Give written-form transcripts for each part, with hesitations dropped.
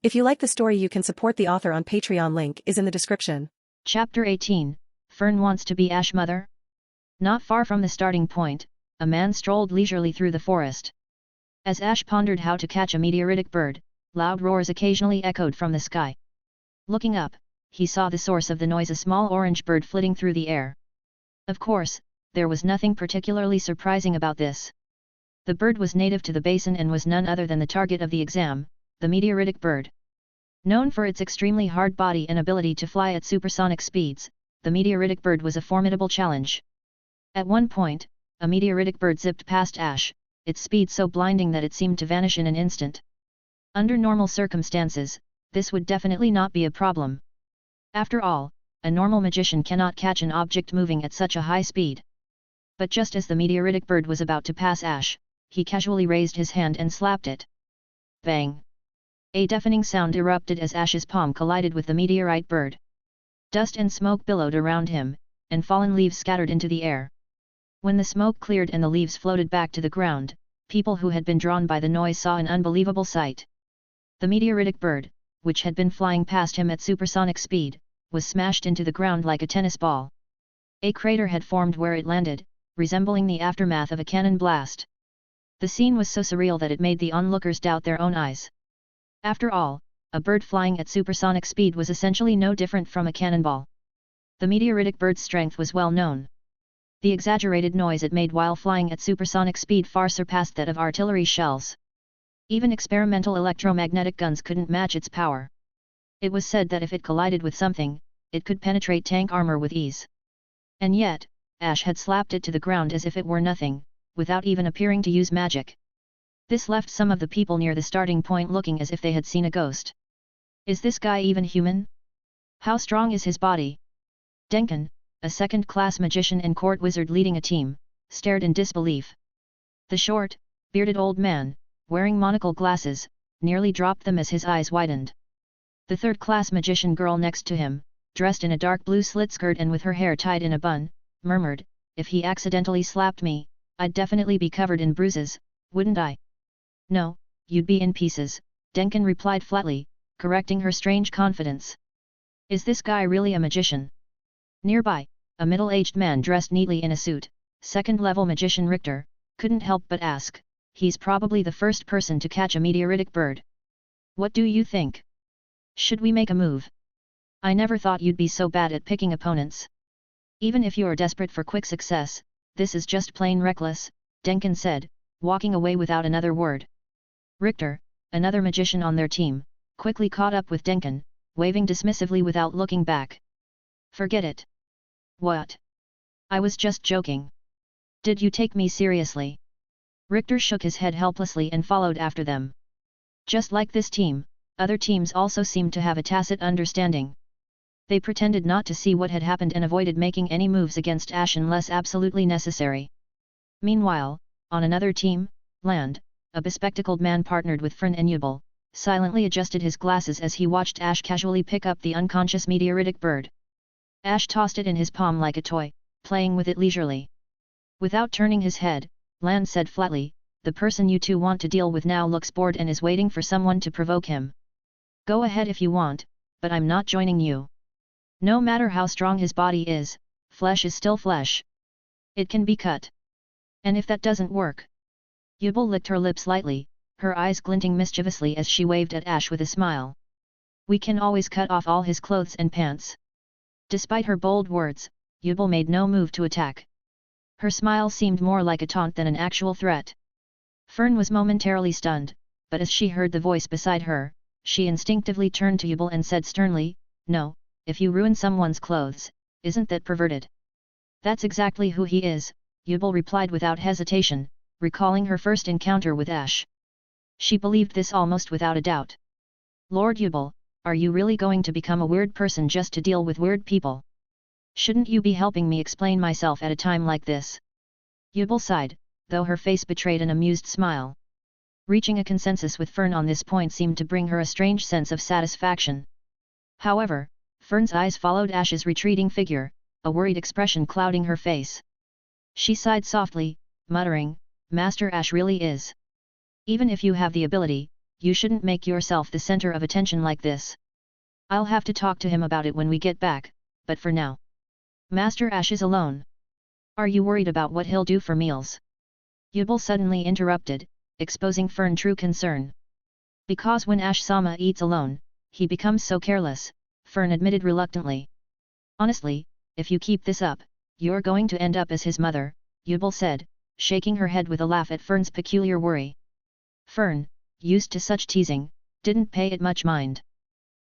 If you like the story, you can support the author on Patreon. Link is in the description. Chapter 18, Fern wants to be Ash mother? Not far from the starting point, a man strolled leisurely through the forest. As Ash pondered how to catch a meteoritic bird, loud roars occasionally echoed from the sky. Looking up, he saw the source of the noise, a small orange bird flitting through the air. Of course, there was nothing particularly surprising about this. The bird was native to the basin and was none other than the target of the exam, the meteoritic bird. Known for its extremely hard body and ability to fly at supersonic speeds, the meteoritic bird was a formidable challenge. At one point, a meteoritic bird zipped past Ash, its speed so blinding that it seemed to vanish in an instant. Under normal circumstances, this would definitely not be a problem. After all, a normal magician cannot catch an object moving at such a high speed. But just as the meteoritic bird was about to pass Ash, he casually raised his hand and slapped it. Bang! A deafening sound erupted as Ash's palm collided with the meteorite bird. Dust and smoke billowed around him, and fallen leaves scattered into the air. When the smoke cleared and the leaves floated back to the ground, people who had been drawn by the noise saw an unbelievable sight. The meteoritic bird, which had been flying past him at supersonic speed, was smashed into the ground like a tennis ball. A crater had formed where it landed, resembling the aftermath of a cannon blast. The scene was so surreal that it made the onlookers doubt their own eyes. After all, a bird flying at supersonic speed was essentially no different from a cannonball. The meteoritic bird's strength was well known. The exaggerated noise it made while flying at supersonic speed far surpassed that of artillery shells. Even experimental electromagnetic guns couldn't match its power. It was said that if it collided with something, it could penetrate tank armor with ease. And yet, Ash had slapped it to the ground as if it were nothing, without even appearing to use magic. This left some of the people near the starting point looking as if they had seen a ghost. Is this guy even human? How strong is his body? Duncan, a second-class magician and court wizard leading a team, stared in disbelief. The short, bearded old man, wearing monocle glasses, nearly dropped them as his eyes widened. The third-class magician girl next to him, dressed in a dark blue slit skirt and with her hair tied in a bun, murmured, "If he accidentally slapped me, I'd definitely be covered in bruises, wouldn't I?" "No, you'd be in pieces," Duncan replied flatly, correcting her strange confidence. "Is this guy really a magician?" Nearby, a middle-aged man dressed neatly in a suit, second-level magician Richter, couldn't help but ask, "He's probably the first person to catch a meteoritic bird. What do you think? Should we make a move? I never thought you'd be so bad at picking opponents. Even if you're desperate for quick success, this is just plain reckless," Duncan said, walking away without another word. Richter, another magician on their team, quickly caught up with Duncan, waving dismissively without looking back. "Forget it." "What? I was just joking. Did you take me seriously?" Richter shook his head helplessly and followed after them. Just like this team, other teams also seemed to have a tacit understanding. They pretended not to see what had happened and avoided making any moves against Ash unless absolutely necessary. Meanwhile, on another team, Land, a bespectacled man partnered with Frieren and Ubel, silently adjusted his glasses as he watched Ash casually pick up the unconscious meteoritic bird. Ash tossed it in his palm like a toy, playing with it leisurely. Without turning his head, Land said flatly, "The person you two want to deal with now looks bored and is waiting for someone to provoke him. Go ahead if you want, but I'm not joining you. No matter how strong his body is, flesh is still flesh. It can be cut. And if that doesn't work..." Ubel licked her lips lightly, her eyes glinting mischievously as she waved at Ash with a smile. "We can always cut off all his clothes and pants." Despite her bold words, Ubel made no move to attack. Her smile seemed more like a taunt than an actual threat. Fern was momentarily stunned, but as she heard the voice beside her, she instinctively turned to Ubel and said sternly, "No, if you ruin someone's clothes, isn't that perverted?" "That's exactly who he is," Ubel replied without hesitation, recalling her first encounter with Ash. She believed this almost without a doubt. "Lord Ubel, are you really going to become a weird person just to deal with weird people? Shouldn't you be helping me explain myself at a time like this?" Ubel sighed, though her face betrayed an amused smile. Reaching a consensus with Fern on this point seemed to bring her a strange sense of satisfaction. However, Fern's eyes followed Ash's retreating figure, a worried expression clouding her face. She sighed softly, muttering, "Master Ash really is. Even if you have the ability, you shouldn't make yourself the center of attention like this. I'll have to talk to him about it when we get back, but for now. Master Ash is alone. Are you worried about what he'll do for meals? Yubel suddenly interrupted, exposing Frieren true concern. Because when Ash-sama eats alone, he becomes so careless, Frieren admitted reluctantly. Honestly, if you keep this up, you're going to end up as his mother, Yubel said, shaking her head with a laugh at Frien's peculiar worry. Frieren, used to such teasing, didn't pay it much mind.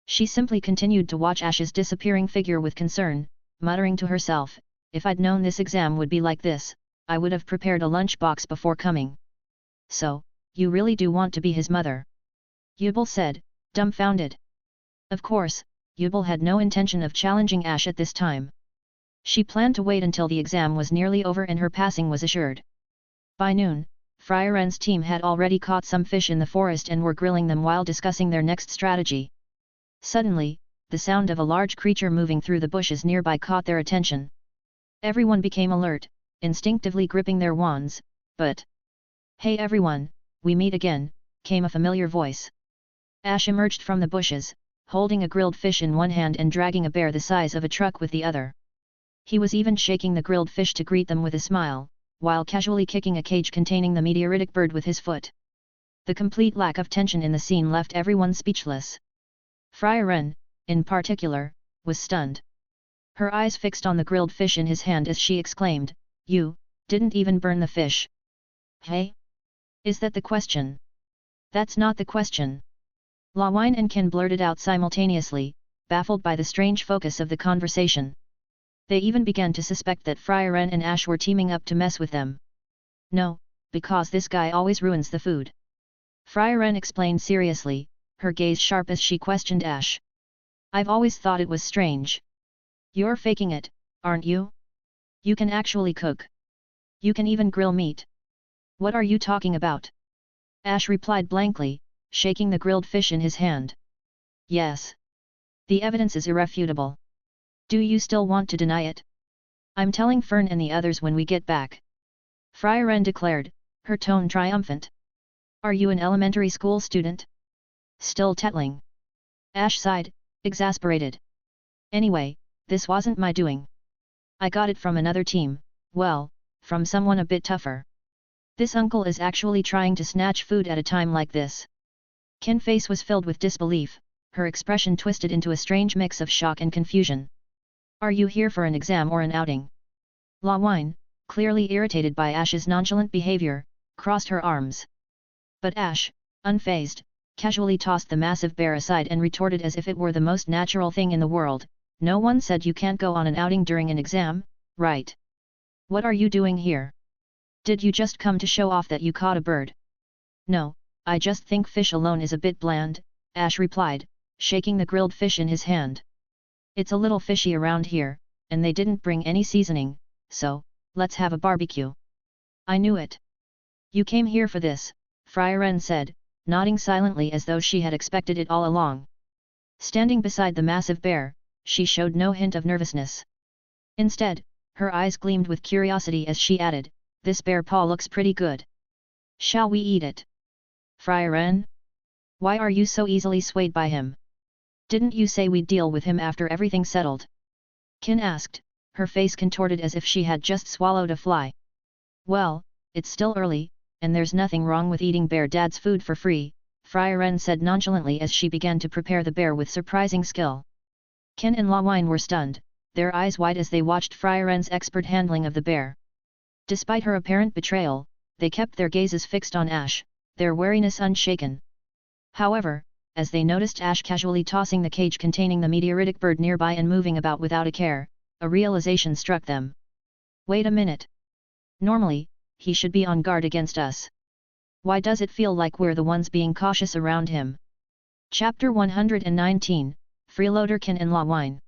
She simply continued to watch Ash's disappearing figure with concern, muttering to herself, if I'd known this exam would be like this, I would have prepared a lunchbox before coming. So, you really do want to be his mother? Yubel said, dumbfounded. Of course, Yubel had no intention of challenging Ash at this time. She planned to wait until the exam was nearly over and her passing was assured. By noon, Frieren's team had already caught some fish in the forest and were grilling them while discussing their next strategy. Suddenly, the sound of a large creature moving through the bushes nearby caught their attention. Everyone became alert, instinctively gripping their wands, but... Hey everyone, we meet again, came a familiar voice. Ash emerged from the bushes, holding a grilled fish in one hand and dragging a bear the size of a truck with the other. He was even shaking the grilled fish to greet them with a smile, while casually kicking a cage containing the meteoritic bird with his foot. The complete lack of tension in the scene left everyone speechless. Frieren, in particular, was stunned. Her eyes fixed on the grilled fish in his hand as she exclaimed, "You didn't even burn the fish." "Hey? Is that the question?" "That's not the question." Lawine and Ken blurted out simultaneously, baffled by the strange focus of the conversation. They even began to suspect that Frieren and Ash were teaming up to mess with them. "No, because this guy always ruins the food." Frieren explained seriously, her gaze sharp as she questioned Ash. "I've always thought it was strange. You're faking it, aren't you? You can actually cook. You can even grill meat. What are you talking about?" Ash replied blankly, shaking the grilled fish in his hand. "Yes. The evidence is irrefutable. Do you still want to deny it? I'm telling Frieren and the others when we get back." Frieren declared, her tone triumphant. "Are you an elementary school student? Still tattling?" Ash sighed, exasperated. "Anyway, this wasn't my doing. I got it from another team, well, from someone a bit tougher. This uncle is actually trying to snatch food at a time like this." Ken's face was filled with disbelief, her expression twisted into a strange mix of shock and confusion. "Are you here for an exam or an outing?" Lawine, clearly irritated by Ash's nonchalant behavior, crossed her arms. But Ash, unfazed, casually tossed the massive bear aside and retorted as if it were the most natural thing in the world, "No one said you can't go on an outing during an exam, right? What are you doing here? Did you just come to show off that you caught a bird?" "No, I just think fish alone is a bit bland," Ash replied, shaking the grilled fish in his hand. "It's a little fishy around here, and they didn't bring any seasoning, so, let's have a barbecue." "I knew it. You came here for this," Frieren said, nodding silently as though she had expected it all along. Standing beside the massive bear, she showed no hint of nervousness. Instead, her eyes gleamed with curiosity as she added, "This bear paw looks pretty good. Shall we eat it?" "Frieren? Why are you so easily swayed by him? Didn't you say we'd deal with him after everything's settled?" Ken asked, her face contorted as if she had just swallowed a fly. "Well, it's still early, and there's nothing wrong with eating Bear Dad's food for free," Frieren said nonchalantly as she began to prepare the bear with surprising skill. Ken and Lawine were stunned, their eyes wide as they watched Frieren's expert handling of the bear. Despite her apparent betrayal, they kept their gazes fixed on Ash, their wariness unshaken. However, as they noticed Ash casually tossing the cage containing the meteoritic bird nearby and moving about without a care, a realization struck them. "Wait a minute. Normally, he should be on guard against us. Why does it feel like we're the ones being cautious around him?" Chapter 119, Freeloader Ken and Lawine.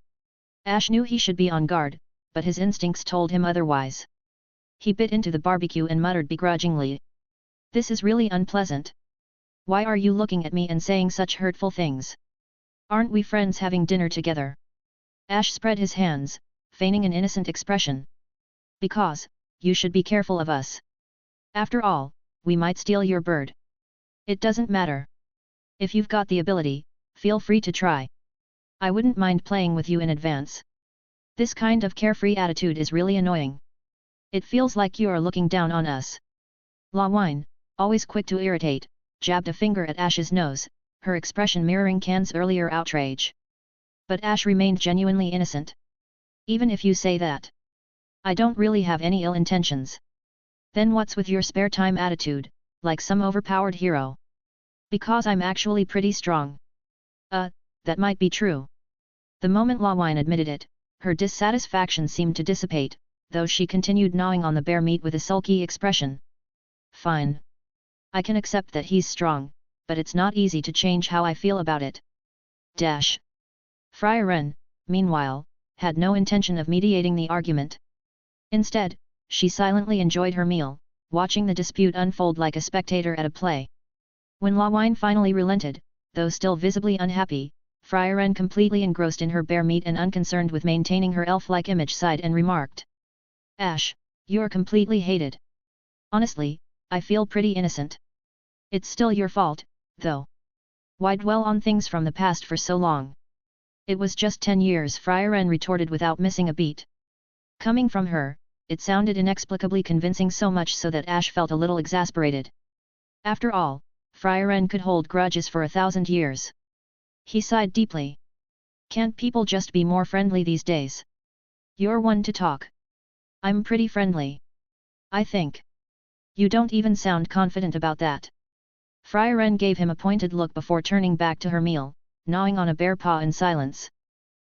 Ash knew he should be on guard, but his instincts told him otherwise. He bit into the barbecue and muttered begrudgingly, "This is really unpleasant. Why are you looking at me and saying such hurtful things? Aren't we friends having dinner together?" Ash spread his hands, feigning an innocent expression. "Because, you should be careful of us. After all, we might steal your bird. It doesn't matter. If you've got the ability, feel free to try. I wouldn't mind playing with you in advance. This kind of carefree attitude is really annoying. It feels like you are looking down on us. La Wine, always quick to irritate, jabbed a finger at Ash's nose, her expression mirroring Ken's earlier outrage. But Ash remained genuinely innocent. Even if you say that. I don't really have any ill intentions. Then what's with your spare time attitude, like some overpowered hero? Because I'm actually pretty strong. That might be true. The moment La Wine admitted it, her dissatisfaction seemed to dissipate, though she continued gnawing on the bear meat with a sulky expression. Fine. I can accept that he's strong, but it's not easy to change how I feel about it. Frieren, meanwhile, had no intention of mediating the argument. Instead, she silently enjoyed her meal, watching the dispute unfold like a spectator at a play. When La Wine finally relented, though still visibly unhappy, Frieren, completely engrossed in her bear meat and unconcerned with maintaining her elf-like image, sighed and remarked. Ash, you're completely hated. Honestly, I feel pretty innocent. It's still your fault, though. Why dwell on things from the past for so long? It was just 10 years, Frieren retorted without missing a beat. Coming from her, it sounded inexplicably convincing, so much so that Ash felt a little exasperated. After all, Frieren could hold grudges for 1,000 years. He sighed deeply. Can't people just be more friendly these days? You're one to talk. I'm pretty friendly. I think. You don't even sound confident about that. Frieren gave him a pointed look before turning back to her meal, gnawing on a bare paw in silence.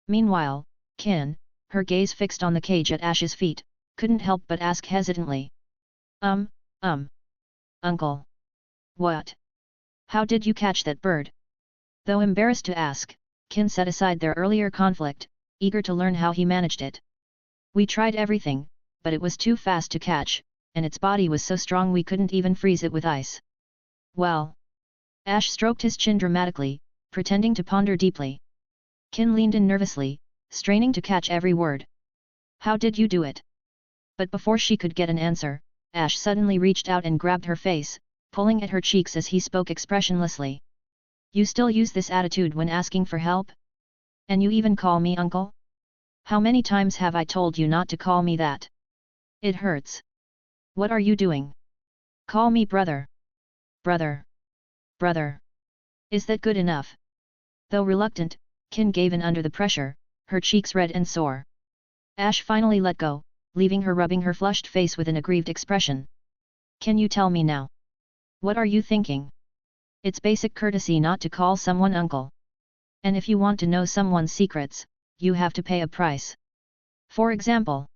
Meanwhile, Kin, her gaze fixed on the cage at Ash's feet, couldn't help but ask hesitantly. Uncle. What? How did you catch that bird? Though embarrassed to ask, Kin set aside their earlier conflict, eager to learn how he managed it. We tried everything, but it was too fast to catch, and its body was so strong we couldn't even freeze it with ice. Well. Ash stroked his chin dramatically, pretending to ponder deeply. Kin leaned in nervously, straining to catch every word. How did you do it? But before she could get an answer, Ash suddenly reached out and grabbed her face, pulling at her cheeks as he spoke expressionlessly. You still use this attitude when asking for help? And you even call me uncle? How many times have I told you not to call me that? It hurts. What are you doing? Call me brother. Brother. Is that good enough? Though reluctant, Kin gave in under the pressure, her cheeks red and sore. Ash finally let go, leaving her rubbing her flushed face with an aggrieved expression. Can you tell me now? What are you thinking? It's basic courtesy not to call someone uncle. And if you want to know someone's secrets, you have to pay a price. For example.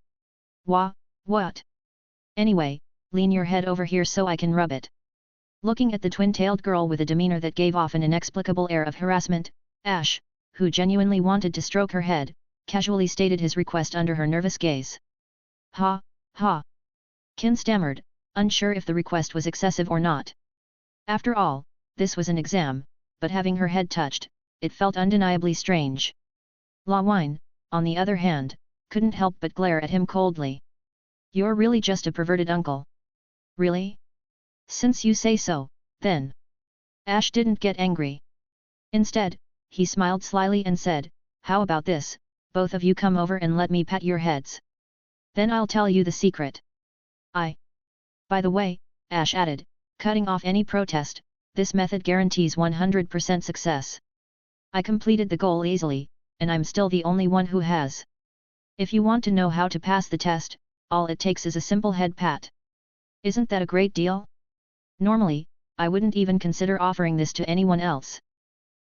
What? Anyway, lean your head over here so I can rub it. Looking at the twin-tailed girl with a demeanor that gave off an inexplicable air of harassment, Ash, who genuinely wanted to stroke her head, casually stated his request under her nervous gaze. Ha. Kin stammered, unsure if the request was excessive or not. After all, this was an exam, but having her head touched, it felt undeniably strange. La Wine, on the other hand, couldn't help but glare at him coldly. You're really just a perverted uncle. Really? Since you say so, then. Ash didn't get angry. Instead, he smiled slyly and said, how about this, both of you come over and let me pat your heads. Then I'll tell you the secret. By the way, Ash added, cutting off any protest, this method guarantees 100% success. I completed the goal easily, and I'm still the only one who has. If you want to know how to pass the test, all it takes is a simple head pat. Isn't that a great deal? Normally, I wouldn't even consider offering this to anyone else.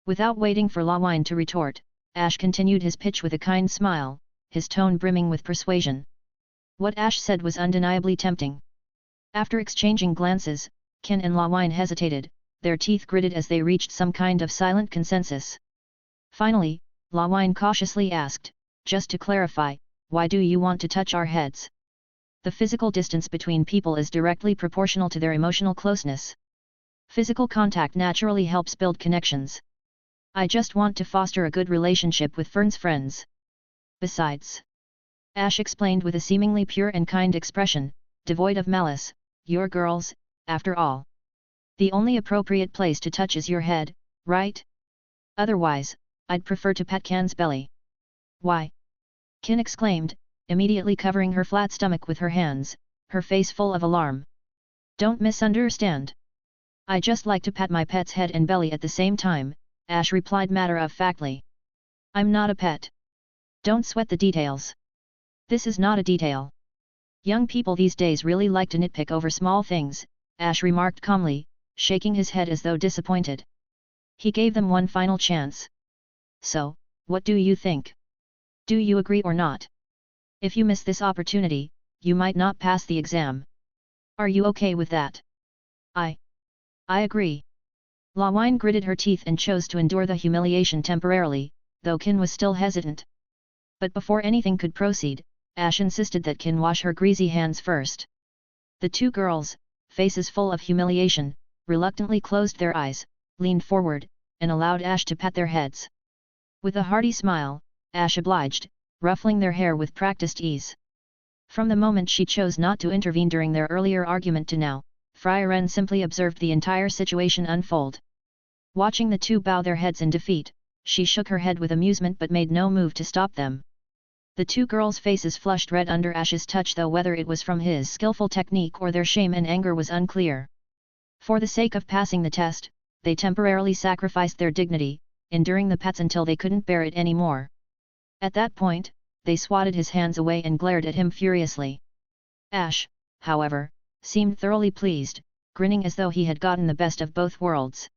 Without waiting for La Wine to retort, Ash continued his pitch with a kind smile, his tone brimming with persuasion. What Ash said was undeniably tempting. After exchanging glances, Kin and La Wine hesitated, their teeth gritted as they reached some kind of silent consensus. Finally, La Wine cautiously asked, just to clarify, why do you want to touch our heads? The physical distance between people is directly proportional to their emotional closeness. Physical contact naturally helps build connections. I just want to foster a good relationship with Fern's friends. Besides, Ash explained with a seemingly pure and kind expression, devoid of malice, you're girls, after all. The only appropriate place to touch is your head, right? Otherwise, I'd prefer to pat Kin's belly. Why? Kin exclaimed, immediately covering her flat stomach with her hands, her face full of alarm. Don't misunderstand. I just like to pat my pet's head and belly at the same time, Ash replied matter-of-factly. I'm not a pet. Don't sweat the details. This is not a detail. Young people these days really like to nitpick over small things, Ash remarked calmly, shaking his head as though disappointed. He gave them one final chance. So, what do you think? Do you agree or not? If you miss this opportunity, you might not pass the exam. Are you okay with that? I agree. Lawine gritted her teeth and chose to endure the humiliation temporarily, though Kin was still hesitant. But before anything could proceed, Ash insisted that Kin wash her greasy hands first. The two girls, faces full of humiliation, reluctantly closed their eyes, leaned forward, and allowed Ash to pat their heads. With a hearty smile, Ash obliged, ruffling their hair with practiced ease. From the moment she chose not to intervene during their earlier argument to now, Frieren simply observed the entire situation unfold. Watching the two bow their heads in defeat, she shook her head with amusement but made no move to stop them. The two girls' faces flushed red under Ash's touch, though whether it was from his skillful technique or their shame and anger was unclear. For the sake of passing the test, they temporarily sacrificed their dignity, enduring the pats until they couldn't bear it anymore. At that point, they swatted his hands away and glared at him furiously. Ash, however, seemed thoroughly pleased, grinning as though he had gotten the best of both worlds.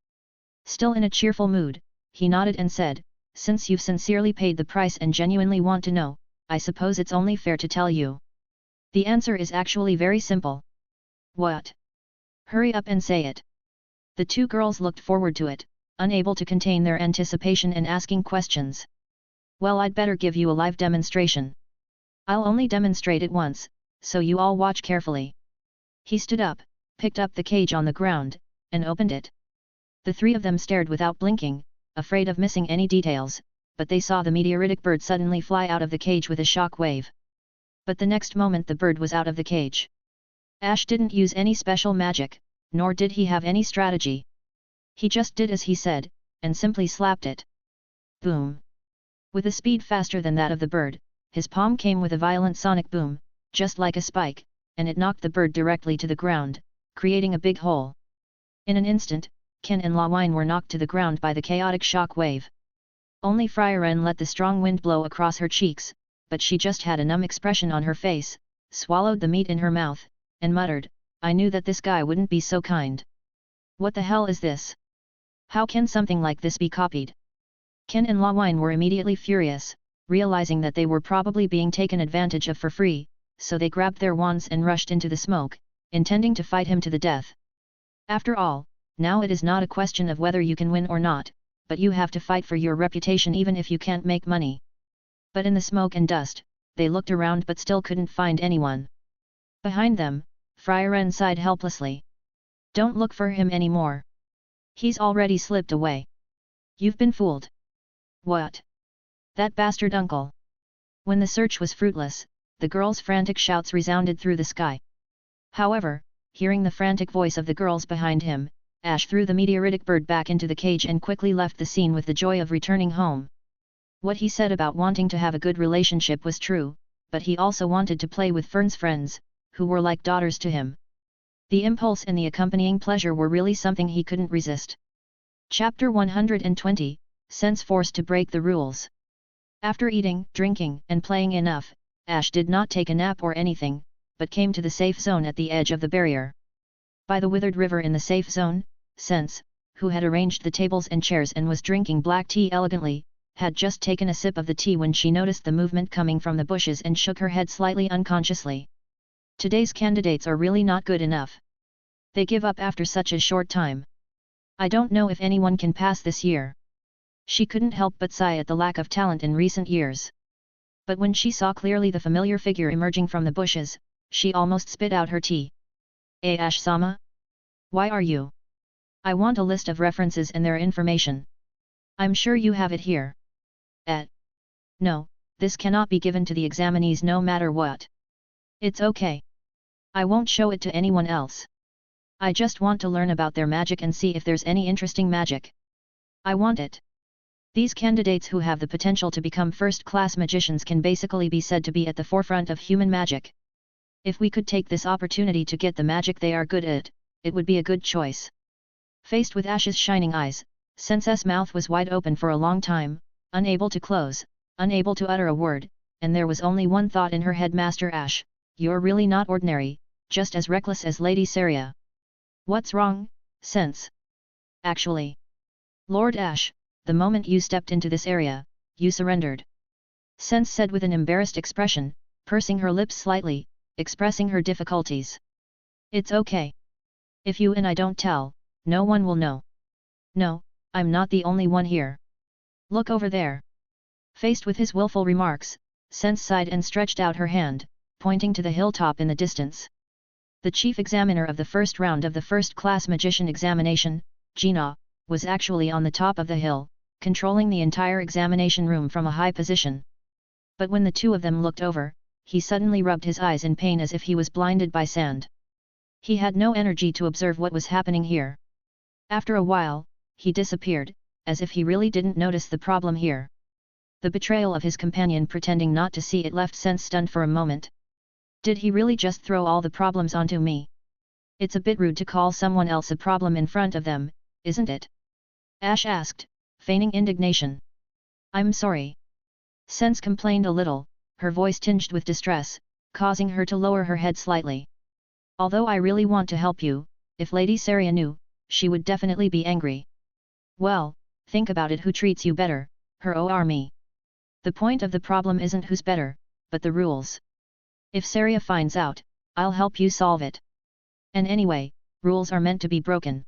Still in a cheerful mood, he nodded and said, "Since you've sincerely paid the price and genuinely want to know, I suppose it's only fair to tell you. The answer is actually very simple." "What?" "Hurry up and say it." The two girls looked forward to it, unable to contain their anticipation and asking questions. "Well, I'd better give you a live demonstration. I'll only demonstrate it once, so you all watch carefully." He stood up, picked up the cage on the ground, and opened it. The three of them stared without blinking, afraid of missing any details, but they saw the meteoritic bird suddenly fly out of the cage with a shock wave. But the next moment the bird was out of the cage. Ash didn't use any special magic, nor did he have any strategy. He just did as he said, and simply slapped it. Boom! With a speed faster than that of the bird, his palm came with a violent sonic boom, just like a spike, and it knocked the bird directly to the ground, creating a big hole. In an instant, Kin and Lawine were knocked to the ground by the chaotic shock wave. Only Frieren let the strong wind blow across her cheeks, but she just had a numb expression on her face, swallowed the meat in her mouth, and muttered, "I knew that this guy wouldn't be so kind. What the hell is this? How can something like this be copied?" Kin and Lawine were immediately furious, realizing that they were probably being taken advantage of for free, so they grabbed their wands and rushed into the smoke, intending to fight him to the death. After all, now it is not a question of whether you can win or not, but you have to fight for your reputation even if you can't make money. But in the smoke and dust, they looked around but still couldn't find anyone. Behind them, Frieren sighed helplessly. "Don't look for him anymore. He's already slipped away. You've been fooled." "What? That bastard uncle!" When the search was fruitless, the girls' frantic shouts resounded through the sky. However, hearing the frantic voice of the girls behind him, Ash threw the meteoritic bird back into the cage and quickly left the scene with the joy of returning home. What he said about wanting to have a good relationship was true, but he also wanted to play with Fern's friends, who were like daughters to him. The impulse and the accompanying pleasure were really something he couldn't resist. Chapter 120, Sense forced to break the rules. After eating, drinking, and playing enough, Ash did not take a nap or anything, but came to the safe zone at the edge of the barrier. By the withered river in the safe zone, Sense, who had arranged the tables and chairs and was drinking black tea elegantly, had just taken a sip of the tea when she noticed the movement coming from the bushes and shook her head slightly unconsciously. Today's candidates are really not good enough. They give up after such a short time. I don't know if anyone can pass this year. She couldn't help but sigh at the lack of talent in recent years. But when she saw clearly the familiar figure emerging from the bushes, she almost spit out her tea. Ash-sama? Why are you? I want a list of references and their information. I'm sure you have it here. No, this cannot be given to the examinees no matter what. It's okay. I won't show it to anyone else. I just want to learn about their magic and see if there's any interesting magic. I want it. These candidates who have the potential to become first-class magicians can basically be said to be at the forefront of human magic. If we could take this opportunity to get the magic they are good at, it would be a good choice. Faced with Ash's shining eyes, Sen's mouth was wide open for a long time, unable to close, unable to utter a word, and there was only one thought in her head: Master Ash, you're really not ordinary, just as reckless as Lady Saria. What's wrong, Sense? Actually, Lord Ash, the moment you stepped into this area, you surrendered. Sense said with an embarrassed expression, pursing her lips slightly, expressing her difficulties. It's okay. If you and I don't tell, no one will know. No, I'm not the only one here. Look over there. Faced with his willful remarks, Sense sighed and stretched out her hand, pointing to the hilltop in the distance. The chief examiner of the first round of the first-class magician examination, Gina, was actually on the top of the hill, controlling the entire examination room from a high position. But when the two of them looked over, he suddenly rubbed his eyes in pain as if he was blinded by sand. He had no energy to observe what was happening here. After a while, he disappeared, as if he really didn't notice the problem here. The betrayal of his companion pretending not to see it left Sense stunned for a moment. Did he really just throw all the problems onto me? It's a bit rude to call someone else a problem in front of them, isn't it? Ash asked, feigning indignation. I'm sorry. Sense complained a little, her voice tinged with distress, causing her to lower her head slightly. Although I really want to help you, if Lady Saria knew, she would definitely be angry. Well, think about it: who treats you better, her or me? The point of the problem isn't who's better, but the rules. If Saria finds out, I'll help you solve it. And anyway, rules are meant to be broken.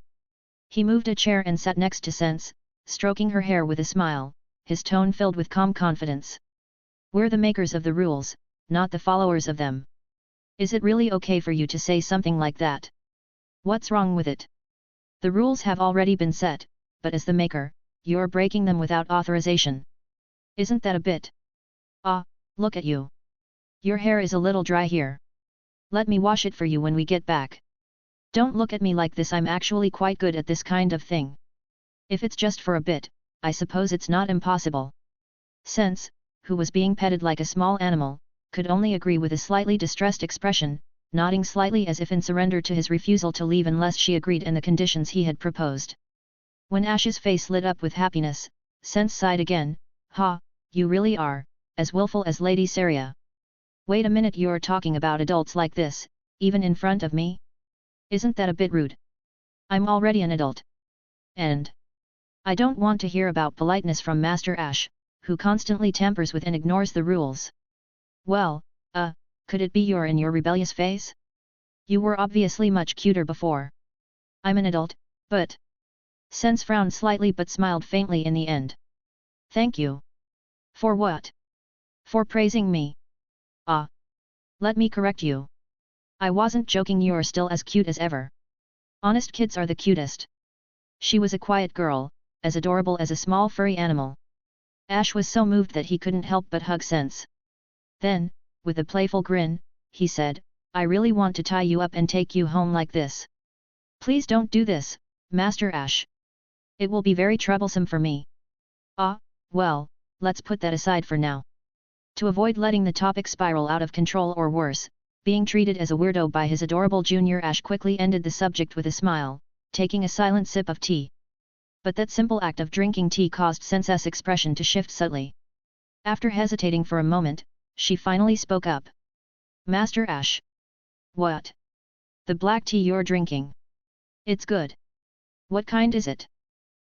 He moved a chair and sat next to Sense, stroking her hair with a smile, his tone filled with calm confidence. We're the makers of the rules, not the followers of them. Is it really okay for you to say something like that? What's wrong with it? The rules have already been set, but as the maker, you're breaking them without authorization. Isn't that a bit? Ah, look at you. Your hair is a little dry here. Let me wash it for you when we get back. Don't look at me like this, I'm actually quite good at this kind of thing. If it's just for a bit, I suppose it's not impossible. Sense, who was being petted like a small animal, could only agree with a slightly distressed expression, nodding slightly as if in surrender to his refusal to leave unless she agreed in the conditions he had proposed. When Ash's face lit up with happiness, Sense sighed again. Ha, you really are, as willful as Lady Saria. Wait a minute, you're talking about adults like this, even in front of me? Isn't that a bit rude? I'm already an adult. And I don't want to hear about politeness from Master Ash, who constantly tampers with and ignores the rules. Well, could it be you're in your rebellious phase? You were obviously much cuter before. I'm an adult, but... Sense frowned slightly but smiled faintly in the end. Thank you. For what? For praising me. Ah. Let me correct you. I wasn't joking, you're still as cute as ever. Honest, kids are the cutest. She was a quiet girl, as adorable as a small furry animal. Ash was so moved that he couldn't help but hug Sense. Then, with a playful grin, he said, I really want to tie you up and take you home like this. Please don't do this, Master Ash. It will be very troublesome for me. Ah, well, let's put that aside for now. To avoid letting the topic spiral out of control or worse, being treated as a weirdo by his adorable junior, Ash quickly ended the subject with a smile, taking a silent sip of tea. But that simple act of drinking tea caused Sense's expression to shift subtly. After hesitating for a moment, she finally spoke up. Master Ash. What? The black tea you're drinking. It's good. What kind is it?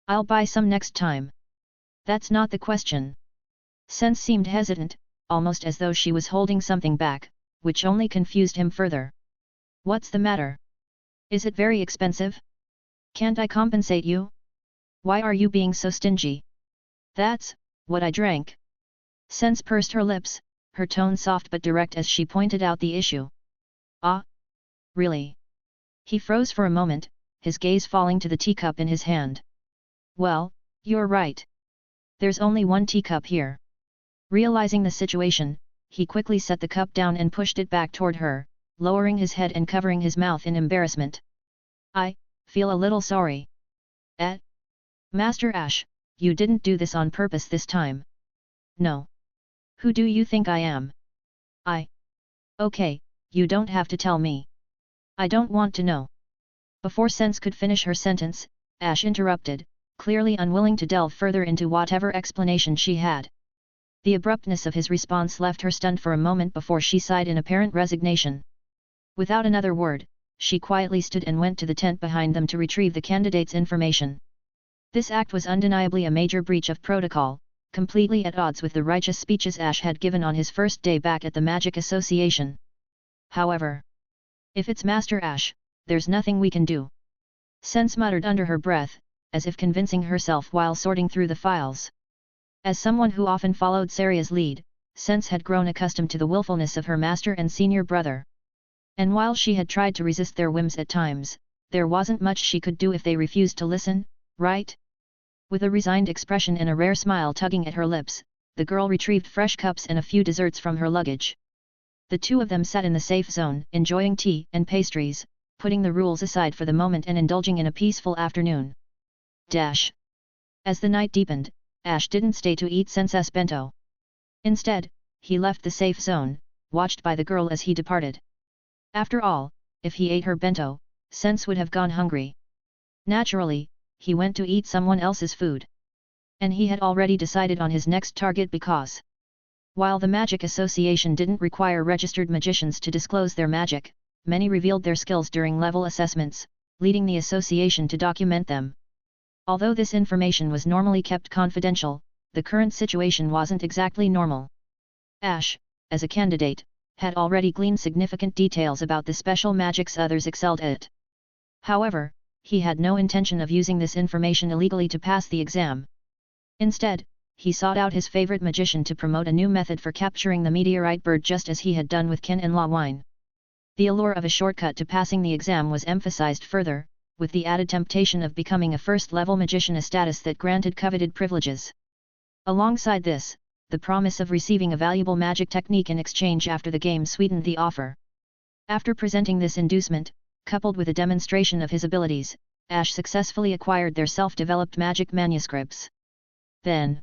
I'll buy some next time. That's not the question. Sense seemed hesitant, almost as though she was holding something back, which only confused him further. What's the matter? Is it very expensive? Can't I compensate you? Why are you being so stingy? That's what I drank. Sense pursed her lips, her tone soft but direct as she pointed out the issue. Ah? Really? He froze for a moment, his gaze falling to the teacup in his hand. Well, you're right. There's only one teacup here. Realizing the situation, he quickly set the cup down and pushed it back toward her, lowering his head and covering his mouth in embarrassment. I feel a little sorry. Master Ash, you didn't do this on purpose this time. No. Who do you think I am? Okay, you don't have to tell me. I don't want to know. Before Sense could finish her sentence, Ash interrupted, clearly unwilling to delve further into whatever explanation she had. The abruptness of his response left her stunned for a moment before she sighed in apparent resignation. Without another word, she quietly stood and went to the tent behind them to retrieve the candidate's information. This act was undeniably a major breach of protocol, completely at odds with the righteous speeches Ash had given on his first day back at the Magic Association. However, if it's Master Ash, there's nothing we can do. Sense muttered under her breath, as if convincing herself while sorting through the files. As someone who often followed Saria's lead, Sense had grown accustomed to the willfulness of her master and senior brother. And while she had tried to resist their whims at times, there wasn't much she could do if they refused to listen, right? With a resigned expression and a rare smile tugging at her lips, the girl retrieved fresh cups and a few desserts from her luggage. The two of them sat in the safe zone, enjoying tea and pastries, putting the rules aside for the moment and indulging in a peaceful afternoon. As the night deepened, Ash didn't stay to eat Sense's bento. Instead, he left the safe zone, watched by the girl as he departed. After all, if he ate her bento, Sense would have gone hungry. Naturally, he went to eat someone else's food. And he had already decided on his next target because, while the Magic Association didn't require registered magicians to disclose their magic, many revealed their skills during level assessments, leading the association to document them. Although this information was normally kept confidential, the current situation wasn't exactly normal. Ash, as a candidate, had already gleaned significant details about the special magics others excelled at. However, he had no intention of using this information illegally to pass the exam. Instead, he sought out his favorite magician to promote a new method for capturing the meteorite bird just as he had done with Ken and La Wine. The allure of a shortcut to passing the exam was emphasized further, with the added temptation of becoming a first-level magician, a status that granted coveted privileges. Alongside this, the promise of receiving a valuable magic technique in exchange after the game sweetened the offer. After presenting this inducement, coupled with a demonstration of his abilities, Ash successfully acquired their self-developed magic manuscripts. Then,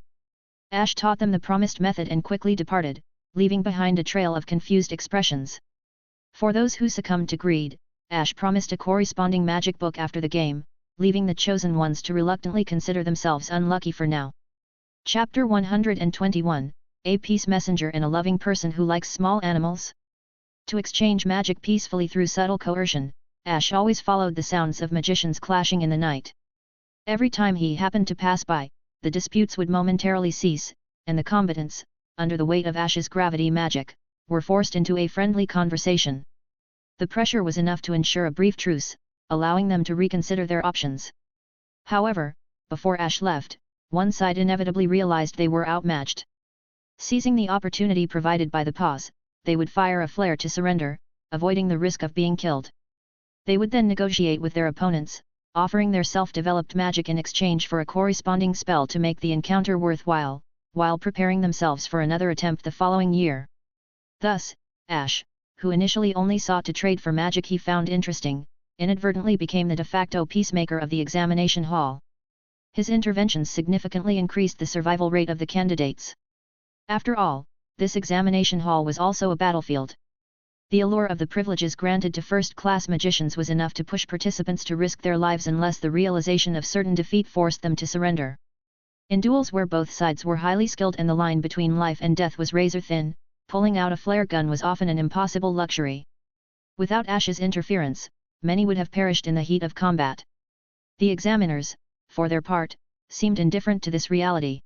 Ash taught them the promised method and quickly departed, leaving behind a trail of confused expressions. For those who succumbed to greed, Ash promised a corresponding magic book after the game, leaving the chosen ones to reluctantly consider themselves unlucky for now. Chapter 121, A Peace Messenger and a Loving Person Who Likes Small Animals? To exchange magic peacefully through subtle coercion, Ash always followed the sounds of magicians clashing in the night. Every time he happened to pass by, the disputes would momentarily cease, and the combatants, under the weight of Ash's gravity magic, were forced into a friendly conversation. The pressure was enough to ensure a brief truce, allowing them to reconsider their options. However, before Ash left, one side inevitably realized they were outmatched. Seizing the opportunity provided by the pause, they would fire a flare to surrender, avoiding the risk of being killed. They would then negotiate with their opponents, offering their self-developed magic in exchange for a corresponding spell to make the encounter worthwhile, while preparing themselves for another attempt the following year. Thus, Ash, who initially only sought to trade for magic he found interesting, inadvertently became the de facto peacemaker of the examination hall. His interventions significantly increased the survival rate of the candidates. After all, this examination hall was also a battlefield. The allure of the privileges granted to first-class magicians was enough to push participants to risk their lives unless the realization of certain defeat forced them to surrender. In duels where both sides were highly skilled and the line between life and death was razor-thin, pulling out a flare gun was often an impossible luxury. Without Ash's interference, many would have perished in the heat of combat. The examiners, for their part, seemed indifferent to this reality.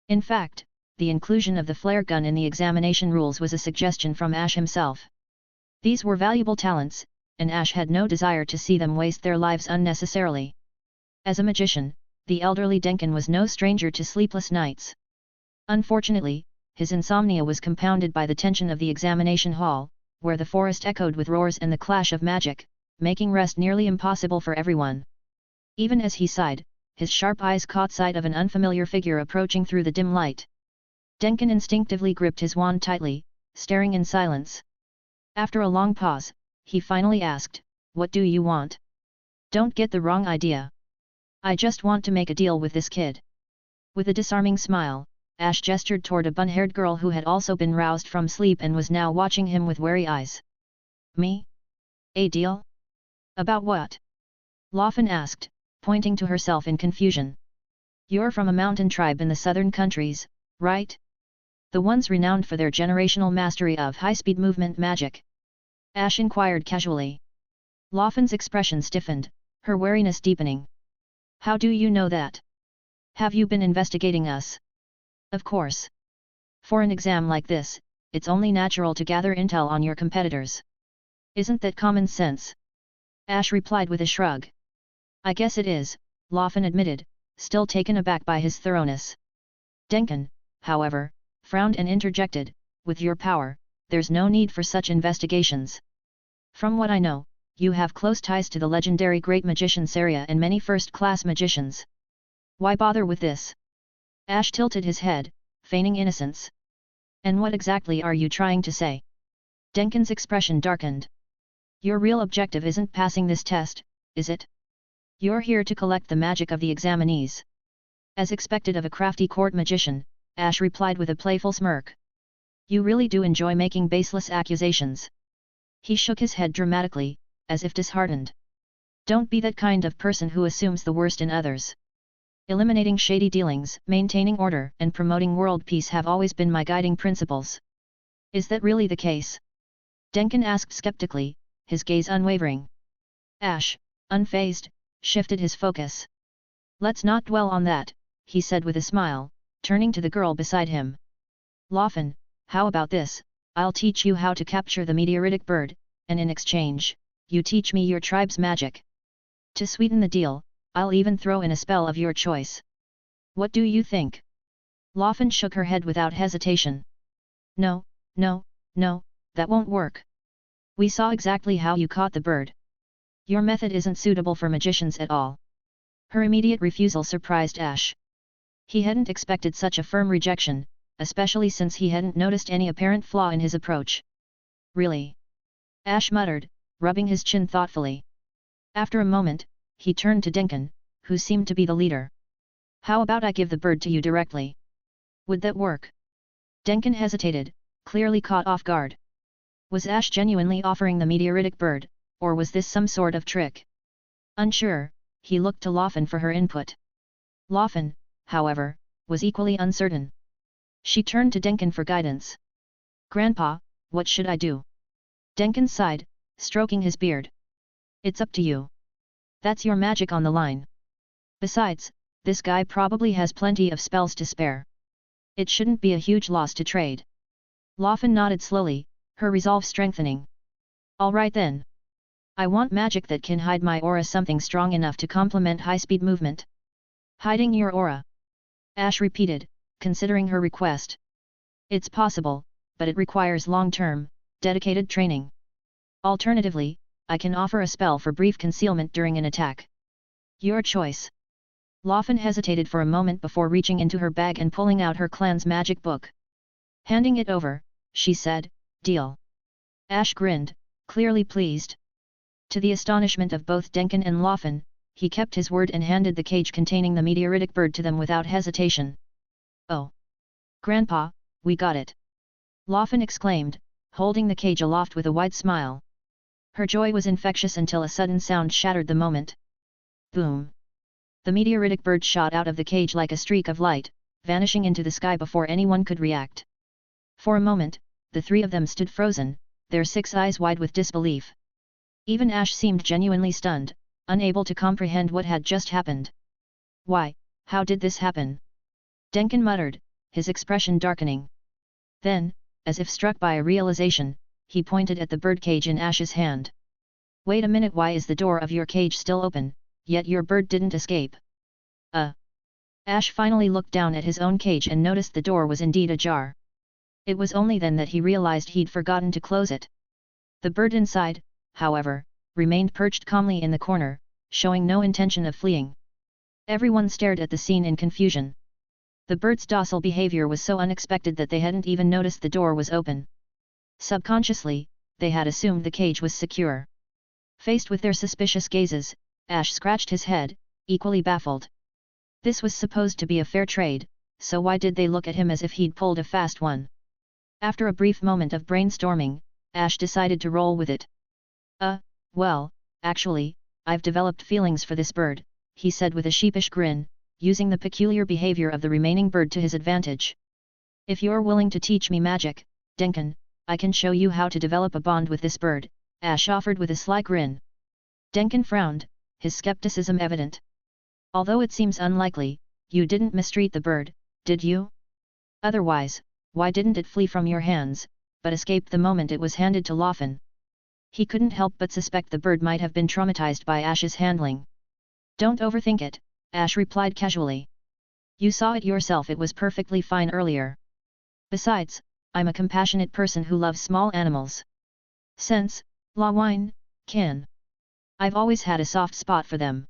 In fact, the inclusion of the flare gun in the examination rules was a suggestion from Ash himself. These were valuable talents, and Ash had no desire to see them waste their lives unnecessarily. As a magician, the elderly Denkin was no stranger to sleepless nights. Unfortunately, his insomnia was compounded by the tension of the examination hall, where the forest echoed with roars and the clash of magic, making rest nearly impossible for everyone. Even as he sighed, his sharp eyes caught sight of an unfamiliar figure approaching through the dim light. Denkin instinctively gripped his wand tightly, staring in silence. After a long pause, he finally asked, "What do you want? Don't get the wrong idea. I just want to make a deal with this kid." With a disarming smile, Ash gestured toward a bun-haired girl who had also been roused from sleep and was now watching him with wary eyes. Me? A deal? About what? Laufen asked, pointing to herself in confusion. You're from a mountain tribe in the southern countries, right? The ones renowned for their generational mastery of high-speed movement magic? Ash inquired casually. Laufen's expression stiffened, her wariness deepening. How do you know that? Have you been investigating us? Of course. For an exam like this, it's only natural to gather intel on your competitors. Isn't that common sense? Ash replied with a shrug. I guess it is, Laufen admitted, still taken aback by his thoroughness. Denkin, however, frowned and interjected, with your power, there's no need for such investigations. From what I know, you have close ties to the legendary great magician Saria and many first-class magicians. Why bother with this? Ash tilted his head, feigning innocence. And what exactly are you trying to say? Denkin's expression darkened. Your real objective isn't passing this test, is it? You're here to collect the magic of the examinees. As expected of a crafty court magician, Ash replied with a playful smirk. You really do enjoy making baseless accusations. He shook his head dramatically, as if disheartened. Don't be that kind of person who assumes the worst in others. Eliminating shady dealings, maintaining order, and promoting world peace have always been my guiding principles. Is that really the case? Denkin asked skeptically, his gaze unwavering. Ash, unfazed, shifted his focus. Let's not dwell on that, he said with a smile, turning to the girl beside him. Laufen, how about this? I'll teach you how to capture the meteoritic bird, and in exchange, you teach me your tribe's magic. To sweeten the deal, I'll even throw in a spell of your choice. What do you think? Laufen shook her head without hesitation. No, that won't work. We saw exactly how you caught the bird. Your method isn't suitable for magicians at all. Her immediate refusal surprised Ash. He hadn't expected such a firm rejection, especially since he hadn't noticed any apparent flaw in his approach. Really? Ash muttered, rubbing his chin thoughtfully. After a moment, he turned to Denkin, who seemed to be the leader. How about I give the bird to you directly? Would that work? Denkin hesitated, clearly caught off guard. Was Ash genuinely offering the meteoritic bird, or was this some sort of trick? Unsure, he looked to Laufen for her input. Laufen, however, was equally uncertain. She turned to Denkin for guidance. Grandpa, what should I do? Denkin sighed, stroking his beard. It's up to you. That's your magic on the line. Besides, this guy probably has plenty of spells to spare. It shouldn't be a huge loss to trade. Laufen nodded slowly, her resolve strengthening. All right then. I want magic that can hide my aura, something strong enough to complement high-speed movement. Hiding your aura? Ash repeated, considering her request. It's possible, but it requires long-term, dedicated training. Alternatively, I can offer a spell for brief concealment during an attack. Your choice. Laufen hesitated for a moment before reaching into her bag and pulling out her clan's magic book. Handing it over, she said, Deal. Ash grinned, clearly pleased. To the astonishment of both Denkin and Laufen, he kept his word and handed the cage containing the meteoritic bird to them without hesitation. Oh! Grandpa, we got it! Laufen exclaimed, holding the cage aloft with a wide smile. Her joy was infectious until a sudden sound shattered the moment. Boom! The meteoritic bird shot out of the cage like a streak of light, vanishing into the sky before anyone could react. For a moment, the three of them stood frozen, their 6 eyes wide with disbelief. Even Ash seemed genuinely stunned, unable to comprehend what had just happened. Why, how did this happen? Denkin muttered, his expression darkening. Then, as if struck by a realization, he pointed at the birdcage in Ash's hand. Wait a minute, why is the door of your cage still open, yet your bird didn't escape? Ash finally looked down at his own cage and noticed the door was indeed ajar. It was only then that he realized he'd forgotten to close it. The bird inside, however, remained perched calmly in the corner, showing no intention of fleeing. Everyone stared at the scene in confusion. The bird's docile behavior was so unexpected that they hadn't even noticed the door was open. Subconsciously, they had assumed the cage was secure. Faced with their suspicious gazes, Ash scratched his head, equally baffled. This was supposed to be a fair trade, so why did they look at him as if he'd pulled a fast one? After a brief moment of brainstorming, Ash decided to roll with it. Well, actually, I've developed feelings for this bird, he said with a sheepish grin, using the peculiar behavior of the remaining bird to his advantage. If you're willing to teach me magic, Duncan, I can show you how to develop a bond with this bird, Ash offered with a sly grin. Duncan frowned, his skepticism evident. Although it seems unlikely, you didn't mistreat the bird, did you? Otherwise, why didn't it flee from your hands, but escape the moment it was handed to Lawfen? He couldn't help but suspect the bird might have been traumatized by Ash's handling. Don't overthink it, Ash replied casually. You saw it yourself, it was perfectly fine earlier. Besides, I'm a compassionate person who loves small animals. Since, Lawine, can. I've always had a soft spot for them.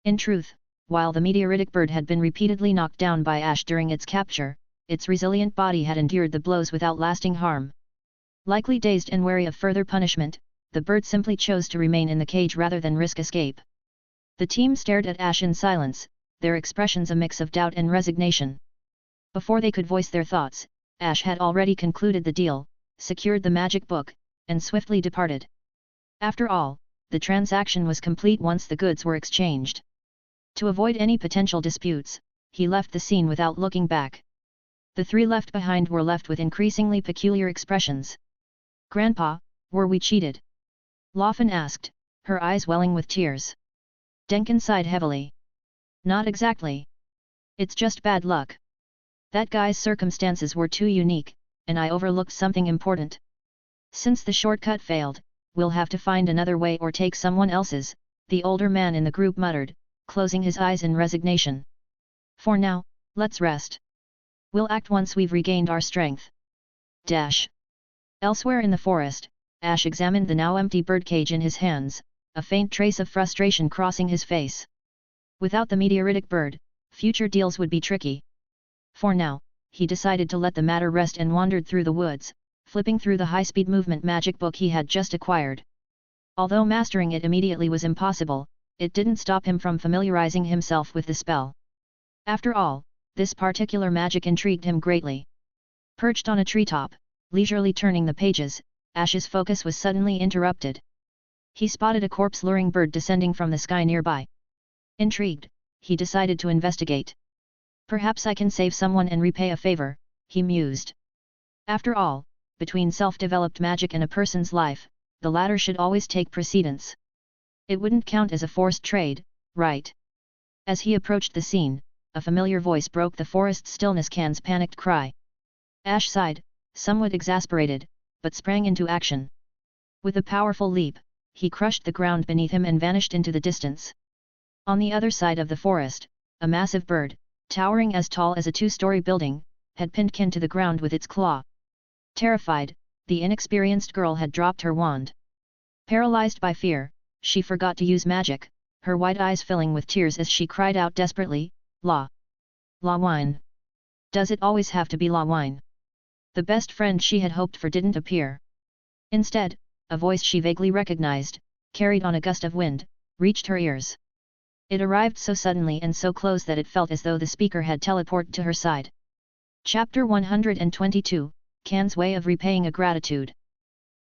In truth, while the meteoritic bird had been repeatedly knocked down by Ash during its capture, its resilient body had endured the blows without lasting harm. Likely dazed and wary of further punishment, the bird simply chose to remain in the cage rather than risk escape. The team stared at Ash in silence, their expressions a mix of doubt and resignation. Before they could voice their thoughts, Ash had already concluded the deal, secured the magic book, and swiftly departed. After all, the transaction was complete once the goods were exchanged. To avoid any potential disputes, he left the scene without looking back. The three left behind were left with increasingly peculiar expressions. Grandpa, were we cheated? Lawfen asked, her eyes welling with tears. Duncan sighed heavily. Not exactly. It's just bad luck. That guy's circumstances were too unique, and I overlooked something important. Since the shortcut failed, we'll have to find another way or take someone else's, the older man in the group muttered, closing his eyes in resignation. For now, let's rest. We'll act once we've regained our strength. Elsewhere in the forest, Ash examined the now empty birdcage in his hands, a faint trace of frustration crossing his face. Without the meteoritic bird, future deals would be tricky. For now, he decided to let the matter rest and wandered through the woods, flipping through the high-speed movement magic book he had just acquired. Although mastering it immediately was impossible, it didn't stop him from familiarizing himself with the spell. After all, this particular magic intrigued him greatly. Perched on a treetop, leisurely turning the pages, Ash's focus was suddenly interrupted. He spotted a corpse-luring bird descending from the sky nearby. Intrigued, he decided to investigate. Perhaps I can save someone and repay a favor, he mused. After all, between self-developed magic and a person's life, the latter should always take precedence. It wouldn't count as a forced trade, right? As he approached the scene, a familiar voice broke the forest stillness. Can's panicked cry. Ash sighed, somewhat exasperated, but sprang into action. With a powerful leap, he crushed the ground beneath him and vanished into the distance. On the other side of the forest, a massive bird, towering as tall as a two-story building, had pinned Ken to the ground with its claw. Terrified, the inexperienced girl had dropped her wand. Paralyzed by fear, she forgot to use magic, her wide eyes filling with tears as she cried out desperately, Lawine. Does it always have to be Lawine? The best friend she had hoped for didn't appear. Instead, a voice she vaguely recognized, carried on a gust of wind, reached her ears. It arrived so suddenly and so close that it felt as though the speaker had teleported to her side. Chapter 122, Can's Way of Repaying a Gratitude.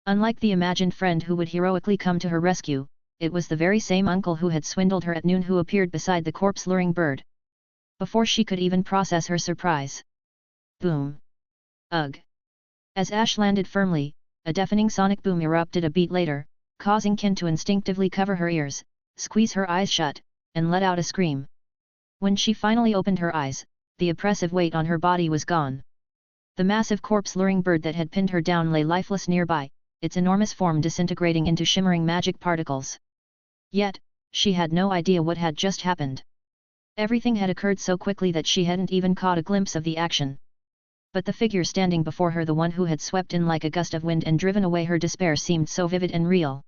Unlike the imagined friend who would heroically come to her rescue, it was the very same uncle who had swindled her at noon who appeared beside the corpse-luring bird. Before she could even process her surprise. Boom! Ugh! As Ash landed firmly, a deafening sonic boom erupted a beat later, causing Ken to instinctively cover her ears, squeeze her eyes shut, and let out a scream. When she finally opened her eyes, the oppressive weight on her body was gone. The massive corpse-luring bird that had pinned her down lay lifeless nearby, its enormous form disintegrating into shimmering magic particles. Yet, she had no idea what had just happened. Everything had occurred so quickly that she hadn't even caught a glimpse of the action. But the figure standing before her, the one who had swept in like a gust of wind and driven away her despair, seemed so vivid and real.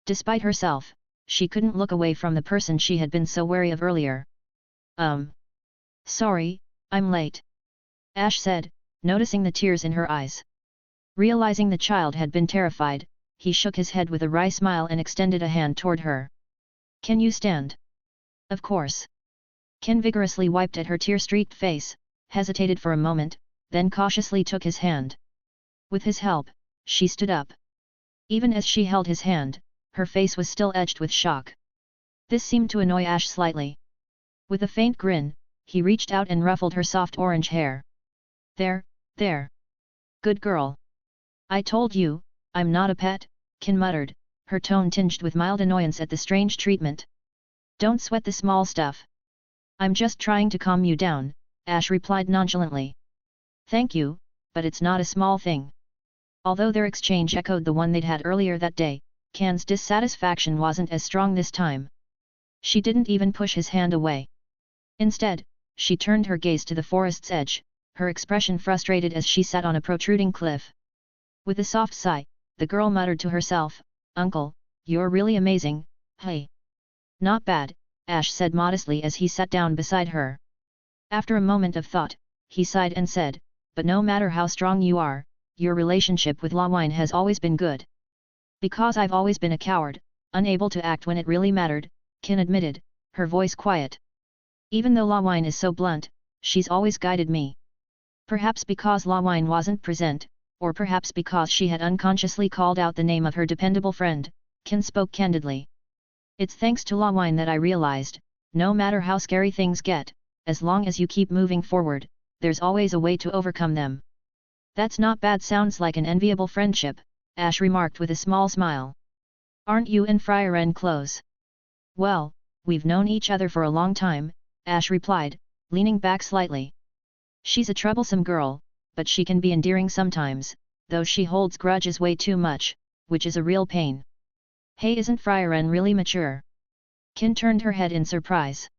Despite herself, she couldn't look away from the person she had been so wary of earlier. Sorry, I'm late. Ash said, noticing the tears in her eyes. Realizing the child had been terrified, he shook his head with a wry smile and extended a hand toward her. Can you stand? Of course. Kin vigorously wiped at her tear-streaked face, hesitated for a moment, then cautiously took his hand. With his help, she stood up. Even as she held his hand, her face was still edged with shock. This seemed to annoy Ash slightly. With a faint grin, he reached out and ruffled her soft orange hair. There, there. Good girl. I told you, I'm not a pet, Kin muttered, her tone tinged with mild annoyance at the strange treatment. Don't sweat the small stuff. I'm just trying to calm you down, Ash replied nonchalantly. Thank you, but it's not a small thing. Although their exchange echoed the one they'd had earlier that day, Kin's dissatisfaction wasn't as strong this time. She didn't even push his hand away. Instead, she turned her gaze to the forest's edge, her expression frustrated as she sat on a protruding cliff. With a soft sigh, the girl muttered to herself, Uncle, you're really amazing, hey. Not bad, Ash said modestly as he sat down beside her. After a moment of thought, he sighed and said, but no matter how strong you are, your relationship with Lawine has always been good. Because I've always been a coward, unable to act when it really mattered, Kin admitted, her voice quiet. Even though Lawine is so blunt, she's always guided me. Perhaps because Lawine wasn't present, or perhaps because she had unconsciously called out the name of her dependable friend, Kin spoke candidly. It's thanks to Lawine that I realized, no matter how scary things get, as long as you keep moving forward, there's always a way to overcome them. That's not bad, sounds like an enviable friendship, Ash remarked with a small smile. Aren't you and Frieren close? Well, we've known each other for a long time, Ash replied, leaning back slightly. She's a troublesome girl, but she can be endearing sometimes, though she holds grudges way too much, which is a real pain. Hey, isn't Frieren really mature? Kin turned her head in surprise.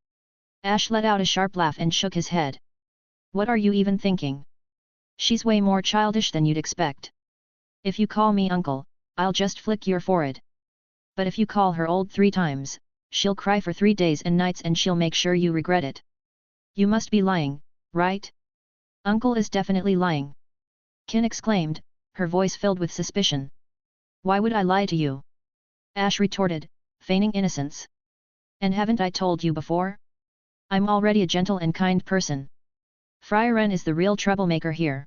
Ash let out a sharp laugh and shook his head. What are you even thinking? She's way more childish than you'd expect. If you call me uncle, I'll just flick your forehead. But if you call her old 3 times, she'll cry for 3 days and nights and she'll make sure you regret it. You must be lying, right? Uncle is definitely lying. Kin exclaimed, her voice filled with suspicion. Why would I lie to you? Ash retorted, feigning innocence. And haven't I told you before? I'm already a gentle and kind person. Frieren is the real troublemaker here.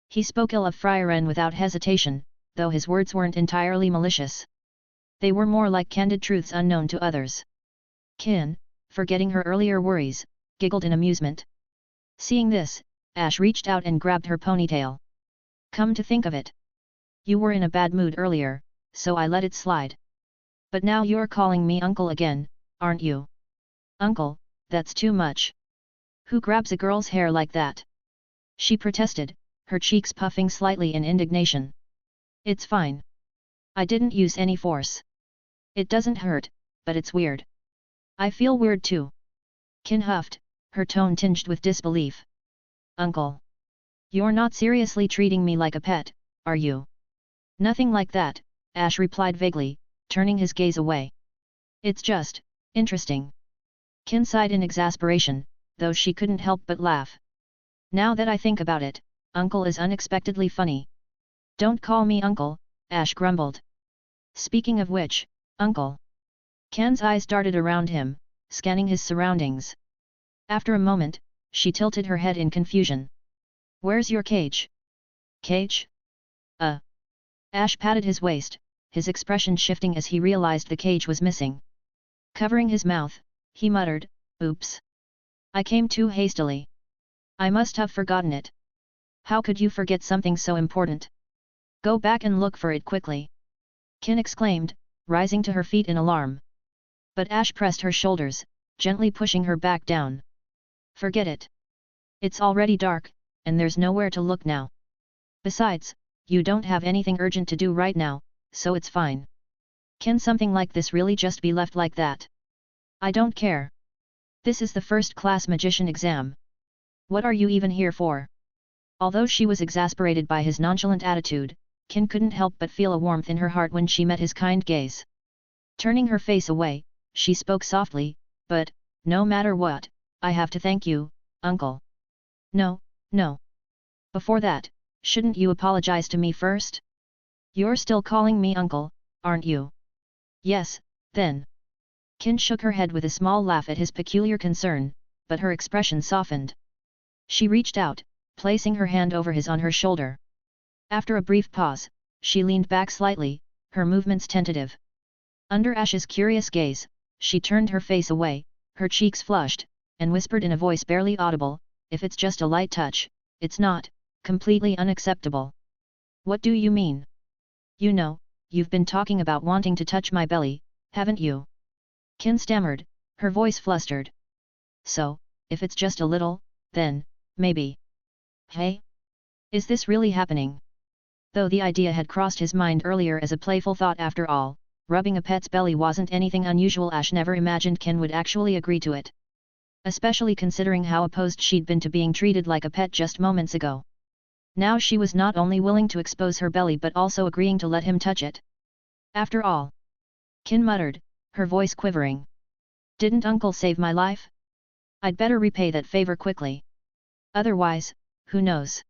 He spoke ill of Frieren without hesitation, though his words weren't entirely malicious. They were more like candid truths unknown to others. Kin, forgetting her earlier worries, giggled in amusement. Seeing this, Ash reached out and grabbed her ponytail. Come to think of it. You were in a bad mood earlier, so I let it slide. But now you're calling me uncle again, aren't you? Uncle, that's too much. Who grabs a girl's hair like that? She protested, her cheeks puffing slightly in indignation. It's fine. I didn't use any force. It doesn't hurt, but it's weird. I feel weird too. Kin huffed, her tone tinged with disbelief. Uncle. You're not seriously treating me like a pet, are you? Nothing like that, Ash replied vaguely, turning his gaze away. It's just, interesting. Kin sighed in exasperation, though she couldn't help but laugh. Now that I think about it, Uncle is unexpectedly funny. Don't call me Uncle, Ash grumbled. Speaking of which, Uncle. Kin's eyes darted around him, scanning his surroundings. After a moment, she tilted her head in confusion. Where's your cage? Cage? Ash patted his waist, his expression shifting as he realized the cage was missing. Covering his mouth, he muttered, Oops. I came too hastily. I must have forgotten it. How could you forget something so important? Go back and look for it quickly. Kin exclaimed, rising to her feet in alarm. But Ash pressed her shoulders, gently pushing her back down. Forget it. It's already dark, and there's nowhere to look now. Besides, you don't have anything urgent to do right now, so it's fine. Can something like this really just be left like that? I don't care. This is the first-class magician exam. What are you even here for? Although she was exasperated by his nonchalant attitude, Kin couldn't help but feel a warmth in her heart when she met his kind gaze. Turning her face away, she spoke softly, but, no matter what, I have to thank you, Uncle. No, no. Before that, shouldn't you apologize to me first? You're still calling me Uncle, aren't you? Yes, then. Kin shook her head with a small laugh at his peculiar concern, but her expression softened. She reached out, placing her hand over his on her shoulder. After a brief pause, she leaned back slightly, her movements tentative. Under Ash's curious gaze, she turned her face away, her cheeks flushed, and whispered in a voice barely audible, "If it's just a light touch, it's not completely unacceptable." "What do you mean?" "You know, you've been talking about wanting to touch my belly, haven't you?" Qin stammered, her voice flustered. "So, if it's just a little, then, maybe." "Hey? Is this really happening?" Though the idea had crossed his mind earlier as a playful thought after all, rubbing a pet's belly wasn't anything unusual. Ash never imagined Qin would actually agree to it. Especially considering how opposed she'd been to being treated like a pet just moments ago. Now she was not only willing to expose her belly but also agreeing to let him touch it. "After all," Qin muttered, her voice quivering. "Didn't Uncle save my life? I'd better repay that favor quickly. Otherwise, who knows?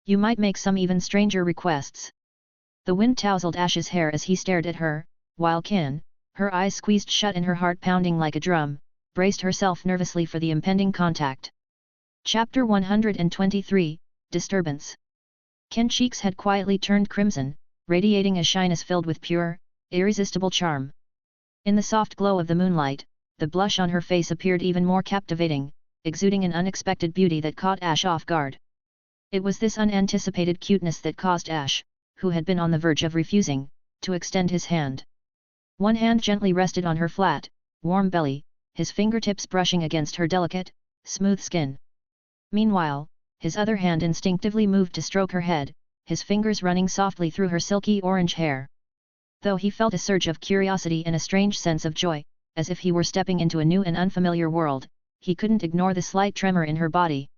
You might make some even stranger requests." The wind tousled Ash's hair as he stared at her, while Qin, her eyes squeezed shut and her heart pounding like a drum, braced herself nervously for the impending contact. Chapter 123, Disturbance. Qin's cheeks had quietly turned crimson, radiating a shyness filled with pure, irresistible charm. In the soft glow of the moonlight, the blush on her face appeared even more captivating, exuding an unexpected beauty that caught Ash off guard. It was this unanticipated cuteness that caused Ash, who had been on the verge of refusing, to extend his hand. One hand gently rested on her flat, warm belly, his fingertips brushing against her delicate, smooth skin. Meanwhile, his other hand instinctively moved to stroke her head, his fingers running softly through her silky orange hair. Though he felt a surge of curiosity and a strange sense of joy, as if he were stepping into a new and unfamiliar world, he couldn't ignore the slight tremor in her body.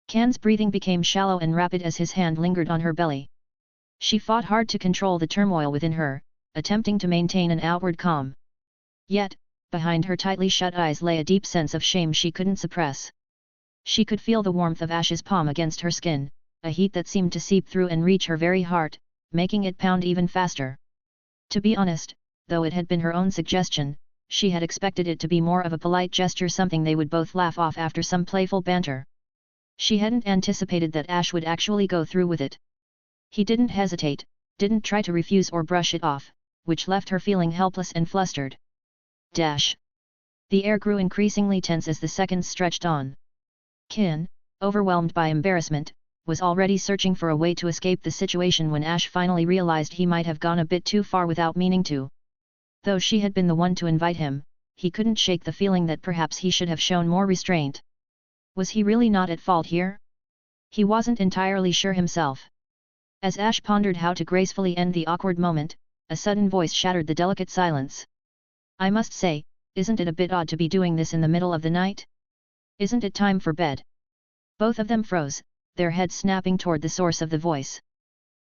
Qin's breathing became shallow and rapid as his hand lingered on her belly. She fought hard to control the turmoil within her, attempting to maintain an outward calm. Yet, behind her tightly shut eyes lay a deep sense of shame she couldn't suppress. She could feel the warmth of Ash's palm against her skin, a heat that seemed to seep through and reach her very heart, making it pound even faster. To be honest, though it had been her own suggestion, she had expected it to be more of a polite gesture, something they would both laugh off after some playful banter. She hadn't anticipated that Ash would actually go through with it. He didn't hesitate, didn't try to refuse or brush it off, which left her feeling helpless and flustered. Dash. The air grew increasingly tense as the seconds stretched on. Qin, overwhelmed by embarrassment, was already searching for a way to escape the situation when Ash finally realized he might have gone a bit too far without meaning to. Though she had been the one to invite him, he couldn't shake the feeling that perhaps he should have shown more restraint. Was he really not at fault here? He wasn't entirely sure himself. As Ash pondered how to gracefully end the awkward moment, a sudden voice shattered the delicate silence. "I must say, isn't it a bit odd to be doing this in the middle of the night? Isn't it time for bed?" Both of them froze, their heads snapping toward the source of the voice.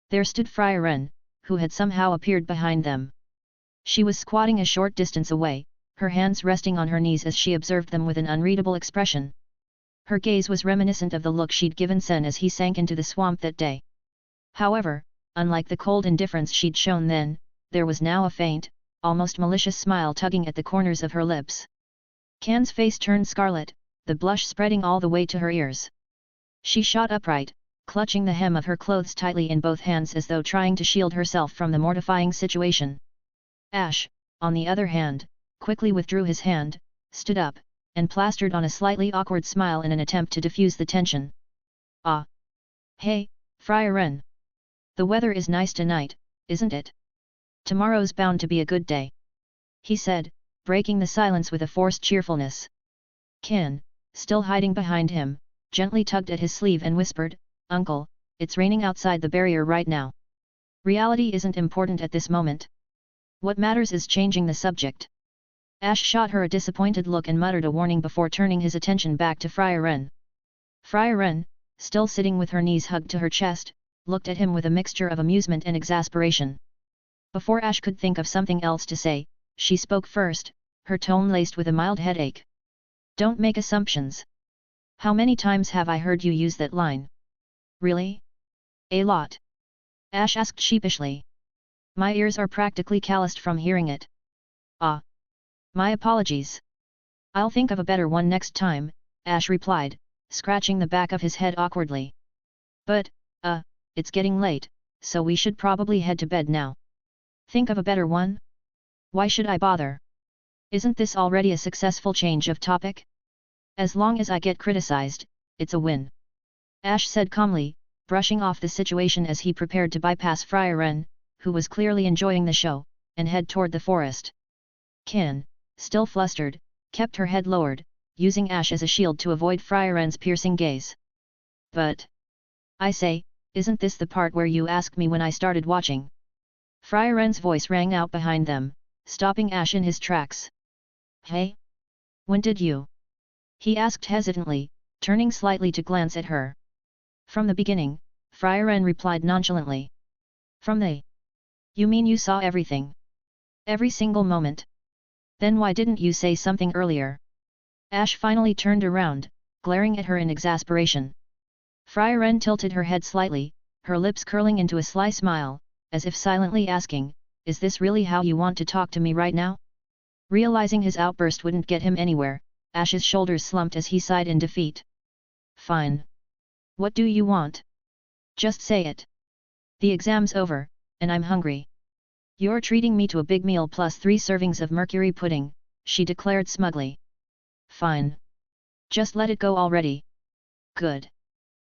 There stood Frieren, who had somehow appeared behind them. She was squatting a short distance away, her hands resting on her knees as she observed them with an unreadable expression. Her gaze was reminiscent of the look she'd given Sen as he sank into the swamp that day. However, unlike the cold indifference she'd shown then, there was now a faint, almost malicious smile tugging at the corners of her lips. Qin's face turned scarlet, the blush spreading all the way to her ears. She shot upright, clutching the hem of her clothes tightly in both hands as though trying to shield herself from the mortifying situation. Ash, on the other hand, quickly withdrew his hand, stood up, and plastered on a slightly awkward smile in an attempt to diffuse the tension. "Ah! Hey, Frieren! The weather is nice tonight, isn't it? Tomorrow's bound to be a good day," he said, breaking the silence with a forced cheerfulness. Qin, still hiding behind him, gently tugged at his sleeve and whispered, "Uncle, it's raining outside the barrier right now. Reality isn't important at this moment. What matters is changing the subject." Ash shot her a disappointed look and muttered a warning before turning his attention back to Frieren. Frieren, still sitting with her knees hugged to her chest, looked at him with a mixture of amusement and exasperation. Before Ash could think of something else to say, she spoke first, her tone laced with a mild headache. "Don't make assumptions. How many times have I heard you use that line?" "Really? A lot?" Ash asked sheepishly. "My ears are practically calloused from hearing it." "Ah. My apologies. I'll think of a better one next time," Ash replied, scratching the back of his head awkwardly. But, it's getting late, so we should probably head to bed now. Think of a better one? Why should I bother? Isn't this already a successful change of topic? As long as I get criticized, it's a win. Ash said calmly, brushing off the situation as he prepared to bypass Frieren, who was clearly enjoying the show, and head toward the forest. Kin, still flustered, kept her head lowered, using Ash as a shield to avoid Frieren's piercing gaze. But, I say, isn't this the part where you asked me when I started watching? Frieren's voice rang out behind them, stopping Ash in his tracks. Hey? When did you? He asked hesitantly, turning slightly to glance at her. From the beginning, Frieren replied nonchalantly. From the? You mean you saw everything? Every single moment? Then why didn't you say something earlier? Ash finally turned around, glaring at her in exasperation. Frieren tilted her head slightly, her lips curling into a sly smile, as if silently asking, is this really how you want to talk to me right now? Realizing his outburst wouldn't get him anywhere, Ash's shoulders slumped as he sighed in defeat. Fine. What do you want? Just say it. The exam's over, and I'm hungry. You're treating me to a big meal plus 3 servings of mercury pudding, she declared smugly. Fine. Just let it go already. Good.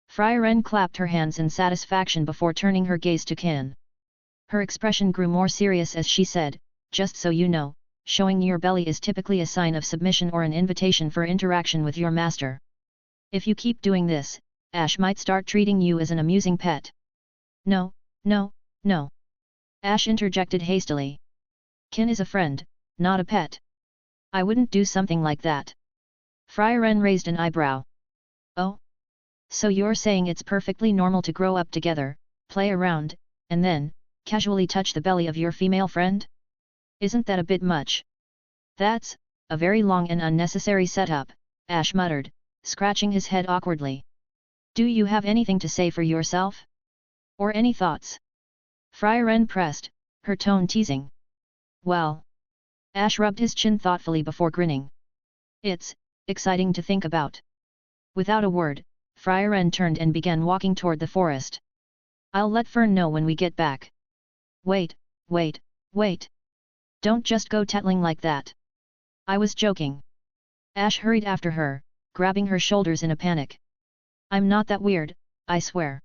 Frieren clapped her hands in satisfaction before turning her gaze to Kin. Her expression grew more serious as she said, just so you know, showing your belly is typically a sign of submission or an invitation for interaction with your master. If you keep doing this, Ash might start treating you as an amusing pet. No, no, no. Ash interjected hastily. Kin is a friend, not a pet. I wouldn't do something like that. Frieren raised an eyebrow. Oh? So you're saying it's perfectly normal to grow up together, play around, and then, casually touch the belly of your female friend? Isn't that a bit much? That's a very long and unnecessary setup, Ash muttered, scratching his head awkwardly. Do you have anything to say for yourself? Or any thoughts? Frieren pressed, her tone teasing. Well. Ash rubbed his chin thoughtfully before grinning. It's exciting to think about. Without a word, Frieren turned and began walking toward the forest. I'll let Fern know when we get back. Wait. Don't just go tattling like that. I was joking. Ash hurried after her, grabbing her shoulders in a panic. I'm not that weird, I swear.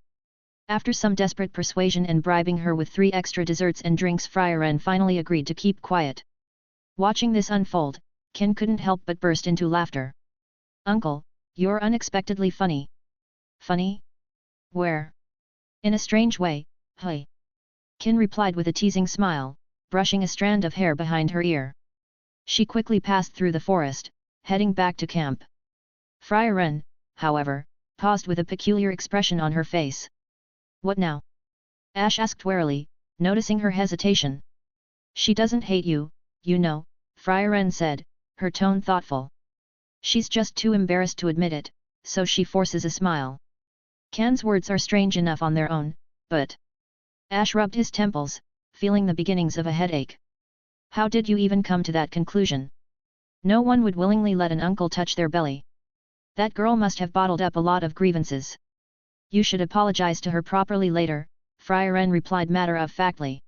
After some desperate persuasion and bribing her with 3 extra desserts and drinks, Frieren finally agreed to keep quiet. Watching this unfold, Kin couldn't help but burst into laughter. Uncle, you're unexpectedly funny. Funny? Where? In a strange way, hey. Kin replied with a teasing smile, brushing a strand of hair behind her ear. She quickly passed through the forest, heading back to camp. Frieren, however, paused with a peculiar expression on her face. What now? Ash asked warily, noticing her hesitation. She doesn't hate you, you know, Frieren said, her tone thoughtful. She's just too embarrassed to admit it, so she forces a smile. Kin's words are strange enough on their own, but... Ash rubbed his temples, feeling the beginnings of a headache. How did you even come to that conclusion? No one would willingly let an uncle touch their belly. That girl must have bottled up a lot of grievances. You should apologize to her properly later, Frieren replied matter-of-factly.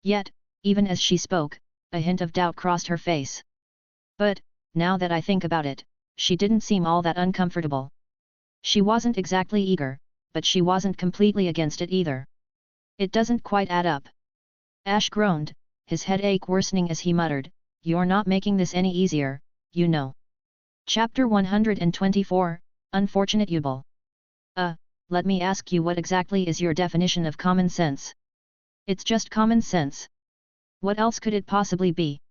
Yet, even as she spoke, a hint of doubt crossed her face. But, now that I think about it, she didn't seem all that uncomfortable. She wasn't exactly eager, but she wasn't completely against it either. It doesn't quite add up. Ash groaned, his headache worsening as he muttered, You're not making this any easier, you know. Chapter 124, Unfortunate Yubel. Let me ask you, what exactly is your definition of common sense? It's just common sense. What else could it possibly be?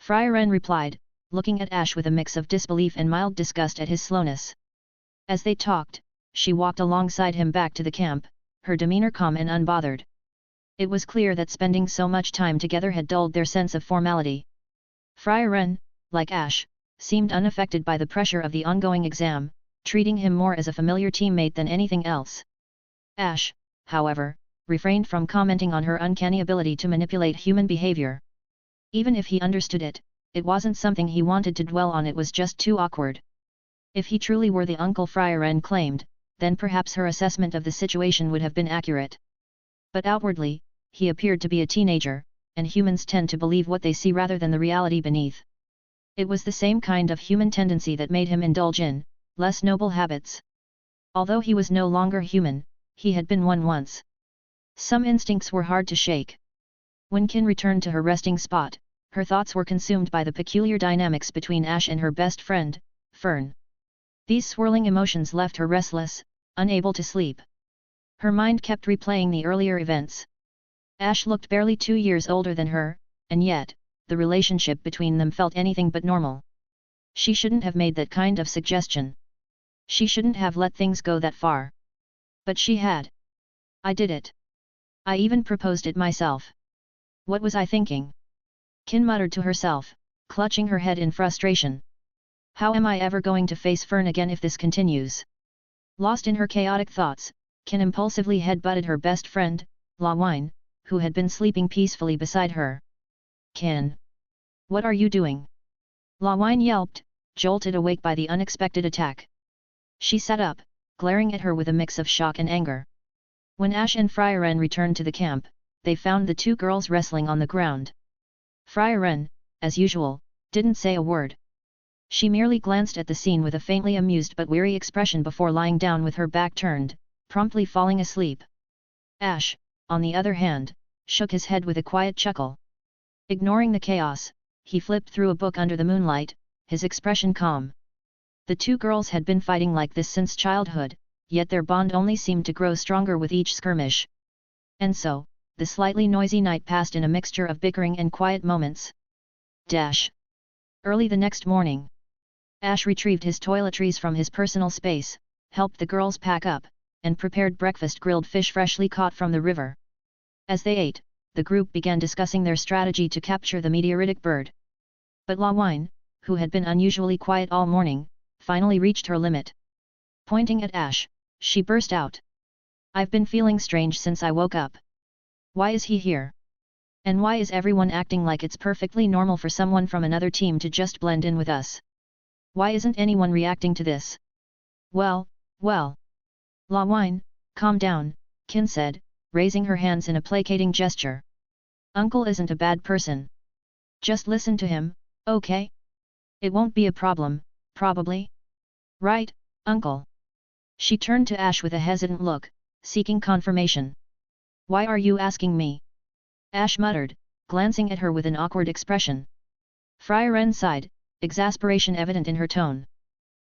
Frieren replied, looking at Ash with a mix of disbelief and mild disgust at his slowness. As they talked, she walked alongside him back to the camp, her demeanor calm and unbothered. It was clear that spending so much time together had dulled their sense of formality. Frieren, like Ash, seemed unaffected by the pressure of the ongoing exam, treating him more as a familiar teammate than anything else. Ash, however, refrained from commenting on her uncanny ability to manipulate human behavior. Even if he understood it, it wasn't something he wanted to dwell on, it was just too awkward. If he truly were the uncle Frieren claimed, then perhaps her assessment of the situation would have been accurate. But outwardly, he appeared to be a teenager, and humans tend to believe what they see rather than the reality beneath. It was the same kind of human tendency that made him indulge in less noble habits. Although he was no longer human, he had been one once. Some instincts were hard to shake. When Kin returned to her resting spot, her thoughts were consumed by the peculiar dynamics between Ash and her best friend, Fern. These swirling emotions left her restless, unable to sleep. Her mind kept replaying the earlier events. Ash looked barely 2 years older than her, and yet, the relationship between them felt anything but normal. She shouldn't have made that kind of suggestion. She shouldn't have let things go that far. But she had. I did it. I even proposed it myself. What was I thinking? Kin muttered to herself, clutching her head in frustration. How am I ever going to face Fern again if this continues? Lost in her chaotic thoughts, Kin impulsively head-butted her best friend, La Wine, who had been sleeping peacefully beside her. Kin! What are you doing? La Wine yelped, jolted awake by the unexpected attack. She sat up, glaring at her with a mix of shock and anger. When Ash and Frieren returned to the camp, they found the two girls wrestling on the ground. Frieren, as usual, didn't say a word. She merely glanced at the scene with a faintly amused but weary expression before lying down with her back turned, promptly falling asleep. Ash, on the other hand, shook his head with a quiet chuckle. Ignoring the chaos, he flipped through a book under the moonlight, his expression calm. The two girls had been fighting like this since childhood, yet their bond only seemed to grow stronger with each skirmish. And so, the slightly noisy night passed in a mixture of bickering and quiet moments. Early the next morning, Ash retrieved his toiletries from his personal space, helped the girls pack up, and prepared breakfast grilled fish freshly caught from the river. As they ate, the group began discussing their strategy to capture the meteoritic bird. But La Wine, who had been unusually quiet all morning, finally reached her limit. Pointing at Ash, she burst out. I've been feeling strange since I woke up. Why is he here? And why is everyone acting like it's perfectly normal for someone from another team to just blend in with us? Why isn't anyone reacting to this? Well. La Wine, calm down, Kin said, raising her hands in a placating gesture. Uncle isn't a bad person. Just listen to him, okay? It won't be a problem, probably. Right, Uncle? She turned to Ash with a hesitant look, seeking confirmation. Why are you asking me? Ash muttered, glancing at her with an awkward expression. Frieren sighed, exasperation evident in her tone.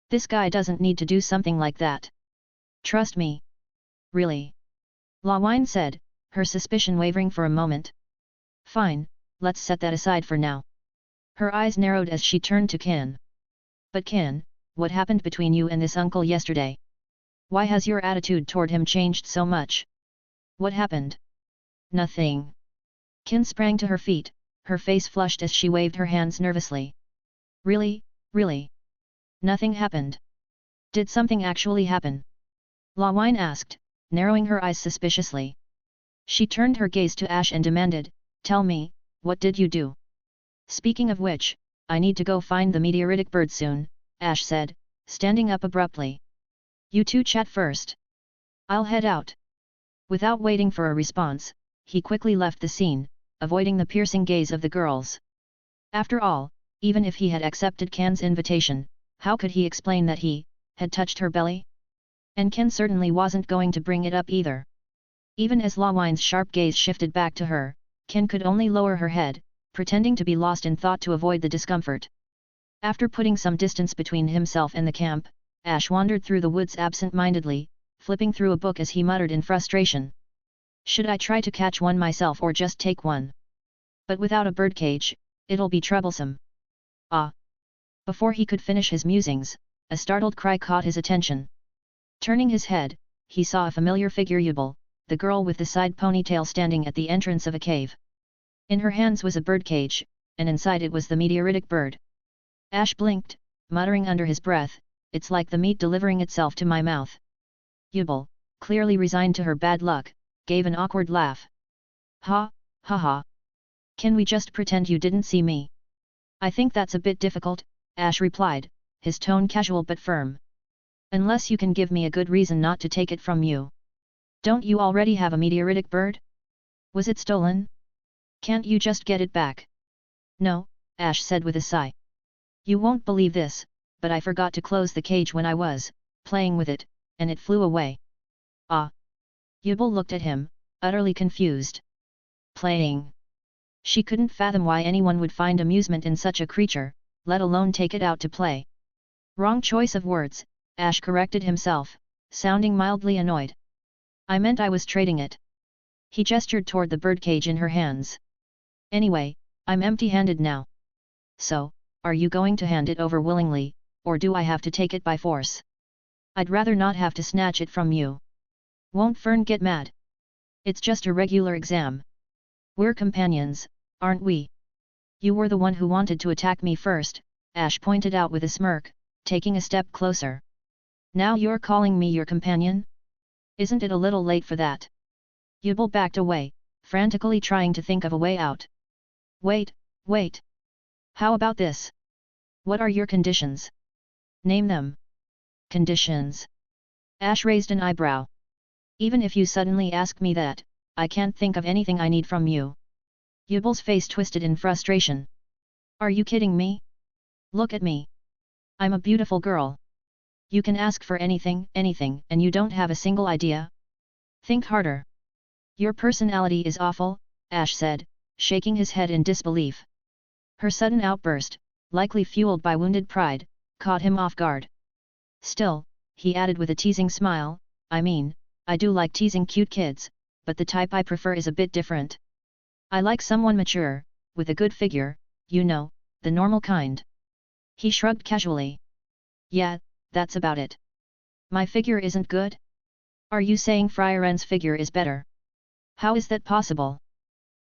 This guy doesn't need to do something like that. Trust me. Really? La Wine said, her suspicion wavering for a moment. Fine, let's set that aside for now. Her eyes narrowed as she turned to Kin. But Kin, what happened between you and this uncle yesterday? Why has your attitude toward him changed so much? What happened? Nothing. Kin sprang to her feet, her face flushed as she waved her hands nervously. Really? Nothing happened. Did something actually happen? La Wine asked, narrowing her eyes suspiciously. She turned her gaze to Ash and demanded, Tell me, what did you do? Speaking of which, I need to go find the meteoritic bird soon, Ash said, standing up abruptly. You two chat first. I'll head out. Without waiting for a response, he quickly left the scene, avoiding the piercing gaze of the girls. After all, even if he had accepted Kin's invitation, how could he explain that he had touched her belly? And Kin certainly wasn't going to bring it up either. Even as La Wine's sharp gaze shifted back to her, Kin could only lower her head, pretending to be lost in thought to avoid the discomfort. After putting some distance between himself and the camp, Ash wandered through the woods absent-mindedly, flipping through a book as he muttered in frustration. Should I try to catch one myself or just take one? But without a birdcage, it'll be troublesome. Ah! Before he could finish his musings, a startled cry caught his attention. Turning his head, he saw a familiar figure Yubel, the girl with the side ponytail standing at the entrance of a cave. In her hands was a birdcage, and inside it was the meteoritic bird. Ash blinked, muttering under his breath, It's like the meat delivering itself to my mouth. Yubel, clearly resigned to her bad luck, gave an awkward laugh. Ha. Can we just pretend you didn't see me? I think that's a bit difficult, Ash replied, his tone casual but firm. Unless you can give me a good reason not to take it from you. Don't you already have a meteoritic bird? Was it stolen? Can't you just get it back? No, Ash said with a sigh. You won't believe this, but I forgot to close the cage when I was playing with it, and it flew away. Ah! Yubel looked at him, utterly confused. Playing. She couldn't fathom why anyone would find amusement in such a creature, let alone take it out to play. Wrong choice of words, Ash corrected himself, sounding mildly annoyed. I meant I was trading it. He gestured toward the birdcage in her hands. Anyway, I'm empty-handed now. So, are you going to hand it over willingly, or do I have to take it by force? I'd rather not have to snatch it from you. Won't Fern get mad? It's just a regular exam. We're companions, aren't we? You were the one who wanted to attack me first, Ash pointed out with a smirk, taking a step closer. Now you're calling me your companion? Isn't it a little late for that? Yubel backed away, frantically trying to think of a way out. Wait. How about this? What are your conditions? Name them. Conditions. Ash raised an eyebrow. Even if you suddenly ask me that, I can't think of anything I need from you. Yubel's face twisted in frustration. Are you kidding me? Look at me. I'm a beautiful girl. You can ask for anything, and you don't have a single idea? Think harder. Your personality is awful, Ash said, shaking his head in disbelief. Her sudden outburst, likely fueled by wounded pride, caught him off guard. Still, he added with a teasing smile, I mean, I do like teasing cute kids, but the type I prefer is a bit different. I like someone mature, with a good figure, you know, the normal kind. He shrugged casually. Yeah, that's about it. My figure isn't good? Are you saying Frieren's figure is better? How is that possible?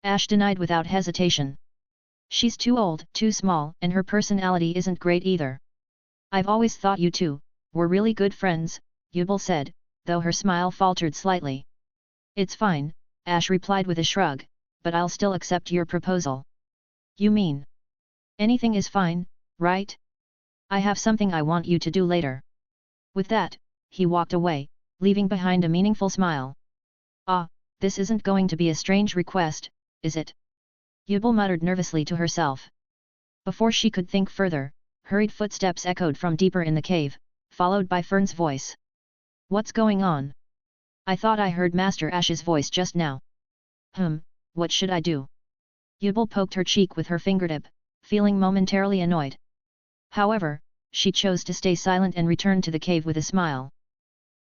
Ash denied without hesitation. She's too old, too small, and her personality isn't great either. I've always thought you two were really good friends, Yubel said, though her smile faltered slightly. It's fine, Ash replied with a shrug, but I'll still accept your proposal. You mean? Anything is fine, right? I have something I want you to do later. With that, he walked away, leaving behind a meaningful smile. Ah, this isn't going to be a strange request, is it? Yubel muttered nervously to herself. Before she could think further, hurried footsteps echoed from deeper in the cave, followed by Fern's voice. What's going on? I thought I heard Master Ash's voice just now. What should I do? Yubel poked her cheek with her fingertip, feeling momentarily annoyed. However, she chose to stay silent and return to the cave with a smile.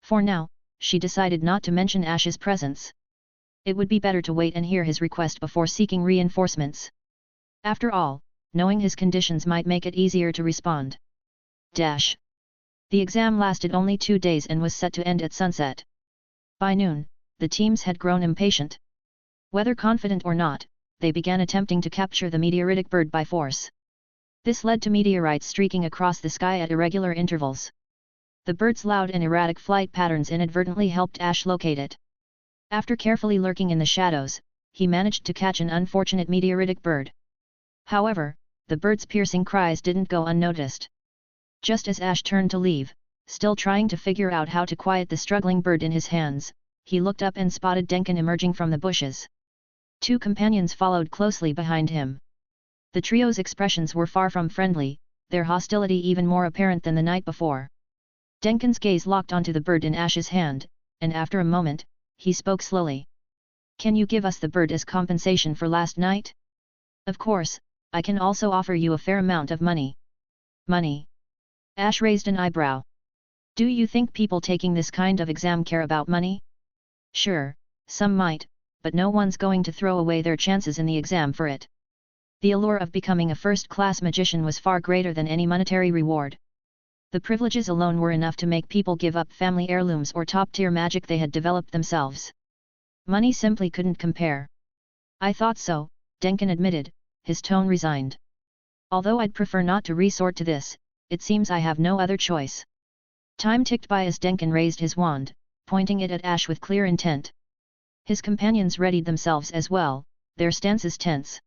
For now, she decided not to mention Ash's presence. It would be better to wait and hear his request before seeking reinforcements. After all, knowing his conditions might make it easier to respond. The exam lasted only 2 days and was set to end at sunset. By noon, the teams had grown impatient. Whether confident or not, they began attempting to capture the meteoritic bird by force. This led to meteorites streaking across the sky at irregular intervals. The bird's loud and erratic flight patterns inadvertently helped Ash locate it. After carefully lurking in the shadows, he managed to catch an unfortunate meteoritic bird. However, the bird's piercing cries didn't go unnoticed. Just as Ash turned to leave, still trying to figure out how to quiet the struggling bird in his hands, he looked up and spotted Denkin emerging from the bushes. 2 companions followed closely behind him. The trio's expressions were far from friendly, their hostility even more apparent than the night before. Denkin's gaze locked onto the bird in Ash's hand, and after a moment, he spoke slowly. Can you give us the bird as compensation for last night? Of course, I can also offer you a fair amount of money. Money? Ash raised an eyebrow. Do you think people taking this kind of exam care about money? Sure, some might, but no one's going to throw away their chances in the exam for it. The allure of becoming a first-class magician was far greater than any monetary reward. The privileges alone were enough to make people give up family heirlooms or top-tier magic they had developed themselves. Money simply couldn't compare. I thought so, Denkin admitted, his tone resigned. Although I'd prefer not to resort to this, it seems I have no other choice. Time ticked by as Denkin raised his wand, pointing it at Ash with clear intent. His companions readied themselves as well, their stances tense.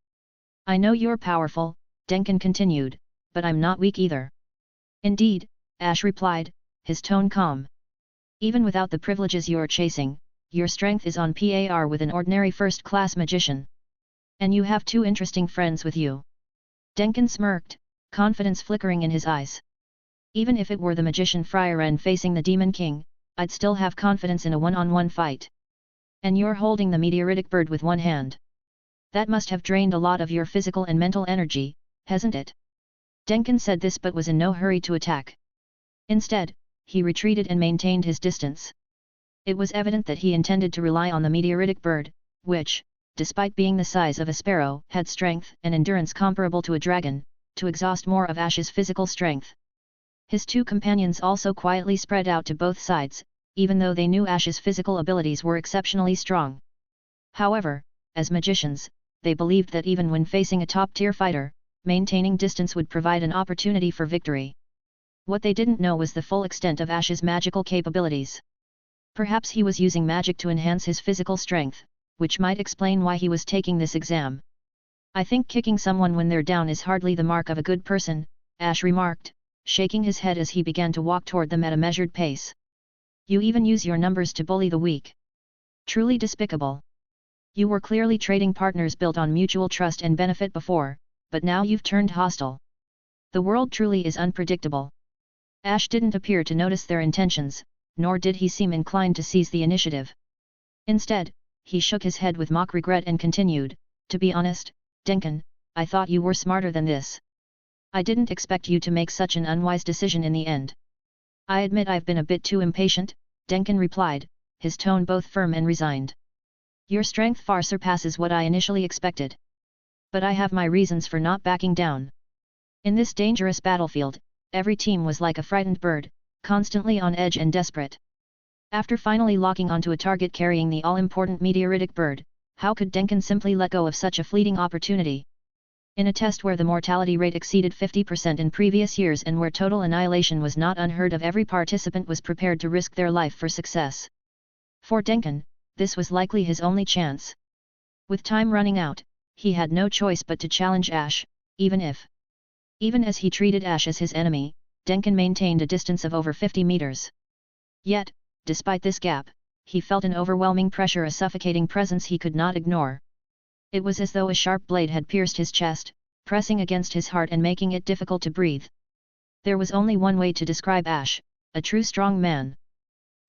I know you're powerful, Denkin continued, but I'm not weak either. Indeed, Ash replied, his tone calm. Even without the privileges you're chasing, your strength is on par with an ordinary first-class magician. And you have two interesting friends with you. Denkin smirked, confidence flickering in his eyes. Even if it were the magician Frieren facing the Demon King, I'd still have confidence in a one-on-one fight. And you're holding the meteoritic bird with one hand. That must have drained a lot of your physical and mental energy, hasn't it? Denkin said this but was in no hurry to attack. Instead, he retreated and maintained his distance. It was evident that he intended to rely on the meteoritic bird, which, despite being the size of a sparrow, had strength and endurance comparable to a dragon, to exhaust more of Ash's physical strength. His two companions also quietly spread out to both sides, even though they knew Ash's physical abilities were exceptionally strong. However, as magicians, they believed that even when facing a top-tier fighter, maintaining distance would provide an opportunity for victory. What they didn't know was the full extent of Ash's magical capabilities. Perhaps he was using magic to enhance his physical strength, which might explain why he was taking this exam. I think kicking someone when they're down is hardly the mark of a good person, Ash remarked, shaking his head as he began to walk toward them at a measured pace. You even use your numbers to bully the weak. Truly despicable. You were clearly trading partners built on mutual trust and benefit before, but now you've turned hostile. The world truly is unpredictable. Ash didn't appear to notice their intentions, nor did he seem inclined to seize the initiative. Instead, he shook his head with mock regret and continued, to be honest, Denkin, I thought you were smarter than this. I didn't expect you to make such an unwise decision in the end. I admit I've been a bit too impatient, Denkin replied, his tone both firm and resigned. Your strength far surpasses what I initially expected. But I have my reasons for not backing down. In this dangerous battlefield, every team was like a frightened bird, constantly on edge and desperate. After finally locking onto a target carrying the all-important meteoritic bird, how could Denkin simply let go of such a fleeting opportunity? In a test where the mortality rate exceeded 50% in previous years and where total annihilation was not unheard of, every participant was prepared to risk their life for success. For Denkin, this was likely his only chance. With time running out, he had no choice but to challenge Ash, even as he treated Ash as his enemy, Denkin maintained a distance of over 50 meters. Yet, despite this gap, he felt an overwhelming pressure, a suffocating presence he could not ignore. It was as though a sharp blade had pierced his chest, pressing against his heart and making it difficult to breathe. There was only one way to describe Ash, a true strong man.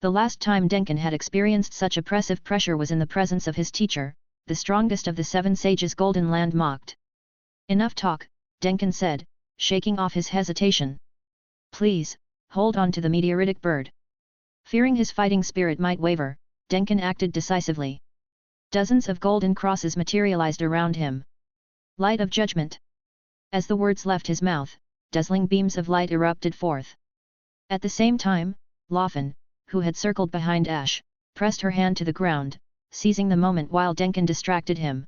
The last time Denkin had experienced such oppressive pressure was in the presence of his teacher, the strongest of the seven sages Golden Land mocked. Enough talk, Denkin said, shaking off his hesitation. Please, hold on to the meteoritic bird. Fearing his fighting spirit might waver, Denkin acted decisively. Dozens of golden crosses materialized around him. Light of judgment. As the words left his mouth, dazzling beams of light erupted forth. At the same time, Orphan, who had circled behind Ash, pressed her hand to the ground, seizing the moment while Denkin distracted him.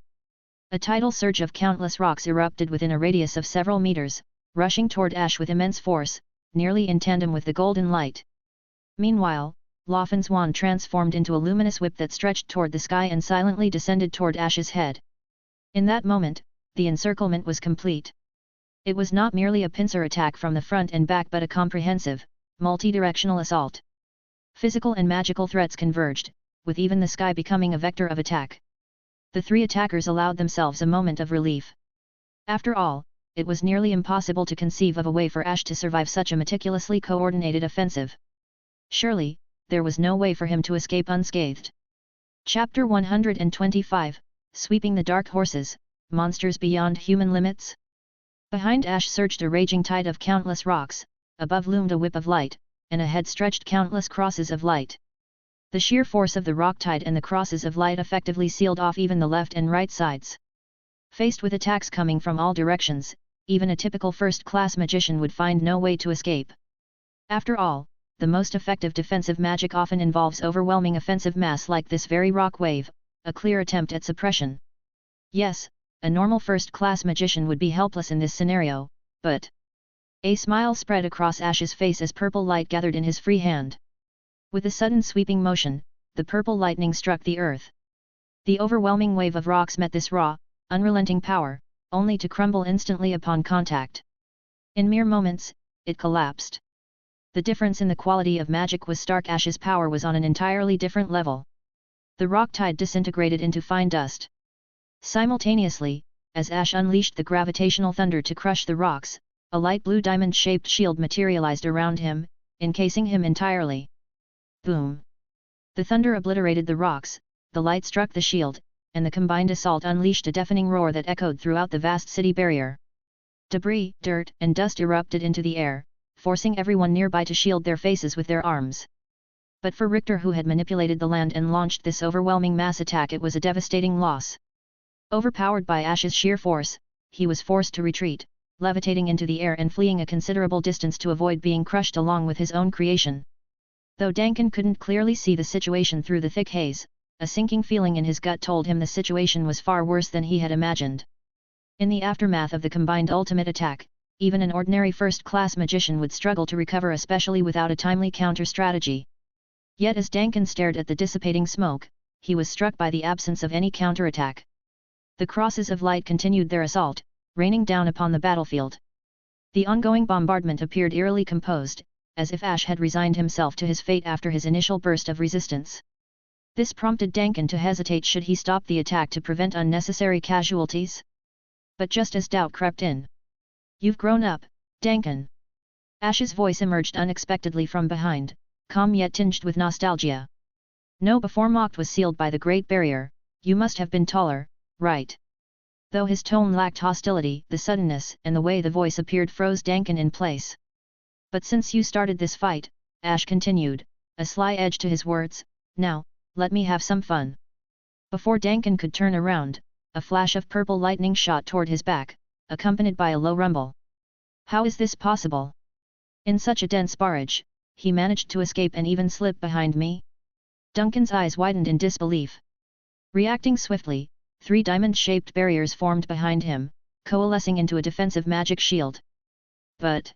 A tidal surge of countless rocks erupted within a radius of several meters, rushing toward Ash with immense force, nearly in tandem with the golden light. Meanwhile, Orphan's wand transformed into a luminous whip that stretched toward the sky and silently descended toward Ash's head. In that moment, the encirclement was complete. It was not merely a pincer attack from the front and back but a comprehensive, multi-directional assault. Physical and magical threats converged, with even the sky becoming a vector of attack. The three attackers allowed themselves a moment of relief. After all, it was nearly impossible to conceive of a way for Ash to survive such a meticulously coordinated offensive. Surely, there was no way for him to escape unscathed. Chapter 125, Sweeping the Dark Horses, Monsters Beyond Human Limits? Behind Ash surged a raging tide of countless rocks, above loomed a whip of light, and ahead stretched countless crosses of light. The sheer force of the rock tide and the crosses of light effectively sealed off even the left and right sides. Faced with attacks coming from all directions, even a typical first-class magician would find no way to escape. After all, the most effective defensive magic often involves overwhelming offensive mass like this very rock wave, a clear attempt at suppression. Yes, a normal first-class magician would be helpless in this scenario, but... A smile spread across Ash's face as purple light gathered in his free hand. With a sudden sweeping motion, the purple lightning struck the earth. The overwhelming wave of rocks met this raw, unrelenting power, only to crumble instantly upon contact. In mere moments, it collapsed. The difference in the quality of magic was stark. Ash's power was on an entirely different level. The rock tide disintegrated into fine dust. Simultaneously, as Ash unleashed the gravitational thunder to crush the rocks, a light blue diamond-shaped shield materialized around him, encasing him entirely. Boom! The thunder obliterated the rocks, the light struck the shield, and the combined assault unleashed a deafening roar that echoed throughout the vast city barrier. Debris, dirt, and dust erupted into the air, forcing everyone nearby to shield their faces with their arms. But for Richter, who had manipulated the land and launched this overwhelming mass attack, it was a devastating loss. Overpowered by Ash's sheer force, he was forced to retreat, levitating into the air and fleeing a considerable distance to avoid being crushed along with his own creation. Though Duncan couldn't clearly see the situation through the thick haze, a sinking feeling in his gut told him the situation was far worse than he had imagined. In the aftermath of the combined ultimate attack, even an ordinary first-class magician would struggle to recover, especially without a timely counter-strategy. Yet as Duncan stared at the dissipating smoke, he was struck by the absence of any counterattack. The crosses of light continued their assault, raining down upon the battlefield. The ongoing bombardment appeared eerily composed, as if Ash had resigned himself to his fate after his initial burst of resistance. This prompted Duncan to hesitate should he stop the attack to prevent unnecessary casualties. But just as doubt crept in. "You've grown up, Duncan." Ash's voice emerged unexpectedly from behind, calm yet tinged with nostalgia. "No, before mocked was sealed by the Great Barrier, you must have been taller, right?" Though his tone lacked hostility, the suddenness and the way the voice appeared froze Duncan in place. "But since you started this fight," Ash continued, a sly edge to his words, "now, let me have some fun." Before Duncan could turn around, a flash of purple lightning shot toward his back, accompanied by a low rumble. "How is this possible? In such a dense barrage, he managed to escape and even slip behind me?" Duncan's eyes widened in disbelief. Reacting swiftly, 3 diamond-shaped barriers formed behind him, coalescing into a defensive magic shield. But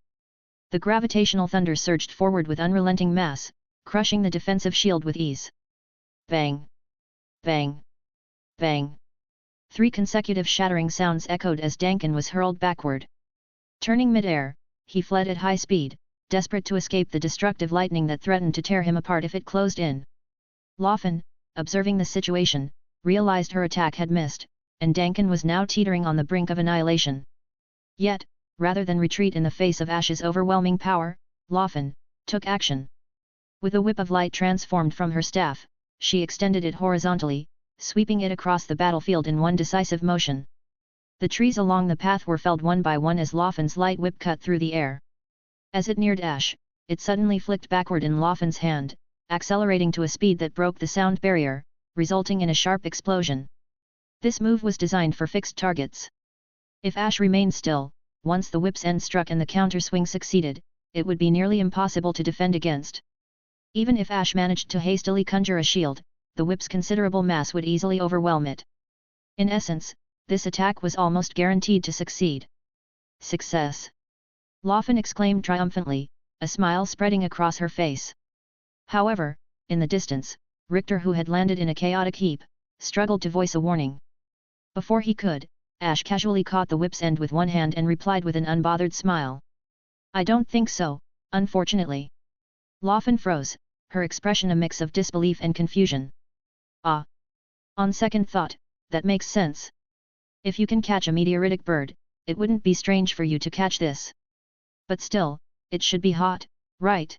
the gravitational thunder surged forward with unrelenting mass, crushing the defensive shield with ease. Bang! Bang! Bang! 3 consecutive shattering sounds echoed as Duncan was hurled backward. Turning mid-air, he fled at high speed, desperate to escape the destructive lightning that threatened to tear him apart if it closed in. Orphan, observing the situation, realized her attack had missed, and Duncan was now teetering on the brink of annihilation. Yet, rather than retreat in the face of Ash's overwhelming power, Orphan took action. With a whip of light transformed from her staff, she extended it horizontally, sweeping it across the battlefield in one decisive motion. The trees along the path were felled one by one as Orphan's light whip cut through the air. As it neared Ash, it suddenly flicked backward in Orphan's hand, accelerating to a speed that broke the sound barrier, resulting in a sharp explosion. This move was designed for fixed targets. If Ash remained still, once the whip's end struck and the counterswing succeeded, it would be nearly impossible to defend against. Even if Ash managed to hastily conjure a shield, the whip's considerable mass would easily overwhelm it. In essence, this attack was almost guaranteed to succeed. "Success!" Orphan exclaimed triumphantly, a smile spreading across her face. However, in the distance, Richter, who had landed in a chaotic heap, struggled to voice a warning. Before he could, Ash casually caught the whip's end with one hand and replied with an unbothered smile. "I don't think so, unfortunately." Orphan froze, her expression a mix of disbelief and confusion. "Ah! On second thought, that makes sense. If you can catch a meteoritic bird, it wouldn't be strange for you to catch this. But still, it should be hot, right?"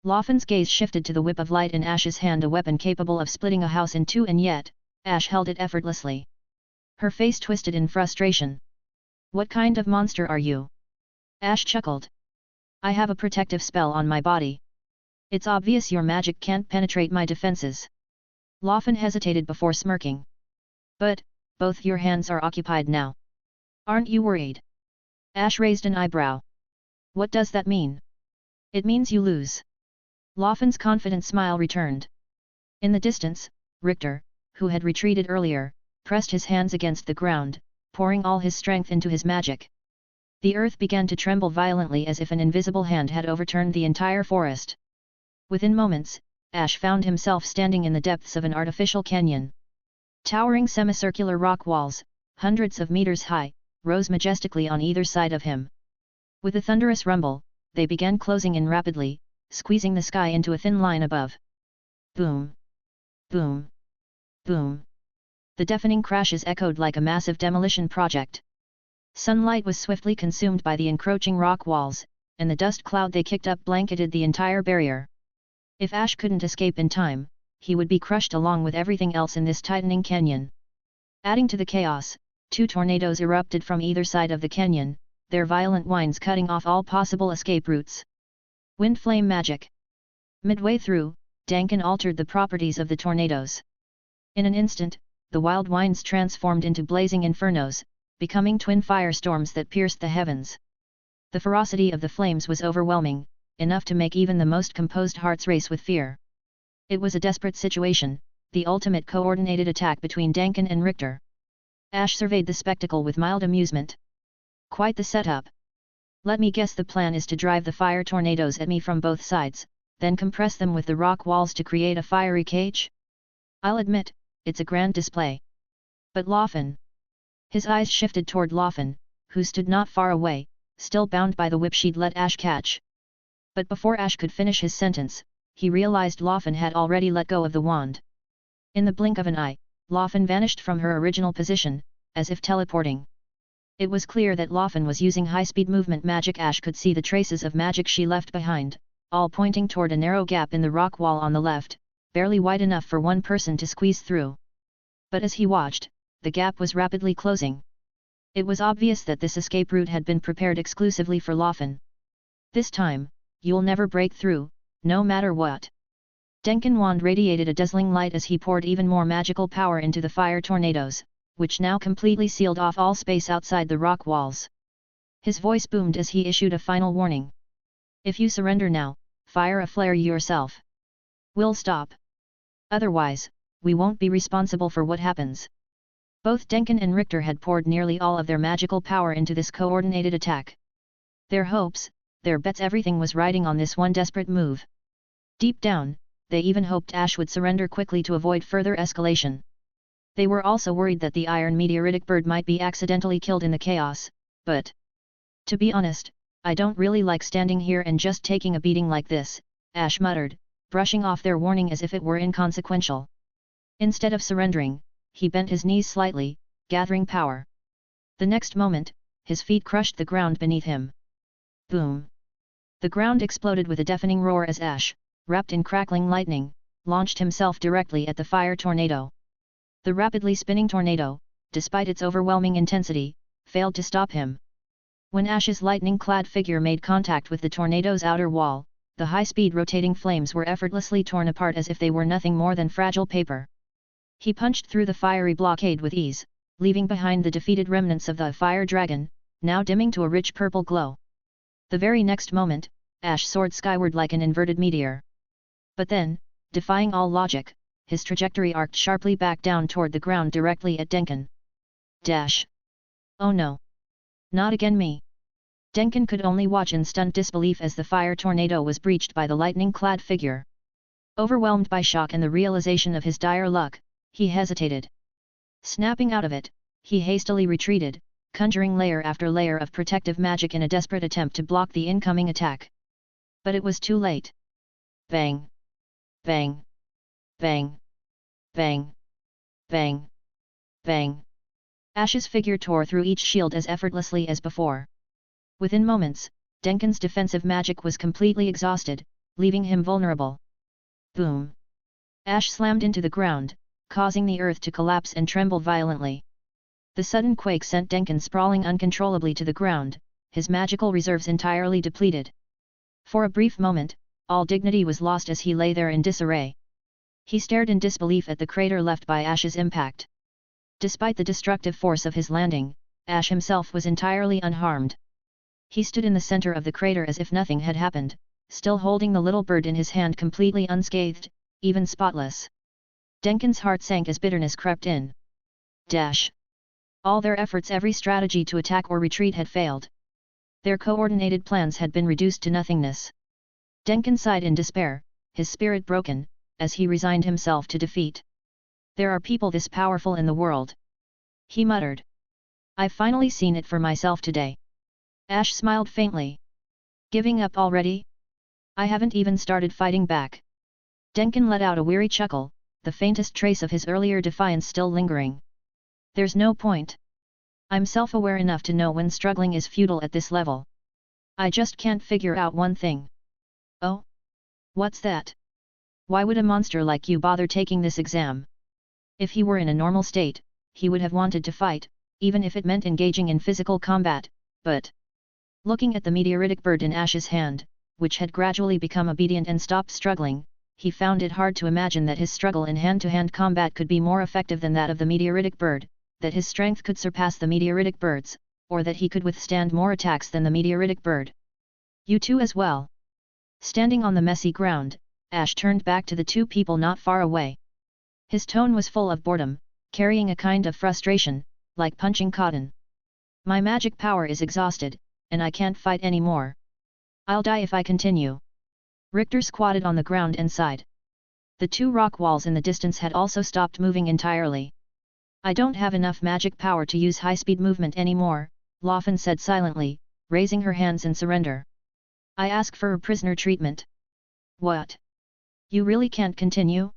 Orphan's gaze shifted to the whip of light in Ash's hand, a weapon capable of splitting a house in two, and yet, Ash held it effortlessly. Her face twisted in frustration. "What kind of monster are you?" Ash chuckled. "I have a protective spell on my body. It's obvious your magic can't penetrate my defenses." Orphan hesitated before smirking. "But, both your hands are occupied now. Aren't you worried?" Ash raised an eyebrow. "What does that mean?" "It means you lose." Orphan's confident smile returned. In the distance, Richter, who had retreated earlier, pressed his hands against the ground, pouring all his strength into his magic. The earth began to tremble violently as if an invisible hand had overturned the entire forest. Within moments, Ash found himself standing in the depths of an artificial canyon. Towering semicircular rock walls, hundreds of meters high, rose majestically on either side of him. With a thunderous rumble, they began closing in rapidly, squeezing the sky into a thin line above. Boom! Boom! Boom! The deafening crashes echoed like a massive demolition project. Sunlight was swiftly consumed by the encroaching rock walls, and the dust cloud they kicked up blanketed the entire barrier. If Ash couldn't escape in time, he would be crushed along with everything else in this tightening canyon. Adding to the chaos, 2 tornadoes erupted from either side of the canyon, their violent winds cutting off all possible escape routes. Wind flame magic. Midway through, Duncan altered the properties of the tornadoes. In an instant, the wild winds transformed into blazing infernos, becoming twin firestorms that pierced the heavens. The ferocity of the flames was overwhelming, enough to make even the most composed hearts race with fear. It was a desperate situation, the ultimate coordinated attack between Duncan and Richter. Ash surveyed the spectacle with mild amusement. Quite the setup. Let me guess, the plan is to drive the fire tornadoes at me from both sides, then compress them with the rock walls to create a fiery cage? I'll admit, it's a grand display. But Lawfen? His eyes shifted toward Lawfen, who stood not far away, still bound by the whip she'd let Ash catch. But before Ash could finish his sentence, he realized Lawfen had already let go of the wand. In the blink of an eye, Lawfen vanished from her original position, as if teleporting. It was clear that Lawfen was using high-speed movement magic. Ash could see the traces of magic she left behind, all pointing toward a narrow gap in the rock wall on the left, barely wide enough for one person to squeeze through. But as he watched, the gap was rapidly closing. It was obvious that this escape route had been prepared exclusively for Lawfen. This time, you'll never break through, no matter what. Duncan's wand radiated a dazzling light as he poured even more magical power into the fire tornadoes, which now completely sealed off all space outside the rock walls. His voice boomed as he issued a final warning. If you surrender now, fire a flare yourself. We'll stop. Otherwise, we won't be responsible for what happens. Both Duncan and Richter had poured nearly all of their magical power into this coordinated attack. Their hopes, their bets, everything was riding on this one desperate move. Deep down, they even hoped Ash would surrender quickly to avoid further escalation. They were also worried that the iron meteoritic bird might be accidentally killed in the chaos, but... To be honest, I don't really like standing here and just taking a beating like this, Ash muttered, brushing off their warning as if it were inconsequential. Instead of surrendering, he bent his knees slightly, gathering power. The next moment, his feet crushed the ground beneath him. Boom! The ground exploded with a deafening roar as Ash, wrapped in crackling lightning, launched himself directly at the fire tornado. The rapidly spinning tornado, despite its overwhelming intensity, failed to stop him. When Ash's lightning-clad figure made contact with the tornado's outer wall, the high-speed rotating flames were effortlessly torn apart as if they were nothing more than fragile paper. He punched through the fiery blockade with ease, leaving behind the defeated remnants of the fire dragon, now dimming to a rich purple glow. The very next moment, Ash soared skyward like an inverted meteor. But then, defying all logic, his trajectory arced sharply back down toward the ground directly at Duncan. Dash! Oh no! Not again me! Duncan could only watch in stunned disbelief as the fire tornado was breached by the lightning-clad figure. Overwhelmed by shock and the realization of his dire luck, he hesitated. Snapping out of it, he hastily retreated, conjuring layer after layer of protective magic in a desperate attempt to block the incoming attack. But it was too late. Bang! Bang! Bang! Bang! Bang! Bang! Ash's figure tore through each shield as effortlessly as before. Within moments, Duncan's defensive magic was completely exhausted, leaving him vulnerable. Boom! Ash slammed into the ground, causing the earth to collapse and tremble violently. The sudden quake sent Duncan sprawling uncontrollably to the ground, his magical reserves entirely depleted. For a brief moment, all dignity was lost as he lay there in disarray. He stared in disbelief at the crater left by Ash's impact. Despite the destructive force of his landing, Ash himself was entirely unharmed. He stood in the center of the crater as if nothing had happened, still holding the little bird in his hand completely unscathed, even spotless. Duncan's heart sank as bitterness crept in. Dash! All their efforts, every strategy to attack or retreat had failed. Their coordinated plans had been reduced to nothingness. Duncan sighed in despair, his spirit broken, as he resigned himself to defeat. There are people this powerful in the world. He muttered. I've finally seen it for myself today. Ash smiled faintly. Giving up already? I haven't even started fighting back. Denkin let out a weary chuckle, the faintest trace of his earlier defiance still lingering. There's no point. I'm self-aware enough to know when struggling is futile at this level. I just can't figure out one thing. Oh? What's that? Why would a monster like you bother taking this exam? If he were in a normal state, he would have wanted to fight, even if it meant engaging in physical combat, but... Looking at the meteoritic bird in Ash's hand, which had gradually become obedient and stopped struggling, he found it hard to imagine that his struggle in hand-to-hand combat could be more effective than that of the meteoritic bird, that his strength could surpass the meteoritic bird's, or that he could withstand more attacks than the meteoritic bird. You too as well. Standing on the messy ground, Ash turned back to the two people not far away. His tone was full of boredom, carrying a kind of frustration, like punching cotton. My magic power is exhausted, and I can't fight anymore. I'll die if I continue. Richter squatted on the ground and sighed. The two rock walls in the distance had also stopped moving entirely. I don't have enough magic power to use high-speed movement anymore, Laufen said silently, raising her hands in surrender. I ask for a prisoner treatment. What? You really can't continue?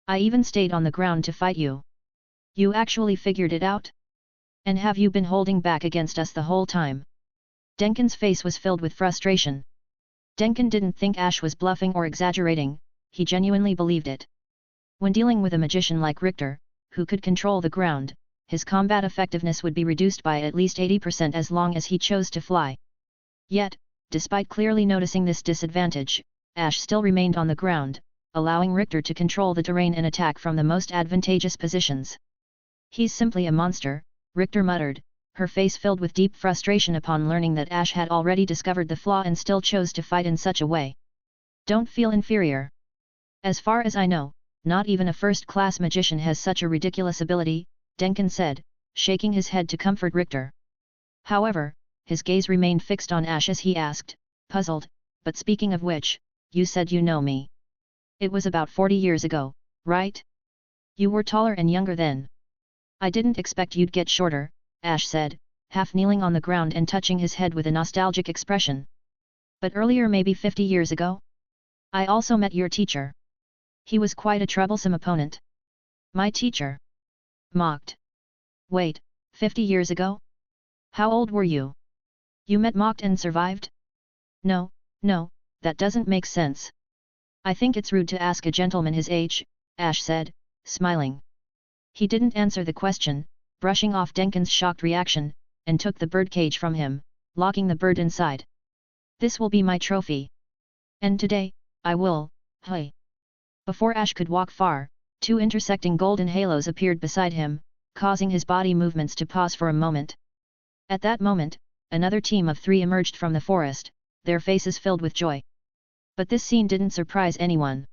I even stayed on the ground to fight you. You actually figured it out? And have you been holding back against us the whole time? Denkin's face was filled with frustration. Denkin didn't think Ash was bluffing or exaggerating, he genuinely believed it. When dealing with a magician like Richter, who could control the ground, his combat effectiveness would be reduced by at least 80% as long as he chose to fly. Yet, despite clearly noticing this disadvantage, Ash still remained on the ground, allowing Richter to control the terrain and attack from the most advantageous positions. He's simply a monster, Richter muttered, her face filled with deep frustration upon learning that Ash had already discovered the flaw and still chose to fight in such a way. Don't feel inferior. As far as I know, not even a first-class magician has such a ridiculous ability, Denkin said, shaking his head to comfort Richter. However, his gaze remained fixed on Ash as he asked, puzzled, but speaking of which, you said you know me. It was about 40 years ago, right? You were taller and younger then. I didn't expect you'd get shorter, Ash said, half kneeling on the ground and touching his head with a nostalgic expression. But earlier, maybe 50 years ago? I also met your teacher. He was quite a troublesome opponent. My teacher? Mocked. Wait, 50 years ago? How old were you? You met Mocked and survived? No, that doesn't make sense. I think it's rude to ask a gentleman his age, Ash said, smiling. He didn't answer the question, brushing off Denkin's shocked reaction, and took the birdcage from him, locking the bird inside. This will be my trophy. And today, I will, hey. Before Ash could walk far, two intersecting golden halos appeared beside him, causing his body movements to pause for a moment. At that moment, another team of 3 emerged from the forest, their faces filled with joy. But this scene didn't surprise anyone.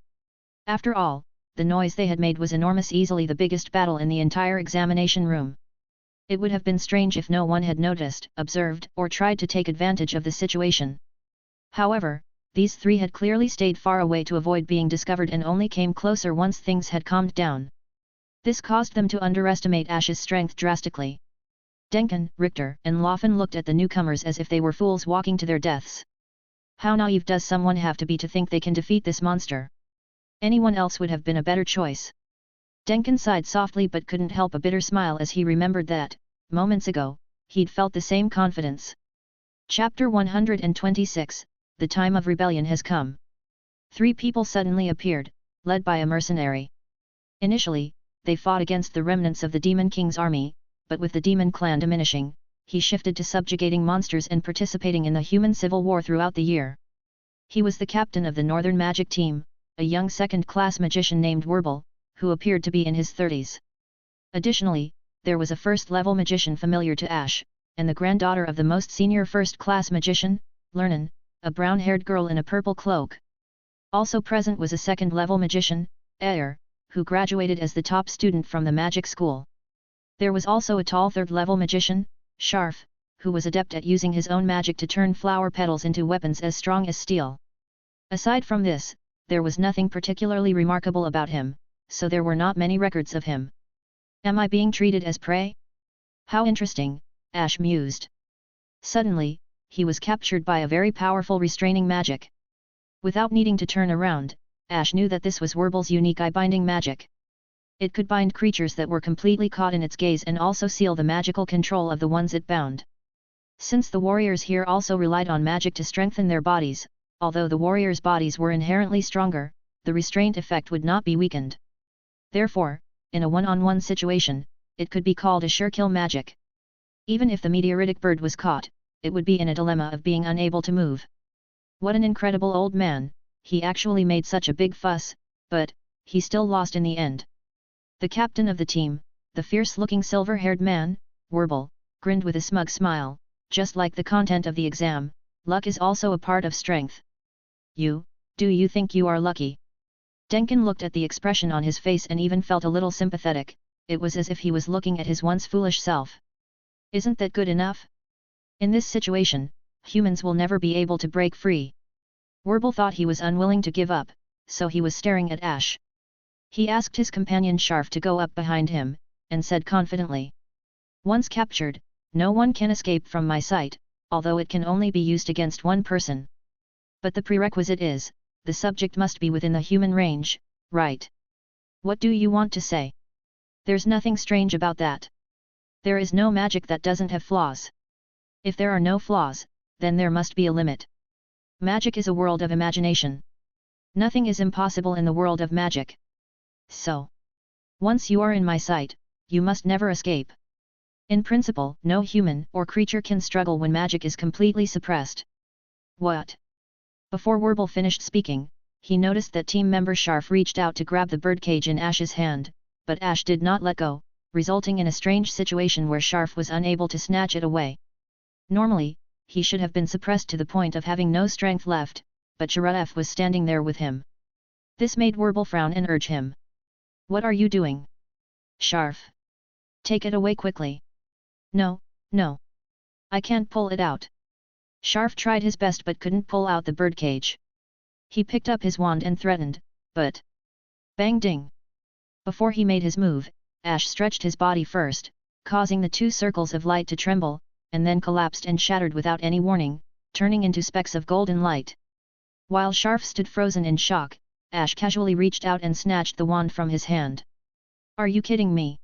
After all, the noise they had made was enormous, easily the biggest battle in the entire examination room. It would have been strange if no one had noticed, observed, or tried to take advantage of the situation. However, these 3 had clearly stayed far away to avoid being discovered and only came closer once things had calmed down. This caused them to underestimate Ash's strength drastically. Denkin, Richter, and Laufen looked at the newcomers as if they were fools walking to their deaths. How naive does someone have to be to think they can defeat this monster? Anyone else would have been a better choice. Denkin sighed softly but couldn't help a bitter smile as he remembered that, moments ago, he'd felt the same confidence. Chapter 126, The Time of Rebellion has come. 3 people suddenly appeared, led by a mercenary. Initially, they fought against the remnants of the Demon King's army, but with the Demon Clan diminishing, he shifted to subjugating monsters and participating in the human civil war throughout the year. He was the captain of the Northern Magic Team, a young second-class magician named Werble, who appeared to be in his 30s. Additionally, there was a first-level magician familiar to Ash, and the granddaughter of the most senior first-class magician, Lernan, a brown-haired girl in a purple cloak. Also present was a second-level magician, Ayer, who graduated as the top student from the magic school. There was also a tall third-level magician, Sharf, who was adept at using his own magic to turn flower petals into weapons as strong as steel. Aside from this, there was nothing particularly remarkable about him, so there were not many records of him. Am I being treated as prey? How interesting, Ash mused. Suddenly, he was captured by a very powerful restraining magic. Without needing to turn around, Ash knew that this was Wirbel's unique eye-binding magic. It could bind creatures that were completely caught in its gaze and also seal the magical control of the ones it bound. Since the warriors here also relied on magic to strengthen their bodies, although the warriors' bodies were inherently stronger, the restraint effect would not be weakened. Therefore, in a one-on-one situation, it could be called a sure-kill magic. Even if the meteoritic bird was caught, it would be in a dilemma of being unable to move. What an incredible old man, he actually made such a big fuss, but, he still lost in the end. The captain of the team, the fierce-looking silver-haired man, Wirbel, grinned with a smug smile. Just like the content of the exam, luck is also a part of strength. Do you think you are lucky? Denkin looked at the expression on his face and even felt a little sympathetic. It was as if he was looking at his once foolish self. Isn't that good enough? In this situation, humans will never be able to break free. Wirbel thought he was unwilling to give up, so he was staring at Ash. He asked his companion Sharf to go up behind him, and said confidently. Once captured, no one can escape from my sight, although it can only be used against one person. But the prerequisite is, the subject must be within the human range, right? What do you want to say? There's nothing strange about that. There is no magic that doesn't have flaws. If there are no flaws, then there must be a limit. Magic is a world of imagination. Nothing is impossible in the world of magic. So, once you are in my sight, you must never escape. In principle, no human or creature can struggle when magic is completely suppressed. What? Before Wirbel finished speaking, he noticed that team member Sharf reached out to grab the birdcage in Ash's hand, but Ash did not let go, resulting in a strange situation where Sharf was unable to snatch it away. Normally, he should have been suppressed to the point of having no strength left, but Sharaf was standing there with him. This made Wirbel frown and urge him. What are you doing? Sharf. Take it away quickly. No. I can't pull it out. Sharf tried his best but couldn't pull out the birdcage. He picked up his wand and threatened, but... Bang ding! Before he made his move, Ash stretched his body first, causing the two circles of light to tremble, and then collapsed and shattered without any warning, turning into specks of golden light. While Sharf stood frozen in shock, Ash casually reached out and snatched the wand from his hand. Are you kidding me?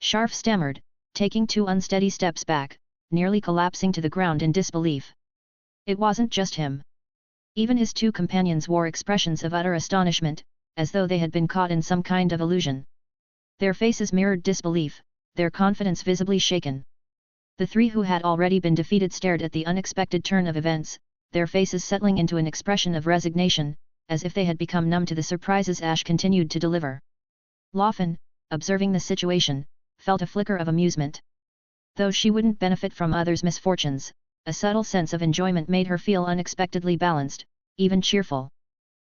Sharf stammered, taking 2 unsteady steps back, nearly collapsing to the ground in disbelief. It wasn't just him. Even his 2 companions wore expressions of utter astonishment, as though they had been caught in some kind of illusion. Their faces mirrored disbelief, their confidence visibly shaken. The 3 who had already been defeated stared at the unexpected turn of events, their faces settling into an expression of resignation, as if they had become numb to the surprises Ash continued to deliver. Laufen, observing the situation, felt a flicker of amusement. Though she wouldn't benefit from others' misfortunes, a subtle sense of enjoyment made her feel unexpectedly balanced, even cheerful.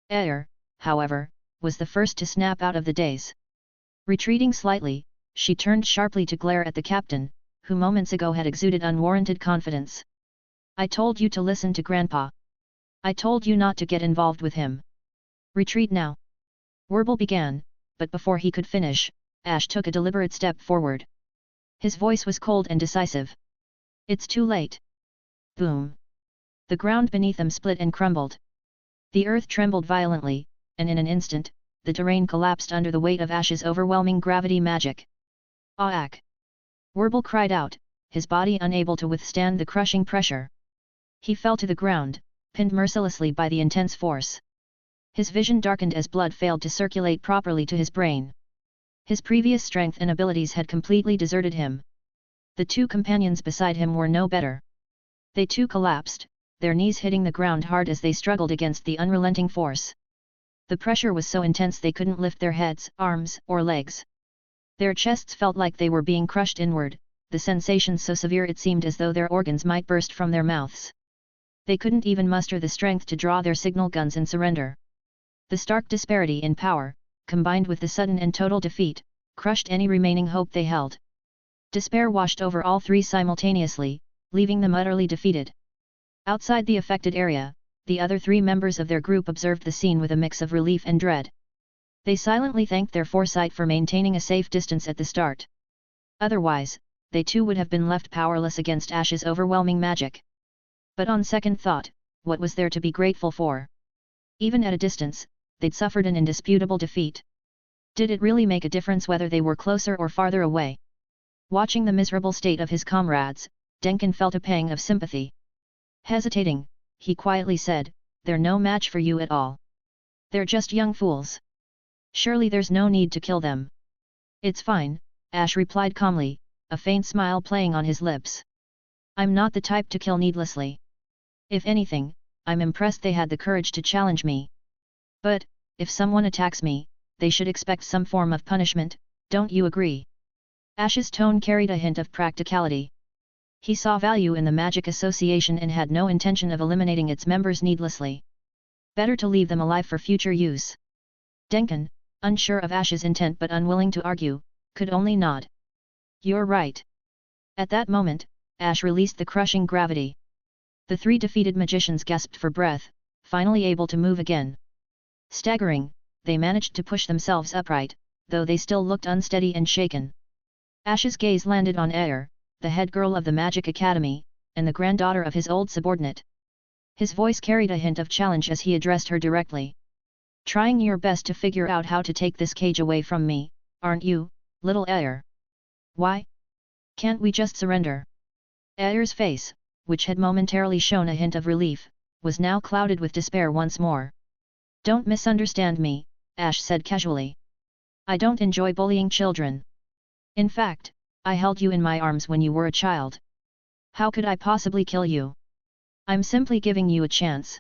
Aer, however, was the first to snap out of the daze. Retreating slightly, she turned sharply to glare at the captain, who moments ago had exuded unwarranted confidence. I told you to listen to Grandpa. I told you not to get involved with him. Retreat now. Wirbel began, but before he could finish, Ash took a deliberate step forward. His voice was cold and decisive. It's too late. Boom. The ground beneath them split and crumbled. The earth trembled violently, and in an instant, the terrain collapsed under the weight of Ash's overwhelming gravity magic. Aak! Wirbel cried out, his body unable to withstand the crushing pressure. He fell to the ground, pinned mercilessly by the intense force. His vision darkened as blood failed to circulate properly to his brain. His previous strength and abilities had completely deserted him. The 2 companions beside him were no better. They too collapsed, their knees hitting the ground hard as they struggled against the unrelenting force. The pressure was so intense they couldn't lift their heads, arms, or legs. Their chests felt like they were being crushed inward, the sensation so severe it seemed as though their organs might burst from their mouths. They couldn't even muster the strength to draw their signal guns and surrender. The stark disparity in power, combined with the sudden and total defeat, crushed any remaining hope they held. Despair washed over all 3 simultaneously, leaving them utterly defeated. Outside the affected area, the other 3 members of their group observed the scene with a mix of relief and dread. They silently thanked their foresight for maintaining a safe distance at the start. Otherwise, they too would have been left powerless against Ash's overwhelming magic. But on second thought, what was there to be grateful for? Even at a distance, they'd suffered an indisputable defeat. Did it really make a difference whether they were closer or farther away? Watching the miserable state of his comrades, Denkin felt a pang of sympathy. Hesitating, he quietly said, "They're no match for you at all. They're just young fools. Surely there's no need to kill them." "It's fine," Ash replied calmly, a faint smile playing on his lips. "I'm not the type to kill needlessly. If anything, I'm impressed they had the courage to challenge me. But, if someone attacks me, they should expect some form of punishment, don't you agree?" Ash's tone carried a hint of practicality. He saw value in the magic association and had no intention of eliminating its members needlessly. Better to leave them alive for future use. Denkin, unsure of Ash's intent but unwilling to argue, could only nod. "You're right." At that moment, Ash released the crushing gravity. The three defeated magicians gasped for breath, finally able to move again. Staggering, they managed to push themselves upright, though they still looked unsteady and shaken. Ash's gaze landed on Aer, the head girl of the Magic Academy, and the granddaughter of his old subordinate. His voice carried a hint of challenge as he addressed her directly. "Trying your best to figure out how to take this cage away from me, aren't you, little Aer? Why? Can't we just surrender?" Aer's face, which had momentarily shown a hint of relief, was now clouded with despair once more. "Don't misunderstand me," Ash said casually. "I don't enjoy bullying children. In fact, I held you in my arms when you were a child. How could I possibly kill you? I'm simply giving you a chance."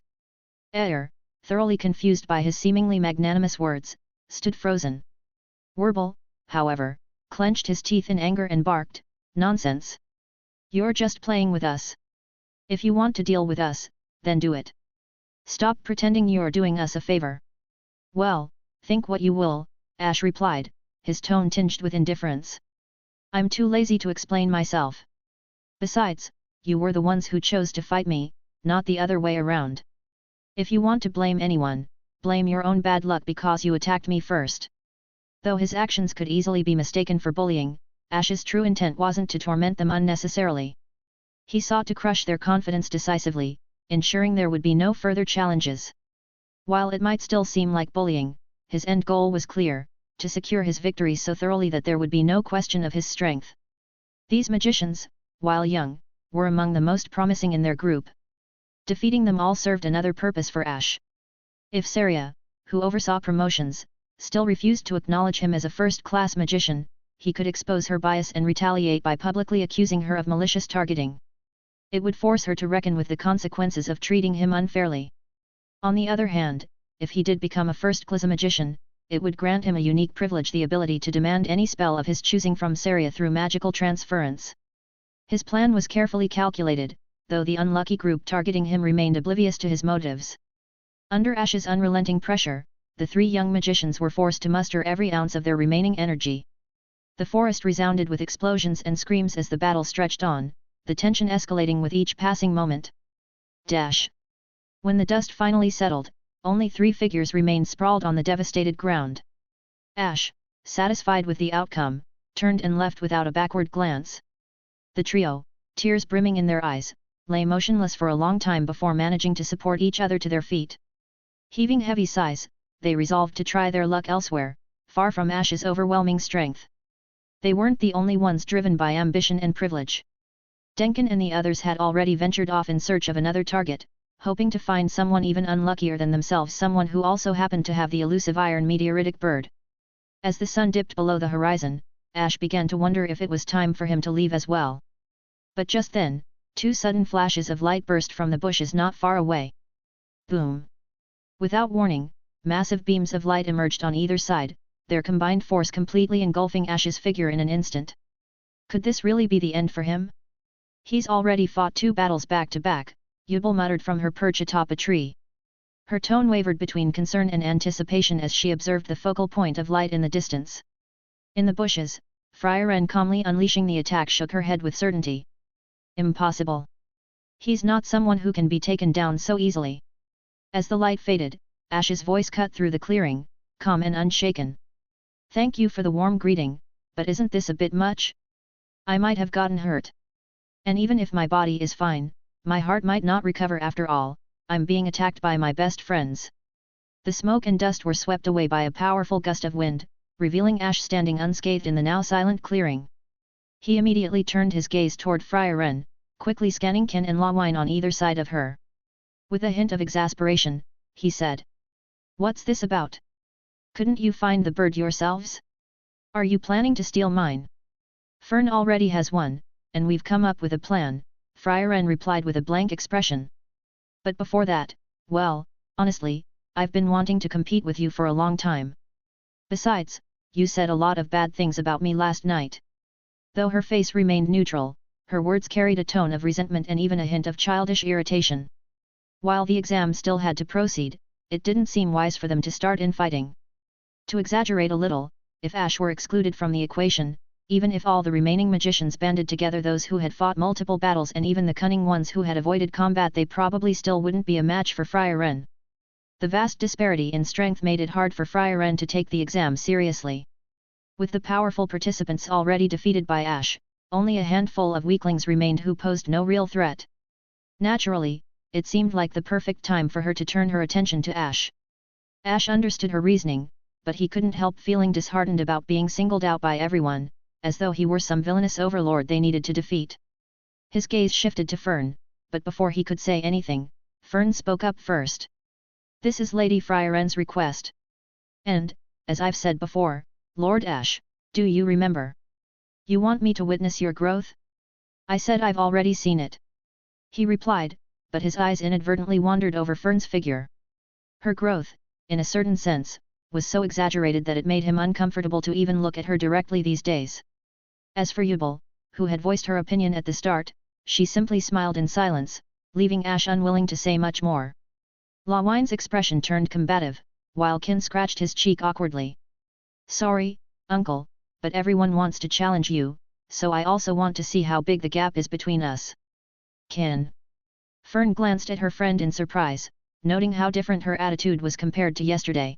Aer, thoroughly confused by his seemingly magnanimous words, stood frozen. Werble, however, clenched his teeth in anger and barked, "Nonsense! You're just playing with us. If you want to deal with us, then do it. Stop pretending you're doing us a favor." "Well, think what you will," Ash replied, his tone tinged with indifference. "I'm too lazy to explain myself. Besides, you were the ones who chose to fight me, not the other way around. If you want to blame anyone, blame your own bad luck because you attacked me first." Though his actions could easily be mistaken for bullying, Ash's true intent wasn't to torment them unnecessarily. He sought to crush their confidence decisively, ensuring there would be no further challenges. While it might still seem like bullying, his end goal was clear: to secure his victory so thoroughly that there would be no question of his strength. These magicians, while young, were among the most promising in their group. Defeating them all served another purpose for Ash. If Saria, who oversaw promotions, still refused to acknowledge him as a first-class magician, he could expose her bias and retaliate by publicly accusing her of malicious targeting. It would force her to reckon with the consequences of treating him unfairly. On the other hand, if he did become a first-class magician, it would grant him a unique privilege: the ability to demand any spell of his choosing from Saria through magical transference. His plan was carefully calculated, though the unlucky group targeting him remained oblivious to his motives. Under Ash's unrelenting pressure, the three young magicians were forced to muster every ounce of their remaining energy. The forest resounded with explosions and screams as the battle stretched on, the tension escalating with each passing moment. Dash! When the dust finally settled, only three figures remained sprawled on the devastated ground. Ash, satisfied with the outcome, turned and left without a backward glance. The trio, tears brimming in their eyes, lay motionless for a long time before managing to support each other to their feet. Heaving heavy sighs, they resolved to try their luck elsewhere, far from Ash's overwhelming strength. They weren't the only ones driven by ambition and privilege. Denkin and the others had already ventured off in search of another target, hoping to find someone even unluckier than themselves, someone who also happened to have the elusive iron meteoritic bird. As the sun dipped below the horizon, Ash began to wonder if it was time for him to leave as well. But just then, two sudden flashes of light burst from the bushes not far away. Boom! Without warning, massive beams of light emerged on either side, their combined force completely engulfing Ash's figure in an instant. Could this really be the end for him? "He's already fought 2 battles back to back," Yubel muttered from her perch atop a tree. Her tone wavered between concern and anticipation as she observed the focal point of light in the distance. In the bushes, Frieren, calmly unleashing the attack, shook her head with certainty. "Impossible. He's not someone who can be taken down so easily." As the light faded, Ash's voice cut through the clearing, calm and unshaken. "Thank you for the warm greeting, but isn't this a bit much? I might have gotten hurt. And even if my body is fine, My heart might not recover after all, I'm being attacked by my best friends. The smoke and dust were swept away by a powerful gust of wind, revealing Ash standing unscathed in the now silent clearing. He immediately turned his gaze toward Frieren, quickly scanning Ken and Lawine on either side of her. With a hint of exasperation, he said. What's this about? Couldn't you find the bird yourselves? Are you planning to steal mine? Fern already has one, and we've come up with a plan, Frieren replied with a blank expression. But before that, well, honestly, I've been wanting to compete with you for a long time. Besides, you said a lot of bad things about me last night. Though her face remained neutral, her words carried a tone of resentment and even a hint of childish irritation. While the exam still had to proceed, it didn't seem wise for them to start infighting. To exaggerate a little, if Ash were excluded from the equation, even if all the remaining magicians banded together, those who had fought multiple battles and even the cunning ones who had avoided combat, they probably still wouldn't be a match for Frieren. The vast disparity in strength made it hard for Frieren to take the exam seriously. With the powerful participants already defeated by Ash, only a handful of weaklings remained who posed no real threat. Naturally, it seemed like the perfect time for her to turn her attention to Ash. Ash understood her reasoning, but he couldn't help feeling disheartened about being singled out by everyone, as though he were some villainous overlord they needed to defeat. His gaze shifted to Fern, but before he could say anything, Fern spoke up first. This is Lady Frieren's request. And, as I've said before, Lord Ash, do you remember? You want me to witness your growth? I said I've already seen it. He replied, but his eyes inadvertently wandered over Fern's figure. Her growth, in a certain sense, was so exaggerated that it made him uncomfortable to even look at her directly these days. As for Yubel, who had voiced her opinion at the start, she simply smiled in silence, leaving Ash unwilling to say much more. Lawine's expression turned combative, while Ken scratched his cheek awkwardly. Sorry, uncle, but everyone wants to challenge you, so I also want to see how big the gap is between us. Ken. Fern glanced at her friend in surprise, noting how different her attitude was compared to yesterday.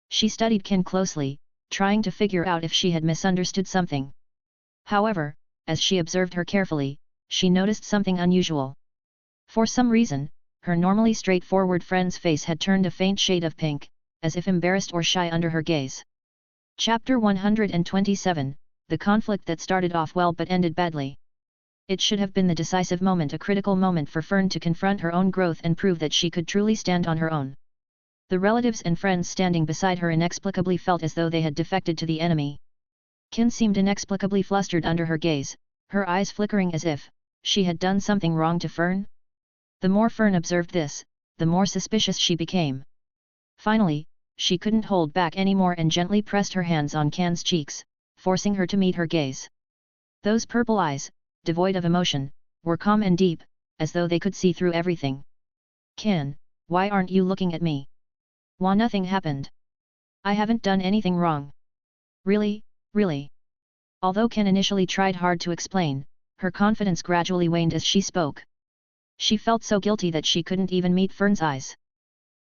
She studied Ken closely, trying to figure out if she had misunderstood something. However, as she observed her carefully, she noticed something unusual. For some reason, her normally straightforward friend's face had turned a faint shade of pink, as if embarrassed or shy under her gaze. Chapter 127, The conflict that started off well but ended badly. It should have been the decisive moment, a critical moment for Fern to confront her own growth and prove that she could truly stand on her own. The relatives and friends standing beside her inexplicably felt as though they had defected to the enemy. Ken seemed inexplicably flustered under her gaze, her eyes flickering as if she had done something wrong to Fern. The more Fern observed this, the more suspicious she became. Finally, she couldn't hold back anymore and gently pressed her hands on Ken's cheeks, forcing her to meet her gaze. Those purple eyes, devoid of emotion, were calm and deep, as though they could see through everything. Ken, why aren't you looking at me? Why nothing happened? I haven't done anything wrong. Really, really. Although Ken initially tried hard to explain, her confidence gradually waned as she spoke. She felt so guilty that she couldn't even meet Fern's eyes.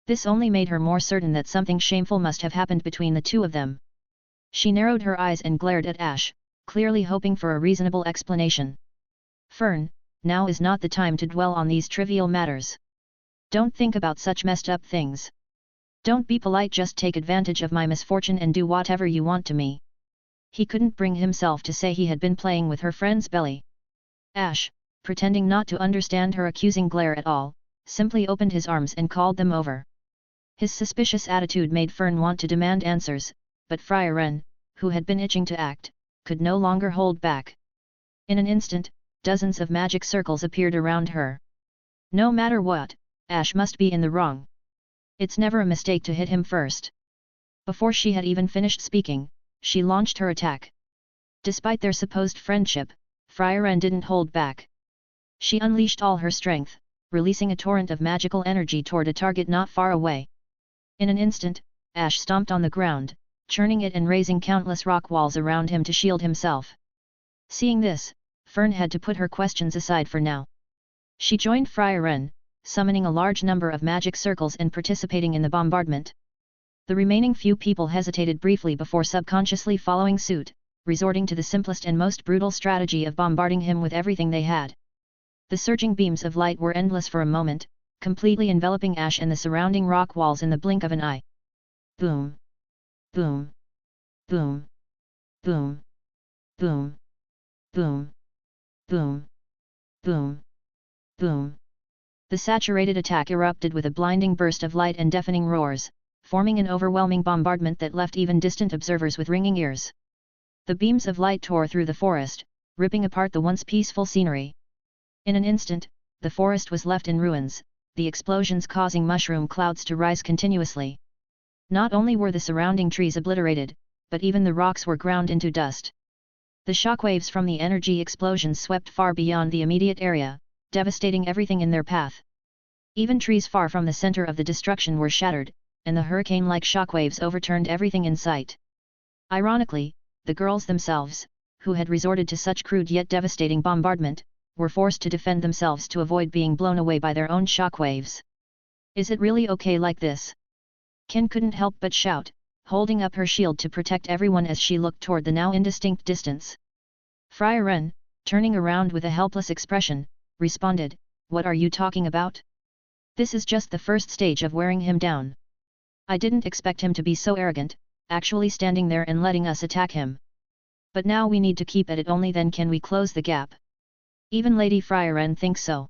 This only made her more certain that something shameful must have happened between the two of them. She narrowed her eyes and glared at Ash, clearly hoping for a reasonable explanation. Fern, now is not the time to dwell on these trivial matters. Don't think about such messed up things. Don't be polite, just take advantage of my misfortune and do whatever you want to me. He couldn't bring himself to say he had been playing with her friend's belly. Ash, pretending not to understand her accusing glare at all, simply opened his arms and called them over. His suspicious attitude made Fern want to demand answers, but Frieren, who had been itching to act, could no longer hold back. In an instant, dozens of magic circles appeared around her. No matter what, Ash must be in the wrong. It's never a mistake to hit him first. Before she had even finished speaking, she launched her attack. Despite their supposed friendship, Frieren didn't hold back. She unleashed all her strength, releasing a torrent of magical energy toward a target not far away. In an instant, Ash stomped on the ground, churning it and raising countless rock walls around him to shield himself. Seeing this, Fern had to put her questions aside for now. She joined Frieren, summoning a large number of magic circles and participating in the bombardment. The remaining few people hesitated briefly before subconsciously following suit, resorting to the simplest and most brutal strategy of bombarding him with everything they had. The surging beams of light were endless for a moment, completely enveloping Ash and the surrounding rock walls in the blink of an eye. Boom! Boom! Boom! Boom! Boom! Boom! Boom! Boom! Boom! The saturated attack erupted with a blinding burst of light and deafening roars, forming an overwhelming bombardment that left even distant observers with ringing ears. The beams of light tore through the forest, ripping apart the once peaceful scenery. In an instant, the forest was left in ruins, the explosions causing mushroom clouds to rise continuously. Not only were the surrounding trees obliterated, but even the rocks were ground into dust. The shockwaves from the energy explosions swept far beyond the immediate area, devastating everything in their path. Even trees far from the center of the destruction were shattered, and the hurricane-like shockwaves overturned everything in sight. Ironically, the girls themselves, who had resorted to such crude yet devastating bombardment, were forced to defend themselves to avoid being blown away by their own shockwaves. Is it really okay like this? Ken couldn't help but shout, holding up her shield to protect everyone as she looked toward the now indistinct distance. Frieren, turning around with a helpless expression, responded, "What are you talking about? This is just the first stage of wearing him down. I didn't expect him to be so arrogant, actually standing there and letting us attack him. But now we need to keep at it, only then can we close the gap. Even Lady Frieren thinks so."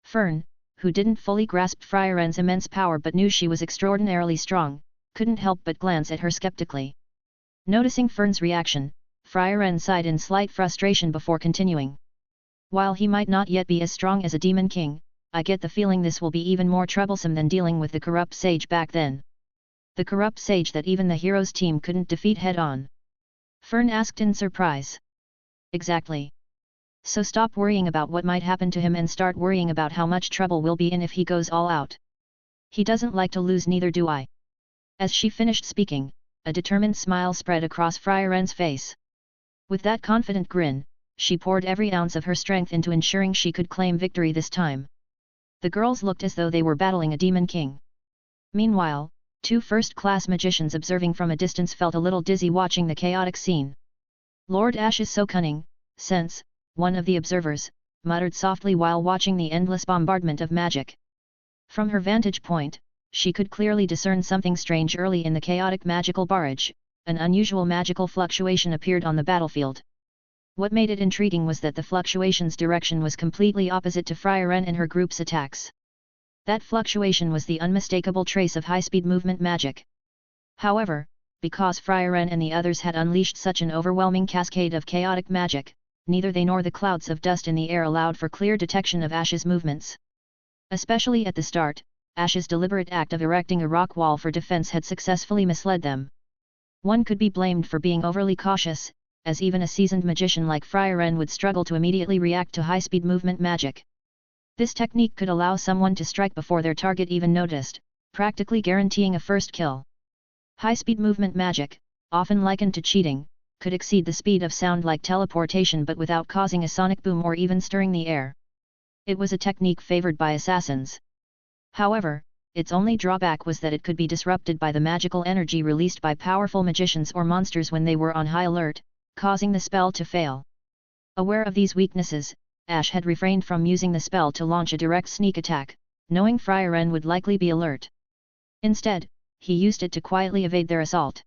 Fern, who didn't fully grasp Frieren's immense power but knew she was extraordinarily strong, couldn't help but glance at her skeptically. Noticing Fern's reaction, Frieren sighed in slight frustration before continuing. "While he might not yet be as strong as a demon king, I get the feeling this will be even more troublesome than dealing with the corrupt sage back then. The corrupt sage that even the heroes team couldn't defeat head-on." Fern asked in surprise. "Exactly. So stop worrying about what might happen to him and start worrying about how much trouble we'll be in if he goes all out. He doesn't like to lose, neither do I." As she finished speaking, a determined smile spread across Frieren's face. With that confident grin, she poured every ounce of her strength into ensuring she could claim victory this time. The girls looked as though they were battling a demon king. Meanwhile, two first-class magicians observing from a distance felt a little dizzy watching the chaotic scene. "Lord Ash is so cunning, since," one of the observers muttered softly while watching the endless bombardment of magic. From her vantage point, she could clearly discern something strange early in the chaotic magical barrage. An unusual magical fluctuation appeared on the battlefield. What made it intriguing was that the fluctuation's direction was completely opposite to Frieren and her group's attacks. That fluctuation was the unmistakable trace of high-speed movement magic. However, because Frieren and the others had unleashed such an overwhelming cascade of chaotic magic, neither they nor the clouds of dust in the air allowed for clear detection of Ash's movements. Especially at the start, Ash's deliberate act of erecting a rock wall for defense had successfully misled them. One could be blamed for being overly cautious, as even a seasoned magician like Frieren would struggle to immediately react to high-speed movement magic. This technique could allow someone to strike before their target even noticed, practically guaranteeing a first kill. High-speed movement magic, often likened to cheating, could exceed the speed of sound like teleportation but without causing a sonic boom or even stirring the air. It was a technique favored by assassins. However, its only drawback was that it could be disrupted by the magical energy released by powerful magicians or monsters when they were on high alert, causing the spell to fail. Aware of these weaknesses, Ash had refrained from using the spell to launch a direct sneak attack, knowing Frieren would likely be alert. Instead, he used it to quietly evade their assault.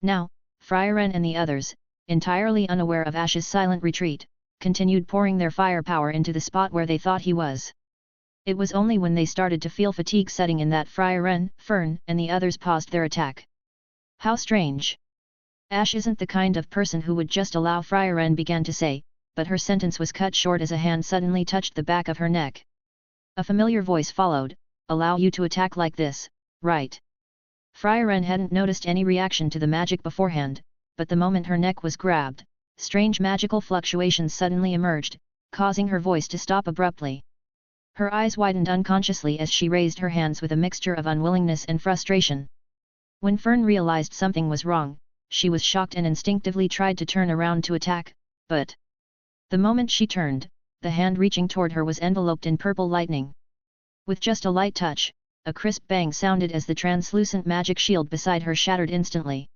Now, Frieren and the others, entirely unaware of Ash's silent retreat, continued pouring their firepower into the spot where they thought he was. It was only when they started to feel fatigue setting in that Frieren, Fern, and the others paused their attack. "How strange. Ash isn't the kind of person who would just allow," Frieren began to say, but her sentence was cut short as a hand suddenly touched the back of her neck. A familiar voice followed, "Allow you to attack like this, right?" Frieren hadn't noticed any reaction to the magic beforehand, but the moment her neck was grabbed, strange magical fluctuations suddenly emerged, causing her voice to stop abruptly. Her eyes widened unconsciously as she raised her hands with a mixture of unwillingness and frustration. When Fern realized something was wrong, she was shocked and instinctively tried to turn around to attack, but the moment she turned, the hand reaching toward her was enveloped in purple lightning. With just a light touch, a crisp bang sounded as the translucent magic shield beside her shattered instantly.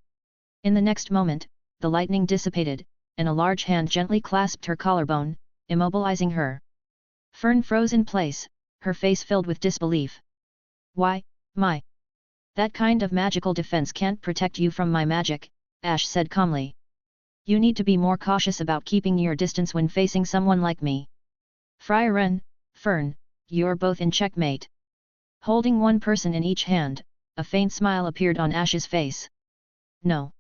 In the next moment, the lightning dissipated, and a large hand gently clasped her collarbone, immobilizing her. Fern froze in place, her face filled with disbelief. Why, my... That kind of magical defense can't protect you from my magic, Ash said calmly. You need to be more cautious about keeping your distance when facing someone like me. Frieren, Fern, you're both in checkmate. Holding one person in each hand, a faint smile appeared on Ash's face. No.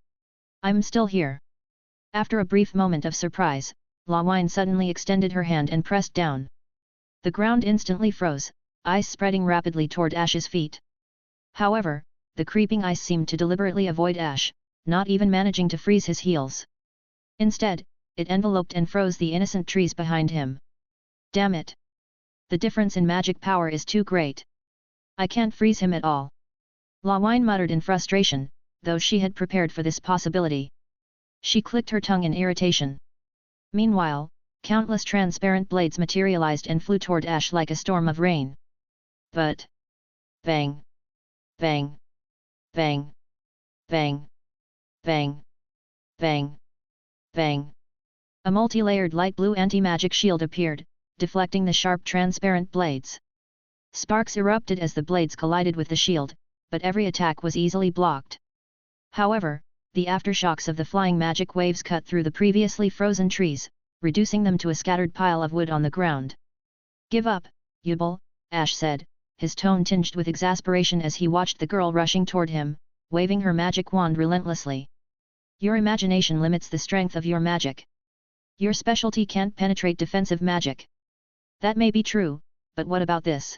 I'm still here. After a brief moment of surprise, Lawine suddenly extended her hand and pressed down. The ground instantly froze, ice spreading rapidly toward Ash's feet. However, the creeping ice seemed to deliberately avoid Ash, not even managing to freeze his heels. Instead, it enveloped and froze the innocent trees behind him. Damn it! The difference in magic power is too great. I can't freeze him at all. Lawine muttered in frustration, though she had prepared for this possibility. She clicked her tongue in irritation. Meanwhile, countless transparent blades materialized and flew toward Ash like a storm of rain. But... Bang! Bang! Bang! Bang! Bang! Bang! Bang! A multi-layered light blue anti-magic shield appeared, deflecting the sharp transparent blades. Sparks erupted as the blades collided with the shield, but every attack was easily blocked. However, the aftershocks of the flying magic waves cut through the previously frozen trees, reducing them to a scattered pile of wood on the ground. Give up, Yubel, Ash said, his tone tinged with exasperation as he watched the girl rushing toward him, waving her magic wand relentlessly. Your imagination limits the strength of your magic. Your specialty can't penetrate defensive magic. That may be true, but what about this?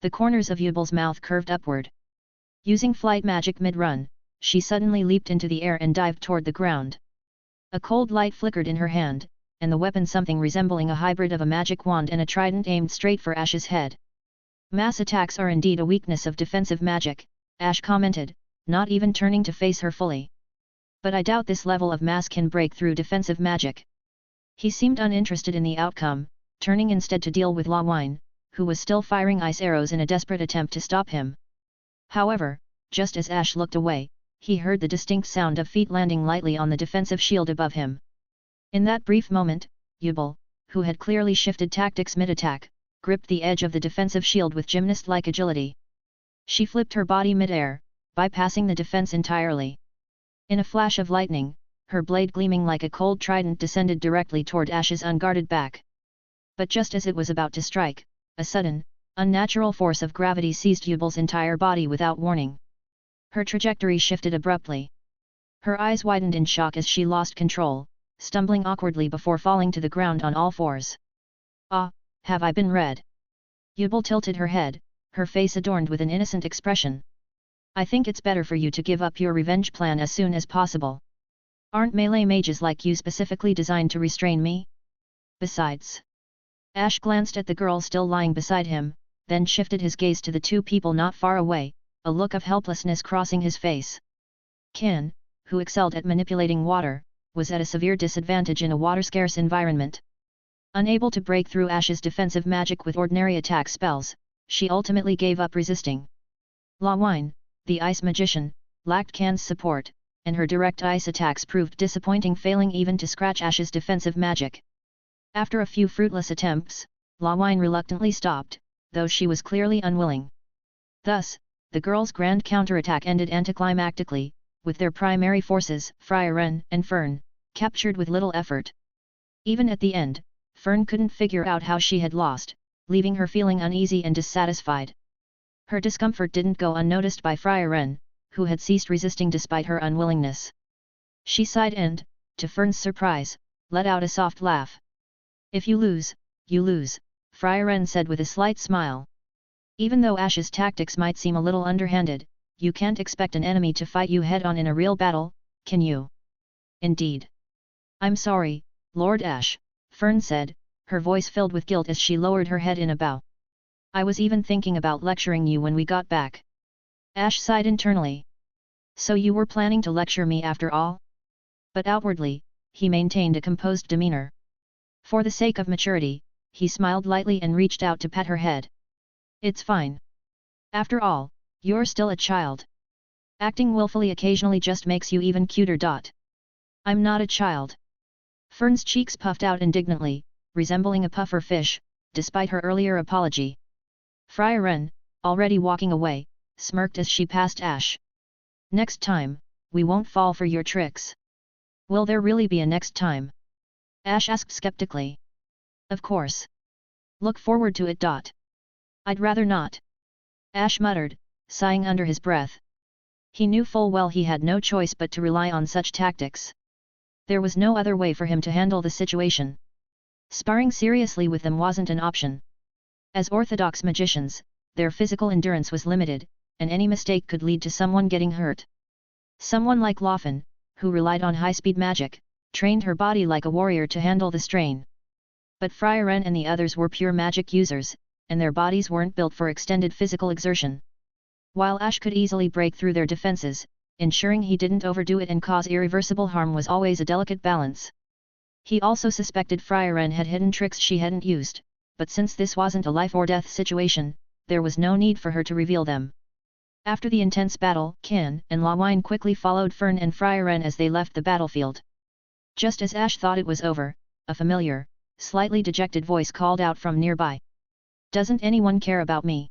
The corners of Yubel's mouth curved upward. Using flight magic mid-run, she suddenly leaped into the air and dived toward the ground. A cold light flickered in her hand, and the weapon something resembling a hybrid of a magic wand and a trident aimed straight for Ash's head. Mass attacks are indeed a weakness of defensive magic, Ash commented, not even turning to face her fully. But I doubt this level of mass can break through defensive magic. He seemed uninterested in the outcome, turning instead to deal with Lawine, who was still firing ice arrows in a desperate attempt to stop him. However, just as Ash looked away, he heard the distinct sound of feet landing lightly on the defensive shield above him. In that brief moment, Yubel, who had clearly shifted tactics mid-attack, gripped the edge of the defensive shield with gymnast-like agility. She flipped her body mid-air, bypassing the defense entirely. In a flash of lightning, her blade gleaming like a cold trident descended directly toward Ash's unguarded back. But just as it was about to strike, a sudden, unnatural force of gravity seized Yubel's entire body without warning. Her trajectory shifted abruptly. Her eyes widened in shock as she lost control, stumbling awkwardly before falling to the ground on all fours. Ah, have I been read? Yubel tilted her head, her face adorned with an innocent expression. I think it's better for you to give up your revenge plan as soon as possible. Aren't melee mages like you specifically designed to restrain me? Besides... Ash glanced at the girl still lying beside him, then shifted his gaze to the two people not far away, a look of helplessness crossing his face. Kin, who excelled at manipulating water, was at a severe disadvantage in a water-scarce environment. Unable to break through Ash's defensive magic with ordinary attack spells, she ultimately gave up resisting. Lawine, the ice magician, lacked Kin's support, and her direct ice attacks proved disappointing, failing even to scratch Ash's defensive magic. After a few fruitless attempts, Lawine reluctantly stopped, though she was clearly unwilling. Thus, the girls' grand counterattack ended anticlimactically, with their primary forces, Frieren and Fern, captured with little effort. Even at the end, Fern couldn't figure out how she had lost, leaving her feeling uneasy and dissatisfied. Her discomfort didn't go unnoticed by Frieren, who had ceased resisting despite her unwillingness. She sighed and, to Fern's surprise, let out a soft laugh. If you lose, Frieren said with a slight smile. Even though Ash's tactics might seem a little underhanded, you can't expect an enemy to fight you head-on in a real battle, can you? Indeed. I'm sorry, Lord Ash, Fern said, her voice filled with guilt as she lowered her head in a bow. I was even thinking about lecturing you when we got back. Ash sighed internally. So you were planning to lecture me after all? But outwardly, he maintained a composed demeanor. For the sake of maturity, he smiled lightly and reached out to pat her head. It's fine. After all, you're still a child. Acting willfully occasionally just makes you even cuter. I'm not a child. Fern's cheeks puffed out indignantly, resembling a puffer fish, despite her earlier apology. Frieren, already walking away, smirked as she passed Ash. Next time, we won't fall for your tricks. Will there really be a next time? Ash asked skeptically. Of course. Look forward to it. I'd rather not. Ash muttered, sighing under his breath. He knew full well he had no choice but to rely on such tactics. There was no other way for him to handle the situation. Sparring seriously with them wasn't an option. As orthodox magicians, their physical endurance was limited, and any mistake could lead to someone getting hurt. Someone like Orphan, who relied on high-speed magic, trained her body like a warrior to handle the strain. But Frieren and the others were pure magic users, and their bodies weren't built for extended physical exertion. While Ash could easily break through their defenses, ensuring he didn't overdo it and cause irreversible harm was always a delicate balance. He also suspected Frieren had hidden tricks she hadn't used, but since this wasn't a life-or-death situation, there was no need for her to reveal them. After the intense battle, Kin and Lawine quickly followed Fern and Frieren as they left the battlefield. Just as Ash thought it was over, a familiar, slightly dejected voice called out from nearby. Doesn't anyone care about me?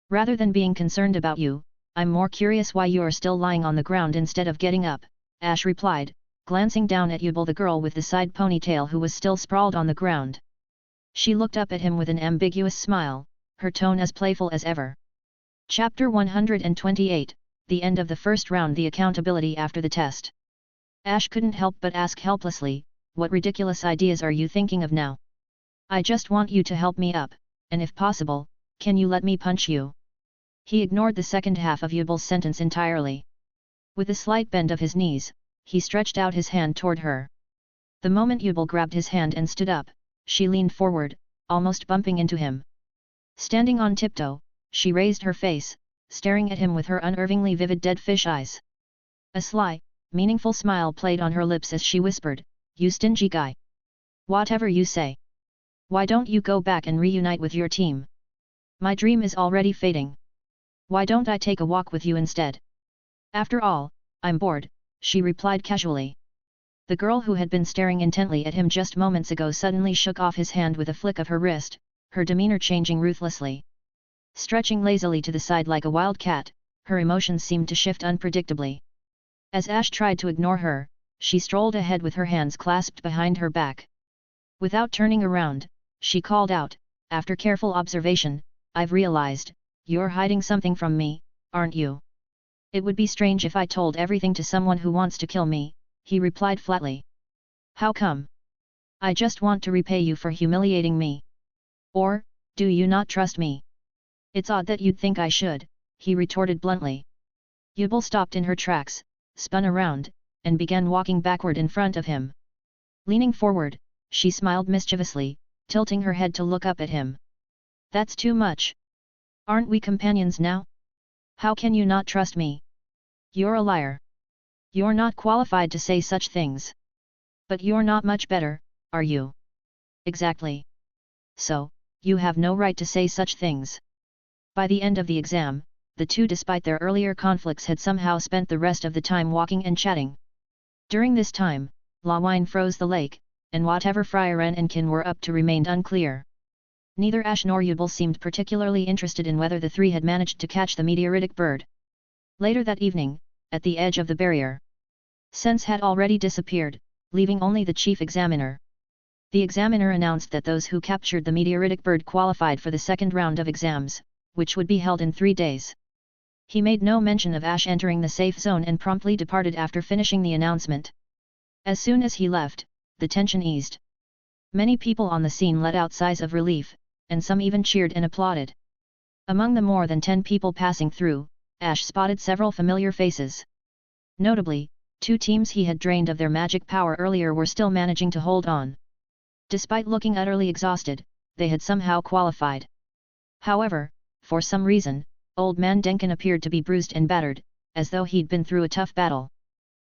Rather than being concerned about you, I'm more curious why you are still lying on the ground instead of getting up, Ash replied, glancing down at Yubel, the girl with the side ponytail who was still sprawled on the ground. She looked up at him with an ambiguous smile, her tone as playful as ever. Chapter 128, The End of the First Round. The accountability after the test. Ash couldn't help but ask helplessly, what ridiculous ideas are you thinking of now? I just want you to help me up, and if possible, can you let me punch you? He ignored the second half of Yubel's sentence entirely. With a slight bend of his knees, he stretched out his hand toward her. The moment Yubel grabbed his hand and stood up, she leaned forward, almost bumping into him. Standing on tiptoe, she raised her face, staring at him with her unervingly vivid dead fish eyes. A sly, meaningful smile played on her lips as she whispered, "You stingy guy. Whatever you say. Why don't you go back and reunite with your team? My dream is already fading. Why don't I take a walk with you instead? After all, I'm bored," she replied casually. The girl who had been staring intently at him just moments ago suddenly shook off his hand with a flick of her wrist, her demeanor changing ruthlessly. Stretching lazily to the side like a wild cat, her emotions seemed to shift unpredictably. As Ash tried to ignore her, she strolled ahead with her hands clasped behind her back. Without turning around, she called out, after careful observation, "I've realized, you're hiding something from me, aren't you?" "It would be strange if I told everything to someone who wants to kill me," he replied flatly. "How come?" "I just want to repay you for humiliating me." "Or, do you not trust me?" "It's odd that you'd think I should," he retorted bluntly. Yubel stopped in her tracks, spun around, and began walking backward in front of him. Leaning forward, she smiled mischievously, tilting her head to look up at him. "That's too much. Aren't we companions now? How can you not trust me? You're a liar. You're not qualified to say such things. But you're not much better, are you?" "Exactly. So, you have no right to say such things." By the end of the exam, the two, despite their earlier conflicts, had somehow spent the rest of the time walking and chatting. During this time, Lawine froze the lake, and whatever Frieren and Kin were up to remained unclear. Neither Ash nor Yubel seemed particularly interested in whether the three had managed to catch the meteoritic bird. Later that evening, at the edge of the barrier, Sense had already disappeared, leaving only the chief examiner. The examiner announced that those who captured the meteoritic bird qualified for the second round of exams, which would be held in 3 days. He made no mention of Ash entering the safe zone and promptly departed after finishing the announcement. As soon as he left, the tension eased. Many people on the scene let out sighs of relief, and some even cheered and applauded. Among the more than 10 people passing through, Ash spotted several familiar faces. Notably, 2 teams he had drained of their magic power earlier were still managing to hold on. Despite looking utterly exhausted, they had somehow qualified. However, for some reason, Old Man Denkin appeared to be bruised and battered, as though he'd been through a tough battle.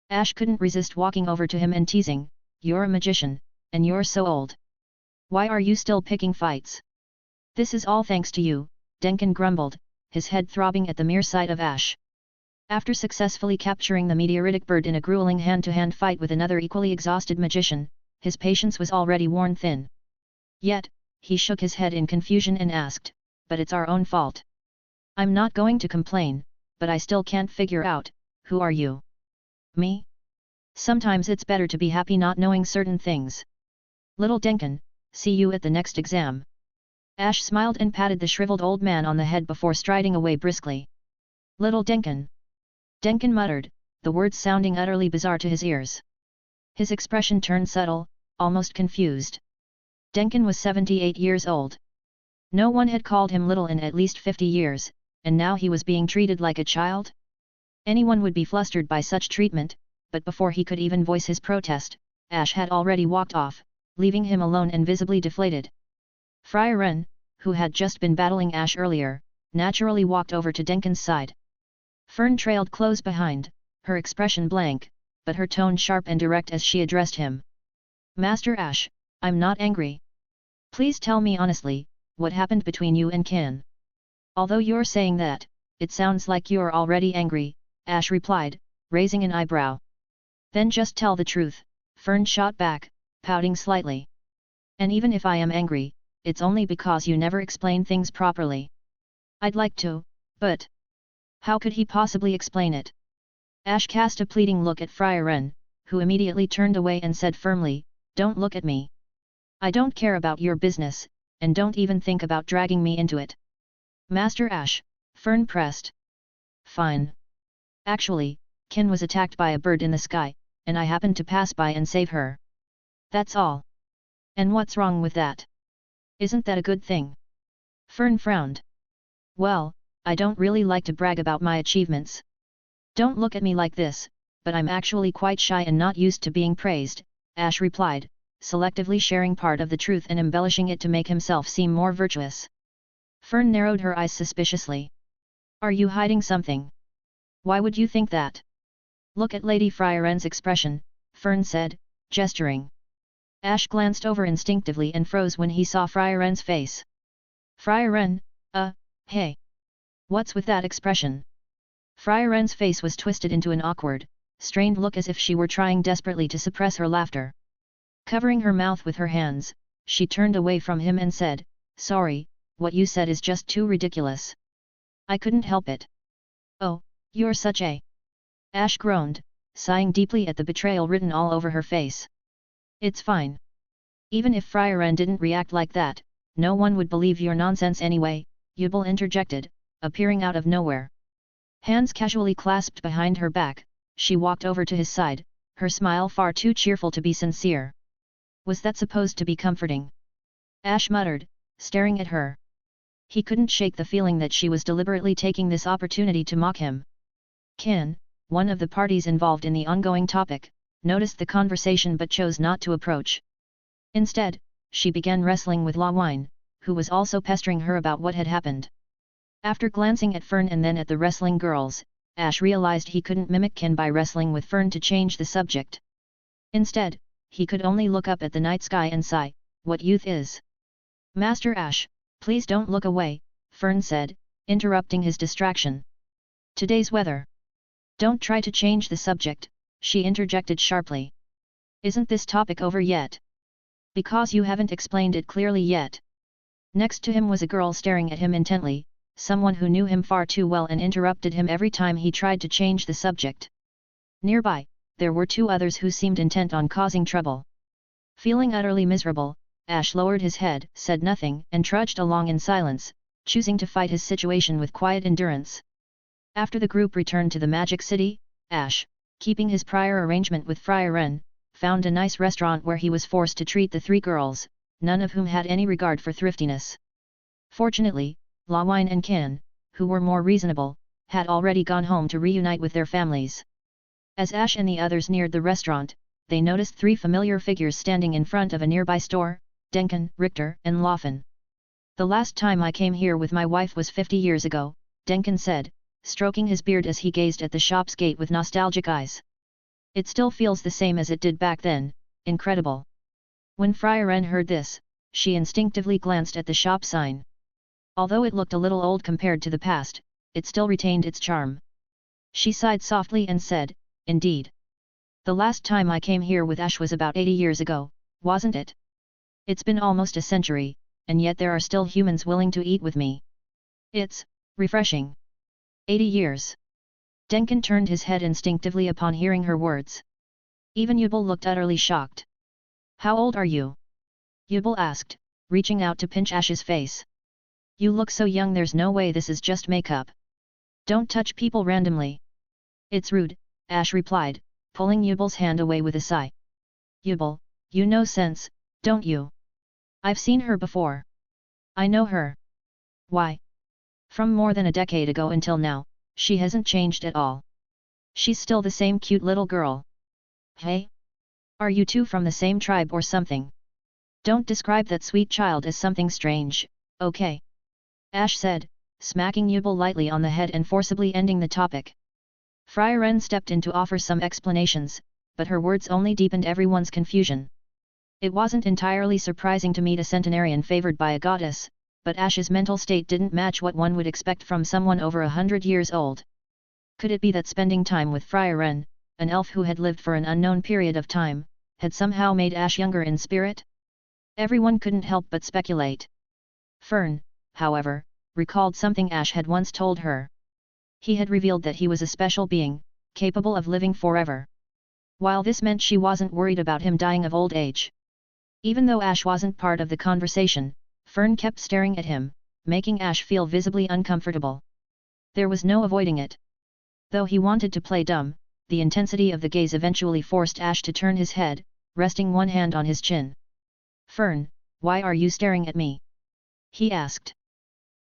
Ash couldn't resist walking over to him and teasing, "You're a magician, and you're so old. Why are you still picking fights?" "This is all thanks to you," Denkin grumbled, his head throbbing at the mere sight of Ash. After successfully capturing the meteoritic bird in a grueling hand-to-hand fight with another equally exhausted magician, his patience was already worn thin. Yet, he shook his head in confusion and asked, but it's our own fault. I'm not going to complain, but I still can't figure out, who are you? Me? Sometimes it's better to be happy not knowing certain things. Little Denkin, see you at the next exam. Ash smiled and patted the shriveled old man on the head before striding away briskly. Little Denkin. Denkin muttered, the words sounding utterly bizarre to his ears. His expression turned subtle, almost confused. Denkin was 78 years old. No one had called him little in at least 50 years, and now he was being treated like a child? Anyone would be flustered by such treatment, but before he could even voice his protest, Ash had already walked off, leaving him alone and visibly deflated. Frieren, who had just been battling Ash earlier, naturally walked over to Denkin's side. Fern trailed close behind, her expression blank, but her tone sharp and direct as she addressed him. Master Ash, I'm not angry. Please tell me honestly, what happened between you and Kin? Although you're saying that, it sounds like you're already angry, Ash replied, raising an eyebrow. Then just tell the truth, Fern shot back, pouting slightly. And even if I am angry, it's only because you never explain things properly. I'd like to, but how could he possibly explain it? Ash cast a pleading look at Frieren, who immediately turned away and said firmly, don't look at me. I don't care about your business, and don't even think about dragging me into it. Master Ash, Fern pressed. Fine. Actually, Kin was attacked by a bird in the sky, and I happened to pass by and save her. That's all. And what's wrong with that? Isn't that a good thing? Fern frowned. Well, I don't really like to brag about my achievements. Don't look at me like this, but I'm actually quite shy and not used to being praised, Ash replied, selectively sharing part of the truth and embellishing it to make himself seem more virtuous. Fern narrowed her eyes suspiciously. Are you hiding something? Why would you think that? Look at Lady Frieren's expression, Fern said, gesturing. Ash glanced over instinctively and froze when he saw Frieren's face. Frieren, hey. What's with that expression? Frieren's face was twisted into an awkward, strained look as if she were trying desperately to suppress her laughter. Covering her mouth with her hands, she turned away from him and said, Sorry, what you said is just too ridiculous. I couldn't help it. Oh, you're such a... Ash groaned, sighing deeply at the betrayal written all over her face. It's fine. Even if Frieren didn't react like that, no one would believe your nonsense anyway, Yubel interjected, appearing out of nowhere. Hands casually clasped behind her back, she walked over to his side, her smile far too cheerful to be sincere. Was that supposed to be comforting? Ash muttered, staring at her. He couldn't shake the feeling that she was deliberately taking this opportunity to mock him. Kin, one of the parties involved in the ongoing topic, noticed the conversation but chose not to approach. Instead, she began wrestling with Lawine, who was also pestering her about what had happened. After glancing at Fern and then at the wrestling girls, Ash realized he couldn't mimic Kin by wrestling with Fern to change the subject. Instead, he could only look up at the night sky and sigh, what youth is. Master Ash, please don't look away, Fern said, interrupting his distraction. Today's weather. Don't try to change the subject, she interjected sharply. Isn't this topic over yet? Because you haven't explained it clearly yet. Next to him was a girl staring at him intently, someone who knew him far too well and interrupted him every time he tried to change the subject. Nearby, there were two others who seemed intent on causing trouble. Feeling utterly miserable, Ash lowered his head, said nothing, and trudged along in silence, choosing to fight his situation with quiet endurance. After the group returned to the Magic City, Ash, keeping his prior arrangement with Frieren, found a nice restaurant where he was forced to treat the three girls, none of whom had any regard for thriftiness. Fortunately, Lawine and Kin, who were more reasonable, had already gone home to reunite with their families. As Ash and the others neared the restaurant, they noticed three familiar figures standing in front of a nearby store, Denkin, Richter, and Laufen. The last time I came here with my wife was 50 years ago, Denkin said, stroking his beard as he gazed at the shop's gate with nostalgic eyes. It still feels the same as it did back then, incredible. When Frieren heard this, she instinctively glanced at the shop sign. Although it looked a little old compared to the past, it still retained its charm. She sighed softly and said, Indeed. The last time I came here with Ash was about 80 years ago, wasn't it? It's been almost a century, and yet there are still humans willing to eat with me. It's refreshing. 80 years. Denkin turned his head instinctively upon hearing her words. Even Yubel looked utterly shocked. How old are you? Yubel asked, reaching out to pinch Ash's face. You look so young, there's no way this is just makeup. Don't touch people randomly. It's rude, Ash replied, pulling Yubel's hand away with a sigh. Yubel, you know sense, don't you? I've seen her before. I know her. Why? From more than a decade ago until now, she hasn't changed at all. She's still the same cute little girl. Hey? Are you two from the same tribe or something? Don't describe that sweet child as something strange, okay? Ash said, smacking Yubel lightly on the head and forcibly ending the topic. Frieren stepped in to offer some explanations, but her words only deepened everyone's confusion. It wasn't entirely surprising to meet a centenarian favored by a goddess, but Ash's mental state didn't match what one would expect from someone over 100 years old. Could it be that spending time with Frieren, an elf who had lived for an unknown period of time, had somehow made Ash younger in spirit? Everyone couldn't help but speculate. Fern, however, recalled something Ash had once told her. He had revealed that he was a special being, capable of living forever. While this meant she wasn't worried about him dying of old age. Even though Ash wasn't part of the conversation, Fern kept staring at him, making Ash feel visibly uncomfortable. There was no avoiding it. Though he wanted to play dumb, the intensity of the gaze eventually forced Ash to turn his head, resting one hand on his chin. Fern, why are you staring at me? He asked.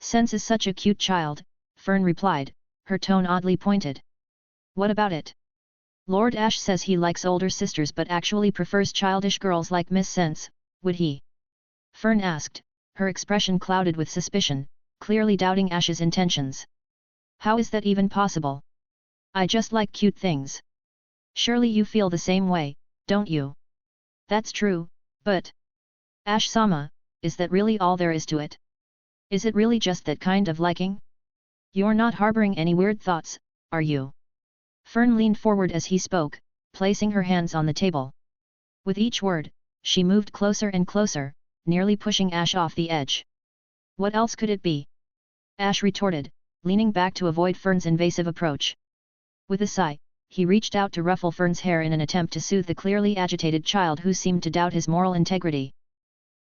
Sense is such a cute child, Fern replied, her tone oddly pointed. What about it? Lord Ash says he likes older sisters but actually prefers childish girls like Miss Sense, would he? Fern asked, her expression clouded with suspicion, clearly doubting Ash's intentions. How is that even possible? I just like cute things. Surely you feel the same way, don't you? That's true, but... Ash-sama, is that really all there is to it? Is it really just that kind of liking? You're not harboring any weird thoughts, are you? Fern leaned forward as he spoke, placing her hands on the table. With each word, she moved closer and closer, nearly pushing Ash off the edge. What else could it be? Ash retorted, leaning back to avoid Fern's invasive approach. With a sigh, he reached out to ruffle Fern's hair in an attempt to soothe the clearly agitated child who seemed to doubt his moral integrity.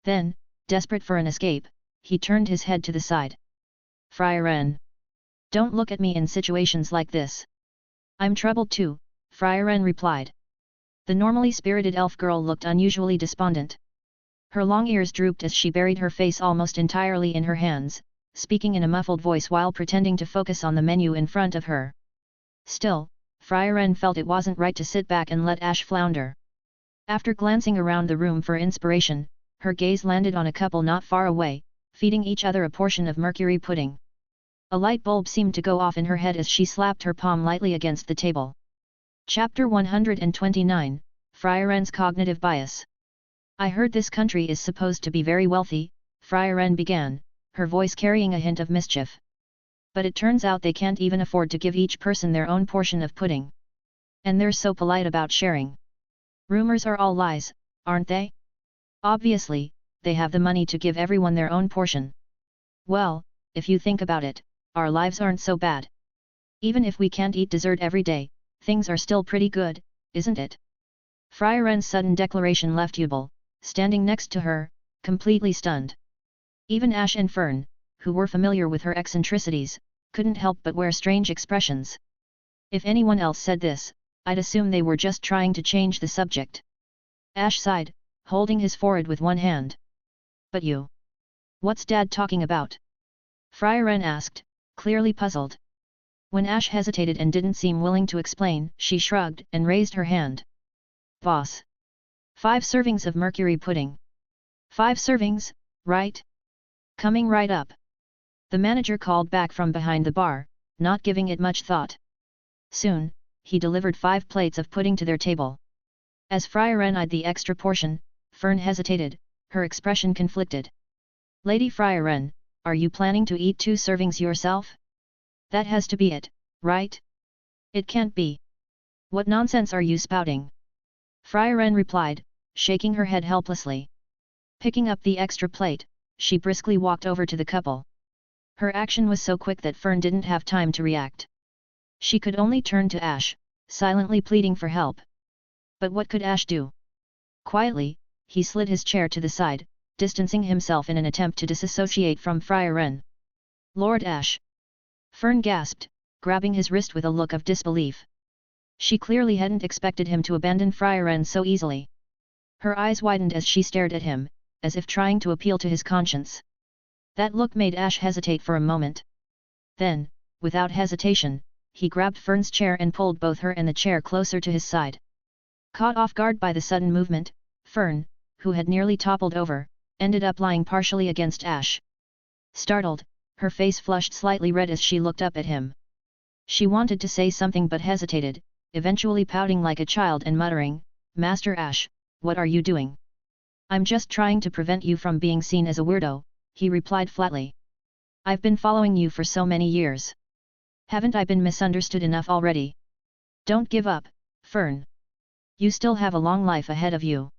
Then, desperate for an escape, he turned his head to the side. Frieren. Don't look at me in situations like this. I'm troubled too, Frieren replied. The normally spirited elf girl looked unusually despondent. Her long ears drooped as she buried her face almost entirely in her hands, speaking in a muffled voice while pretending to focus on the menu in front of her. Still, Frieren felt it wasn't right to sit back and let Ash flounder. After glancing around the room for inspiration, her gaze landed on a couple not far away, feeding each other a portion of mercury pudding. A light bulb seemed to go off in her head as she slapped her palm lightly against the table. Chapter 129, Frieren's Cognitive Bias. I heard this country is supposed to be very wealthy, Frieren began, her voice carrying a hint of mischief. But it turns out they can't even afford to give each person their own portion of pudding. And they're so polite about sharing. Rumors are all lies, aren't they? Obviously, they have the money to give everyone their own portion. Well, if you think about it, our lives aren't so bad. Even if we can't eat dessert every day, things are still pretty good, isn't it? Frieren's sudden declaration left Yubel, standing next to her, completely stunned. Even Ash and Fern, who were familiar with her eccentricities, couldn't help but wear strange expressions. If anyone else said this, I'd assume they were just trying to change the subject. Ash sighed, holding his forehead with one hand. But you? What's Dad talking about? Frieren asked, clearly puzzled. When Ash hesitated and didn't seem willing to explain, she shrugged and raised her hand. Boss. 5 servings of mercury pudding. 5 servings, right? Coming right up. The manager called back from behind the bar, not giving it much thought. Soon, he delivered 5 plates of pudding to their table. As Frieren eyed the extra portion, Fern hesitated, her expression conflicted. Lady Frieren, are you planning to eat 2 servings yourself? That has to be it, right? It can't be. What nonsense are you spouting? Frieren replied, shaking her head helplessly. Picking up the extra plate, she briskly walked over to the couple. Her action was so quick that Fern didn't have time to react. She could only turn to Ash, silently pleading for help. But what could Ash do? Quietly, he slid his chair to the side, distancing himself in an attempt to disassociate from Frieren. Lord Ash! Fern gasped, grabbing his wrist with a look of disbelief. She clearly hadn't expected him to abandon Frieren so easily. Her eyes widened as she stared at him, as if trying to appeal to his conscience. That look made Ash hesitate for a moment. Then, without hesitation, he grabbed Fern's chair and pulled both her and the chair closer to his side. Caught off guard by the sudden movement, Fern, who had nearly toppled over, ended up lying partially against Ash. Startled, her face flushed slightly red as she looked up at him. She wanted to say something but hesitated, eventually pouting like a child and muttering, "Master Ash, what are you doing?" "I'm just trying to prevent you from being seen as a weirdo," he replied flatly. "I've been following you for so many years. Haven't I been misunderstood enough already? Don't give up, Fern. You still have a long life ahead of you.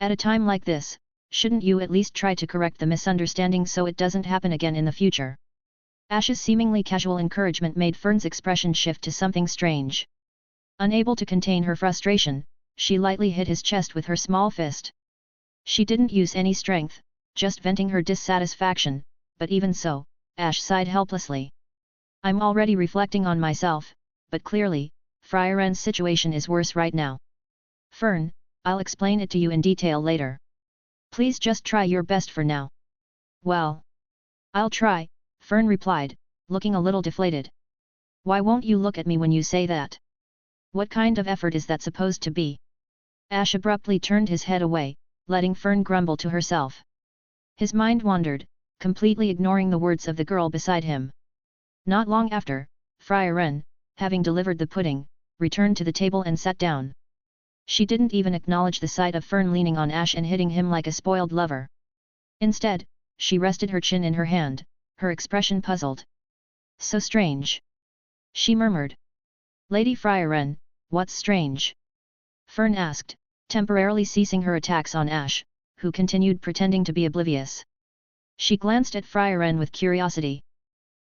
At a time like this, shouldn't you at least try to correct the misunderstanding so it doesn't happen again in the future?" Ash's seemingly casual encouragement made Fern's expression shift to something strange. Unable to contain her frustration, she lightly hit his chest with her small fist. She didn't use any strength, just venting her dissatisfaction, but even so, Ash sighed helplessly. "I'm already reflecting on myself, but clearly, Frieren's situation is worse right now. Fern, I'll explain it to you in detail later. Please just try your best for now." "Well, I'll try," Fern replied, looking a little deflated. "Why won't you look at me when you say that? What kind of effort is that supposed to be?" Ash abruptly turned his head away, letting Fern grumble to herself. His mind wandered, completely ignoring the words of the girl beside him. Not long after, Frieren, having delivered the pudding, returned to the table and sat down. She didn't even acknowledge the sight of Fern leaning on Ash and hitting him like a spoiled lover. Instead, she rested her chin in her hand, her expression puzzled. "So strange," she murmured. "Lady Frieren, what's strange?" Fern asked, temporarily ceasing her attacks on Ash, who continued pretending to be oblivious. She glanced at Frieren with curiosity.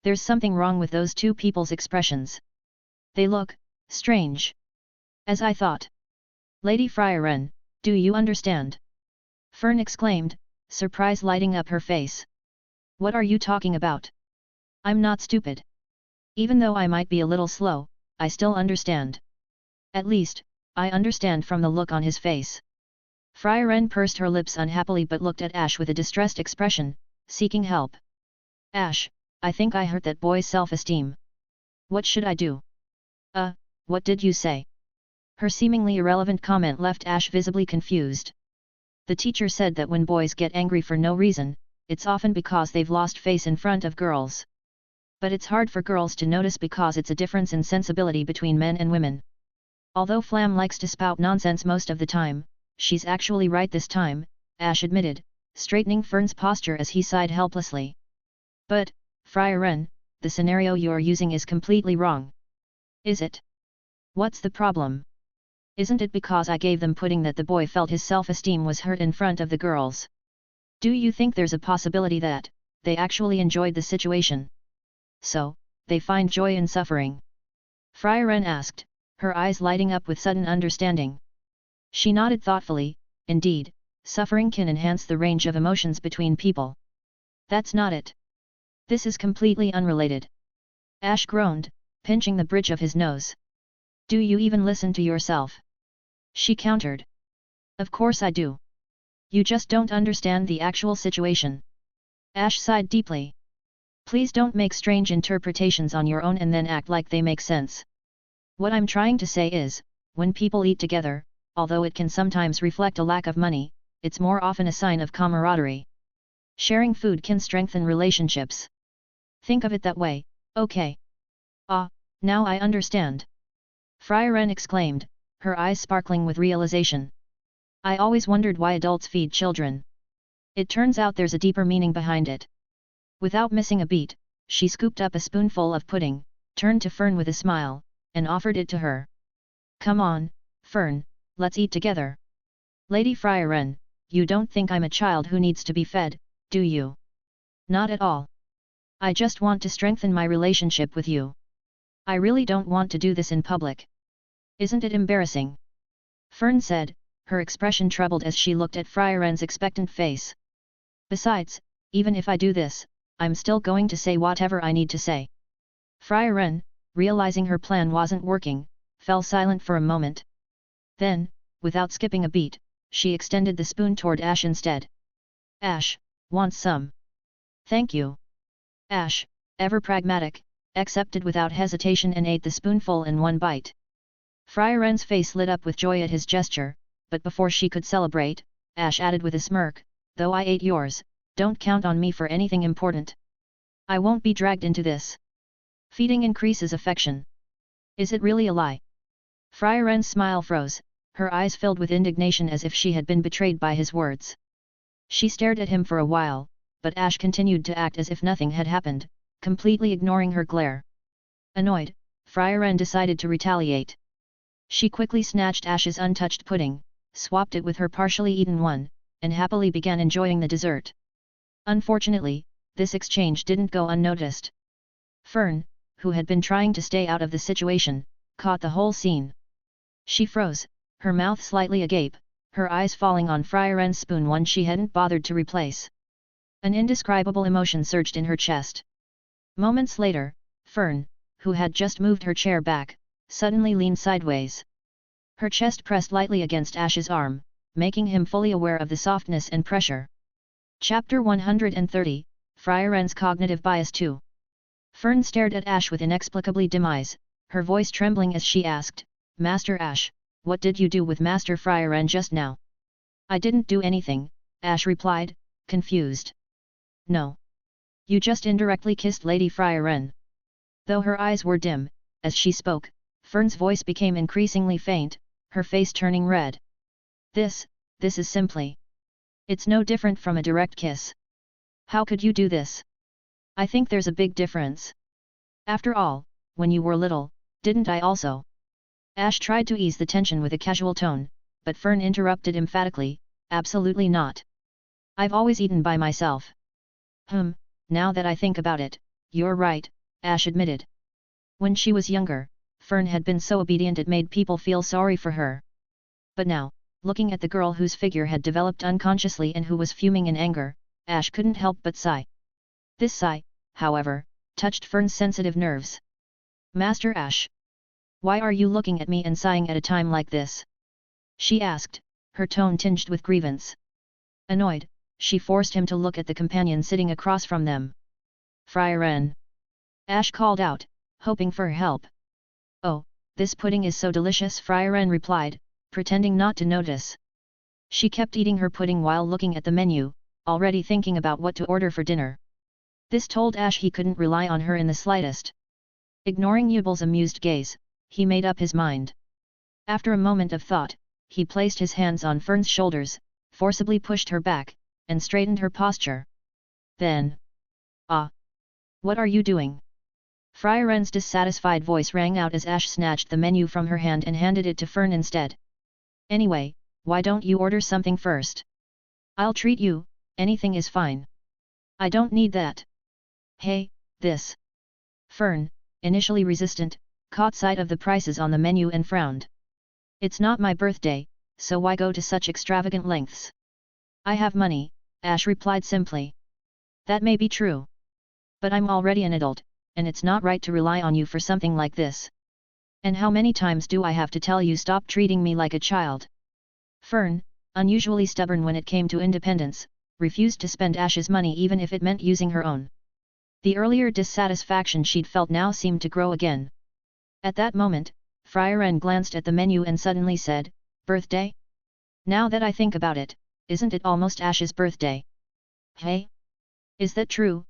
"There's something wrong with those two people's expressions. They look strange." "As I thought. Lady Frieren, do you understand?" Fern exclaimed, surprise lighting up her face. "What are you talking about? I'm not stupid. Even though I might be a little slow, I still understand. At least, I understand from the look on his face." Frieren pursed her lips unhappily but looked at Ash with a distressed expression, seeking help. "Ash, I think I hurt that boy's self-esteem. What should I do?" What did you say?" Her seemingly irrelevant comment left Ash visibly confused. "The teacher said that when boys get angry for no reason, it's often because they've lost face in front of girls. But it's hard for girls to notice because it's a difference in sensibility between men and women. Although Flam likes to spout nonsense most of the time, she's actually right this time," Ash admitted, straightening Fern's posture as he sighed helplessly. "But, Frieren, the scenario you're using is completely wrong." "Is it? What's the problem? Isn't it because I gave them pudding that the boy felt his self-esteem was hurt in front of the girls? Do you think there's a possibility that they actually enjoyed the situation? So, they find joy in suffering?" Frieren asked, her eyes lighting up with sudden understanding. She nodded thoughtfully. "Indeed, suffering can enhance the range of emotions between people. That's not it. This is completely unrelated." Ash groaned, pinching the bridge of his nose. "Do you even listen to yourself?" she countered. "Of course I do. You just don't understand the actual situation." Ash sighed deeply. "Please don't make strange interpretations on your own and then act like they make sense. What I'm trying to say is, when people eat together, although it can sometimes reflect a lack of money, it's more often a sign of camaraderie. Sharing food can strengthen relationships. Think of it that way, okay?" "Ah, now I understand," Frieren exclaimed, her eyes sparkling with realization. "I always wondered why adults feed children. It turns out there's a deeper meaning behind it." Without missing a beat, she scooped up a spoonful of pudding, turned to Fern with a smile, and offered it to her. "Come on, Fern, let's eat together. Lady Frieren, you don't think I'm a child who needs to be fed, do you? Not at all. I just want to strengthen my relationship with you. I really don't want to do this in public. Isn't it embarrassing? Fern said, her expression troubled as she looked at Frieren's expectant face. Besides, even if I do this, I'm still going to say whatever I need to say. Frieren, realizing her plan wasn't working, fell silent for a moment. Then, without skipping a beat, she extended the spoon toward Ash instead. Ash, want some? Thank you. Ash, ever pragmatic, accepted without hesitation and ate the spoonful in one bite. Frieren's face lit up with joy at his gesture, but before she could celebrate, Ash added with a smirk, though I ate yours, don't count on me for anything important. I won't be dragged into this. Feeding increases affection. Is it really a lie? Frieren's smile froze, her eyes filled with indignation as if she had been betrayed by his words. She stared at him for a while, but Ash continued to act as if nothing had happened, completely ignoring her glare. Annoyed, Frieren decided to retaliate. She quickly snatched Ash's untouched pudding, swapped it with her partially eaten one, and happily began enjoying the dessert. Unfortunately, this exchange didn't go unnoticed. Fern, who had been trying to stay out of the situation, caught the whole scene. She froze, her mouth slightly agape, her eyes falling on Frieren's spoon, one she hadn't bothered to replace. An indescribable emotion surged in her chest. Moments later, Fern, who had just moved her chair back, suddenly leaned sideways. Her chest pressed lightly against Ash's arm, making him fully aware of the softness and pressure. Chapter 130, Frieren's Cognitive Bias 2. Fern stared at Ash with inexplicably dim eyes, her voice trembling as she asked, Master Ash, what did you do with Master Frieren just now? I didn't do anything, Ash replied, confused. No. You just indirectly kissed Lady Frieren. Though her eyes were dim, as she spoke, Fern's voice became increasingly faint, her face turning red. This is simply. It's no different from a direct kiss. How could you do this? I think there's a big difference. After all, when you were little, didn't I also? Ash tried to ease the tension with a casual tone, but Fern interrupted emphatically, absolutely not. I've always eaten by myself. Now that I think about it, you're right, Ash admitted. When she was younger, Fern had been so obedient it made people feel sorry for her. But now, looking at the girl whose figure had developed unconsciously and who was fuming in anger, Ash couldn't help but sigh. This sigh, however, touched Fern's sensitive nerves. Master Ash. Why are you looking at me and sighing at a time like this? She asked, her tone tinged with grievance. Annoyed, she forced him to look at the companion sitting across from them. Frieren. Ash called out, hoping for help. Oh, this pudding is so delicious, Frieren replied, pretending not to notice. She kept eating her pudding while looking at the menu, already thinking about what to order for dinner. This told Ash he couldn't rely on her in the slightest. Ignoring Yubel's amused gaze, he made up his mind. After a moment of thought, he placed his hands on Fern's shoulders, forcibly pushed her back, and straightened her posture. Then, what are you doing? Frieren's dissatisfied voice rang out as Ash snatched the menu from her hand and handed it to Fern instead. Anyway, why don't you order something first? I'll treat you, anything is fine. I don't need that. Hey, this. Fern, initially resistant, caught sight of the prices on the menu and frowned. It's not my birthday, so why go to such extravagant lengths? I have money, Ash replied simply. That may be true. But I'm already an adult, and it's not right to rely on you for something like this. And how many times do I have to tell you stop treating me like a child? Fern, unusually stubborn when it came to independence, refused to spend Ash's money even if it meant using her own. The earlier dissatisfaction she'd felt now seemed to grow again. At that moment, Frieren glanced at the menu and suddenly said, Birthday? Now that I think about it, isn't it almost Ash's birthday? Hey? Is that true?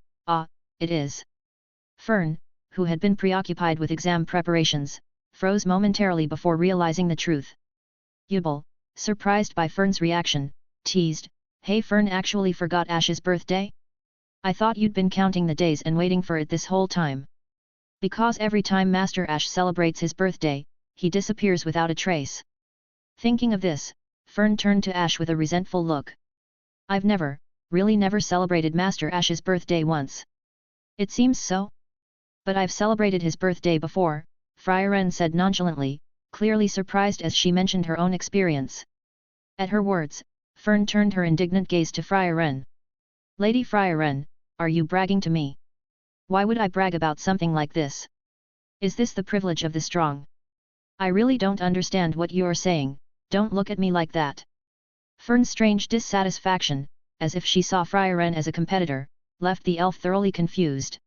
It is. Fern, who had been preoccupied with exam preparations, froze momentarily before realizing the truth. Yubel, surprised by Fern's reaction, teased, Hey, Fern actually forgot Ash's birthday? I thought you'd been counting the days and waiting for it this whole time. Because every time Master Ash celebrates his birthday, he disappears without a trace. Thinking of this, Fern turned to Ash with a resentful look. I've never, really never celebrated Master Ash's birthday once. It seems so? But I've celebrated his birthday before, Frieren said nonchalantly, clearly surprised as she mentioned her own experience. At her words, Fern turned her indignant gaze to Frieren. Lady Frieren, are you bragging to me? Why would I brag about something like this? Is this the privilege of the strong? I really don't understand what you're saying, don't look at me like that. Fern's strange dissatisfaction, as if she saw Frieren as a competitor, left the elf thoroughly confused.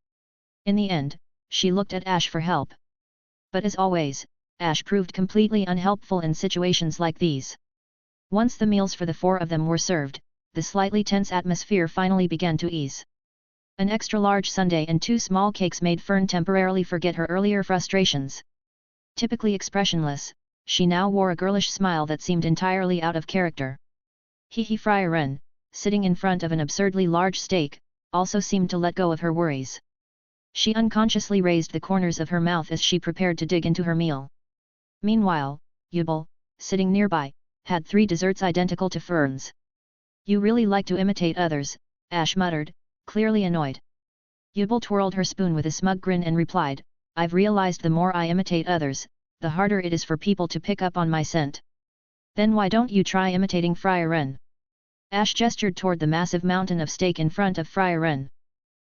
In the end, she looked at Ash for help. But as always, Ash proved completely unhelpful in situations like these. Once the meals for the four of them were served, the slightly tense atmosphere finally began to ease. An extra-large sundae and 2 small cakes made Fern temporarily forget her earlier frustrations. Typically expressionless, she now wore a girlish smile that seemed entirely out of character. Frieren, sitting in front of an absurdly large steak, also seemed to let go of her worries. She unconsciously raised the corners of her mouth as she prepared to dig into her meal. Meanwhile, Yubel, sitting nearby, had 3 desserts identical to Fern's. You really like to imitate others, Ash muttered, clearly annoyed. Yubel twirled her spoon with a smug grin and replied, I've realized the more I imitate others, the harder it is for people to pick up on my scent. Then why don't you try imitating Frieren? Ash gestured toward the massive mountain of steak in front of Frieren.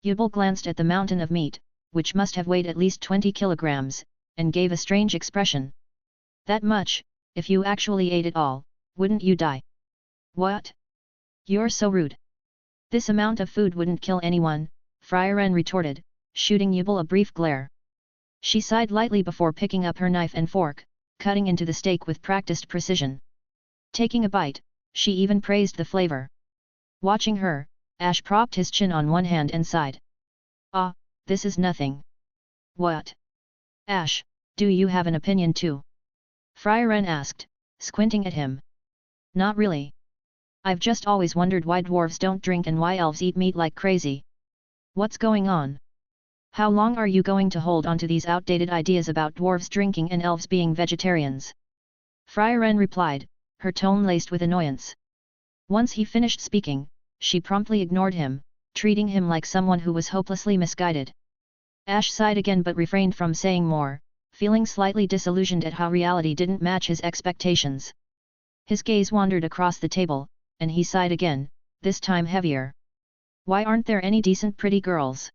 Yubel glanced at the mountain of meat, which must have weighed at least 20 kilograms, and gave a strange expression. That much, if you actually ate it all, wouldn't you die? What? You're so rude. This amount of food wouldn't kill anyone, Frieren retorted, shooting Yubel a brief glare. She sighed lightly before picking up her knife and fork, cutting into the steak with practiced precision. Taking a bite, she even praised the flavor. Watching her, Ash propped his chin on one hand and sighed. Ah, this is nothing. What? Ash, do you have an opinion too? Frieren asked, squinting at him. Not really. I've just always wondered why dwarves don't drink and why elves eat meat like crazy. What's going on? How long are you going to hold on to these outdated ideas about dwarves drinking and elves being vegetarians? Frieren replied, her tone laced with annoyance. Once he finished speaking, she promptly ignored him, treating him like someone who was hopelessly misguided. Ash sighed again but refrained from saying more, feeling slightly disillusioned at how reality didn't match his expectations. His gaze wandered across the table, and he sighed again, this time heavier. Why aren't there any decent pretty girls?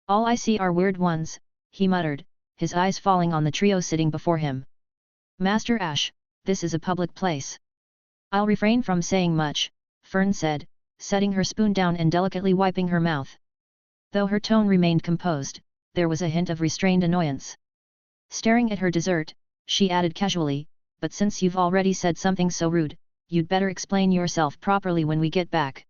All I see are weird ones, he muttered, his eyes falling on the trio sitting before him. Master Ash, this is a public place. I'll refrain from saying much, Fern said, setting her spoon down and delicately wiping her mouth. Though her tone remained composed, there was a hint of restrained annoyance. Staring at her dessert, she added casually, but since you've already said something so rude, you'd better explain yourself properly when we get back.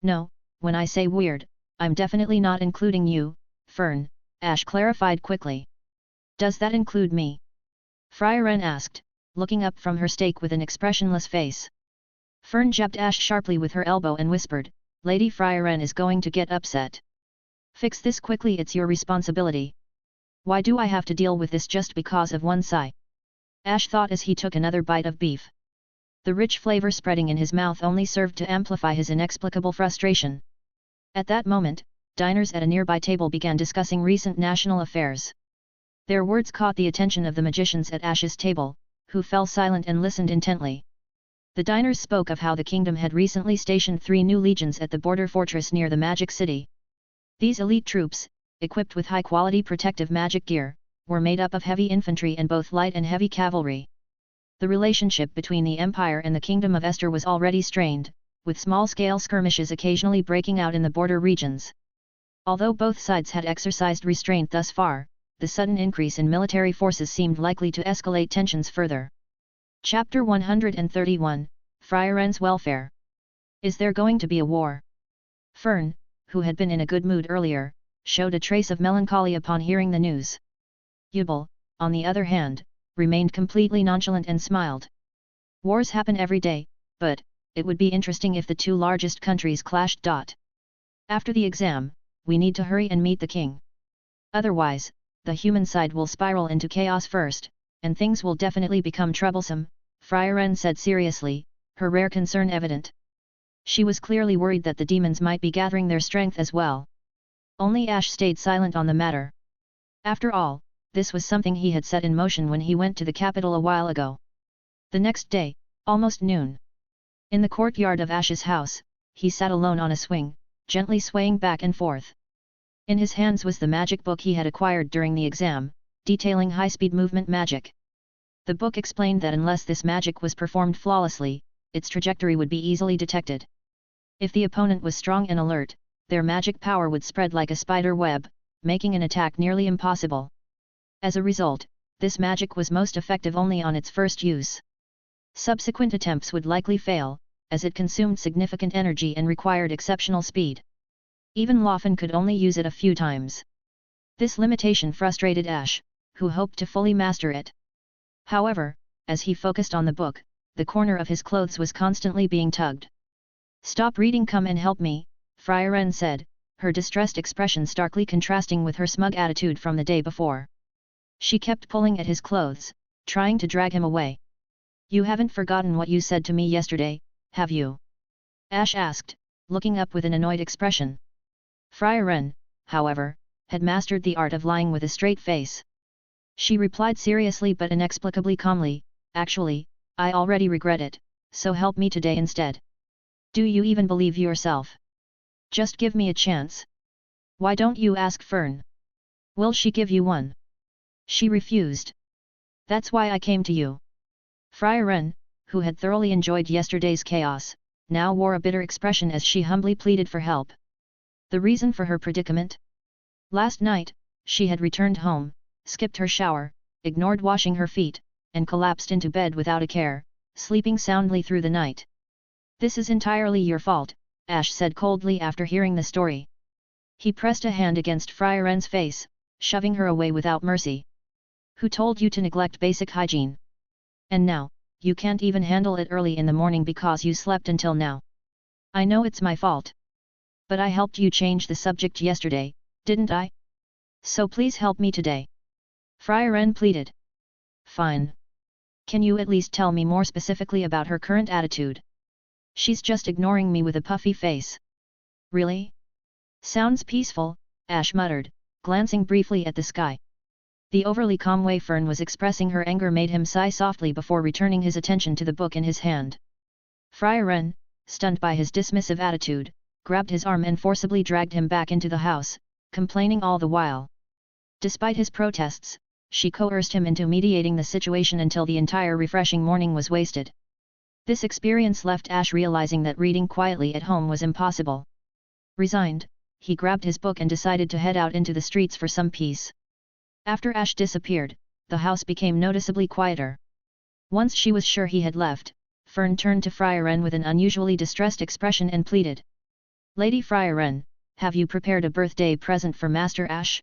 No, when I say weird, I'm definitely not including you, Fern, Ash clarified quickly. Does that include me? Frieren asked, looking up from her steak with an expressionless face. Fern jabbed Ash sharply with her elbow and whispered, Lady Frieren is going to get upset. Fix this quickly, it's your responsibility. Why do I have to deal with this just because of one sigh? Ash thought as he took another bite of beef. The rich flavor spreading in his mouth only served to amplify his inexplicable frustration. At that moment, diners at a nearby table began discussing recent national affairs. Their words caught the attention of the magicians at Ash's table, who fell silent and listened intently. The diners spoke of how the kingdom had recently stationed 3 new legions at the border fortress near the Magic City. These elite troops, equipped with high-quality protective magic gear, were made up of heavy infantry and both light and heavy cavalry. The relationship between the Empire and the Kingdom of Esther was already strained, with small-scale skirmishes occasionally breaking out in the border regions. Although both sides had exercised restraint thus far, the sudden increase in military forces seemed likely to escalate tensions further. Chapter 131, Frieren's Welfare. Is there going to be a war? Fern, who had been in a good mood earlier, showed a trace of melancholy upon hearing the news. Yubel, on the other hand, remained completely nonchalant and smiled. Wars happen every day, but it would be interesting if the 2 largest countries clashed. After the exam, we need to hurry and meet the king. Otherwise, the human side will spiral into chaos first, and things will definitely become troublesome, Frieren said seriously, her rare concern evident. She was clearly worried that the demons might be gathering their strength as well. Only Ash stayed silent on the matter. After all, this was something he had set in motion when he went to the capital a while ago. The next day, almost noon. In the courtyard of Ash's house, he sat alone on a swing, gently swaying back and forth. In his hands was the magic book he had acquired during the exam, detailing high-speed movement magic. The book explained that unless this magic was performed flawlessly, its trajectory would be easily detected. If the opponent was strong and alert, their magic power would spread like a spider web, making an attack nearly impossible. As a result, this magic was most effective only on its first use. Subsequent attempts would likely fail, as it consumed significant energy and required exceptional speed. Even Laufen could only use it a few times. This limitation frustrated Ash, who hoped to fully master it. However, as he focused on the book, the corner of his clothes was constantly being tugged. "Stop reading, come and help me," Frieren said, her distressed expression starkly contrasting with her smug attitude from the day before. She kept pulling at his clothes, trying to drag him away. "You haven't forgotten what you said to me yesterday, have you?" Ash asked, looking up with an annoyed expression. Frieren, however, had mastered the art of lying with a straight face. She replied seriously but inexplicably calmly, "Actually, I already regret it, so help me today instead." "Do you even believe yourself? Just give me a chance. Why don't you ask Fern? Will she give you one?" She refused. "That's why I came to you." Frieren, who had thoroughly enjoyed yesterday's chaos, now wore a bitter expression as she humbly pleaded for help. The reason for her predicament? Last night, she had returned home, skipped her shower, ignored washing her feet, and collapsed into bed without a care, sleeping soundly through the night. "This is entirely your fault," Ash said coldly after hearing the story. He pressed a hand against Frieren's face, shoving her away without mercy. "Who told you to neglect basic hygiene? And now, you can't even handle it early in the morning because you slept until now. I know it's my fault. But I helped you change the subject yesterday, didn't I? So please help me today." Frieren pleaded. "Fine. Can you at least tell me more specifically about her current attitude? She's just ignoring me with a puffy face." "Really? Sounds peaceful," Ash muttered, glancing briefly at the sky. The overly calm way Fern was expressing her anger made him sigh softly before returning his attention to the book in his hand. Frieren, stunned by his dismissive attitude, grabbed his arm and forcibly dragged him back into the house, complaining all the while. Despite his protests, she coerced him into mediating the situation until the entire refreshing morning was wasted. This experience left Ash realizing that reading quietly at home was impossible. Resigned, he grabbed his book and decided to head out into the streets for some peace. After Ash disappeared, the house became noticeably quieter. Once she was sure he had left, Fern turned to Frieren with an unusually distressed expression and pleaded. "Lady Frieren, have you prepared a birthday present for Master Ash?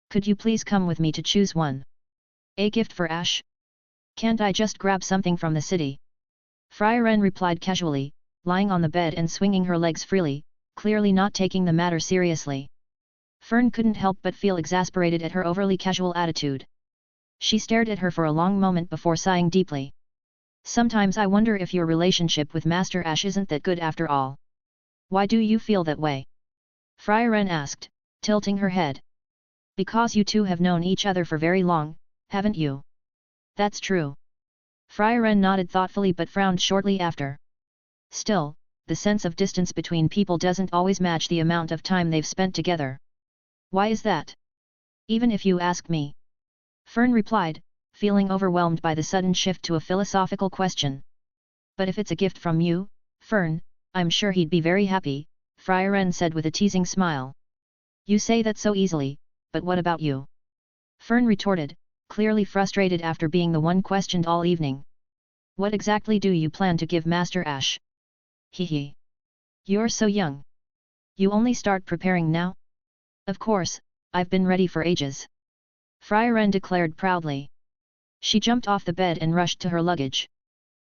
Could you please come with me to choose one? A gift for Ash? Can't I just grab something from the city?" Frieren replied casually, lying on the bed and swinging her legs freely, clearly not taking the matter seriously. Fern couldn't help but feel exasperated at her overly casual attitude. She stared at her for a long moment before sighing deeply. "Sometimes I wonder if your relationship with Master Ash isn't that good after all." "Why do you feel that way?" Frieren asked, tilting her head. "Because you two have known each other for very long, haven't you?" "That's true." Frieren nodded thoughtfully but frowned shortly after. "Still, the sense of distance between people doesn't always match the amount of time they've spent together." "Why is that?" "Even if you ask me," Fern replied, feeling overwhelmed by the sudden shift to a philosophical question. "But if it's a gift from you, Fern, I'm sure he'd be very happy," Frieren said with a teasing smile. "You say that so easily, but what about you?" Fern retorted, clearly frustrated after being the one questioned all evening. "What exactly do you plan to give Master Ash?" "Hee. You're so young. You only start preparing now?" "Of course, I've been ready for ages," Frieren declared proudly. She jumped off the bed and rushed to her luggage.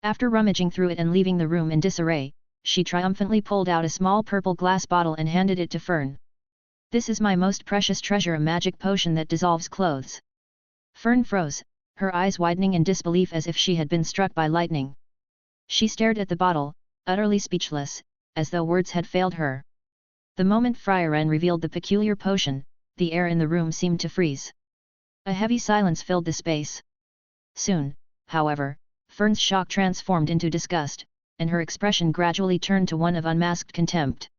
After rummaging through it and leaving the room in disarray, she triumphantly pulled out a small purple glass bottle and handed it to Fern. "This is my most precious treasure, a magic potion that dissolves clothes." Fern froze, her eyes widening in disbelief as if she had been struck by lightning. She stared at the bottle, utterly speechless, as though words had failed her. The moment Frieren revealed the peculiar potion, the air in the room seemed to freeze. A heavy silence filled the space. Soon, however, Fern's shock transformed into disgust, and her expression gradually turned to one of unmasked contempt.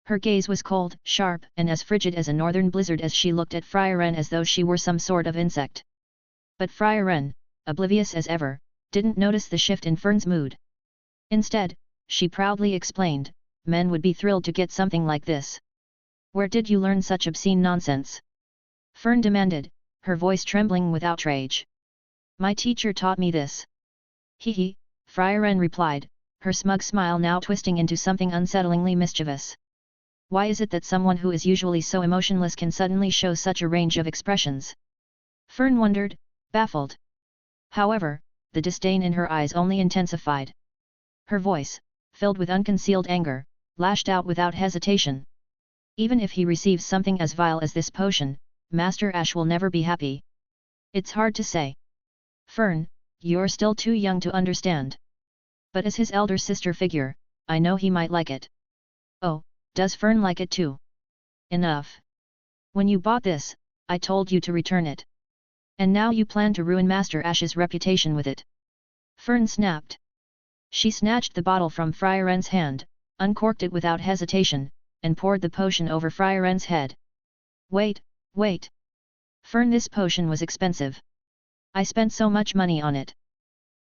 Her gaze was cold, sharp, and as frigid as a northern blizzard as she looked at Frieren as though she were some sort of insect. But Frieren, oblivious as ever, didn't notice the shift in Fern's mood. Instead, she proudly explained, "Men would be thrilled to get something like this. Where did you learn such obscene nonsense?" Fern demanded, her voice trembling with outrage. "My teacher taught me this." "Hee," Frieren replied, her smug smile now twisting into something unsettlingly mischievous. Why is it that someone who is usually so emotionless can suddenly show such a range of expressions? Fern wondered, baffled. However, the disdain in her eyes only intensified. Her voice, filled with unconcealed anger, lashed out without hesitation. "Even if he receives something as vile as this potion, Master Ash will never be happy." "It's hard to say. Fern, you're still too young to understand. But as his elder sister figure, I know he might like it." "Oh, does Fern like it too?" "Enough. When you bought this, I told you to return it. And now you plan to ruin Master Ash's reputation with it." Fern snapped. She snatched the bottle from Frieren's hand, uncorked it without hesitation, and poured the potion over Frieren's head. "Wait, wait! Fern, this potion was expensive. I spent so much money on it."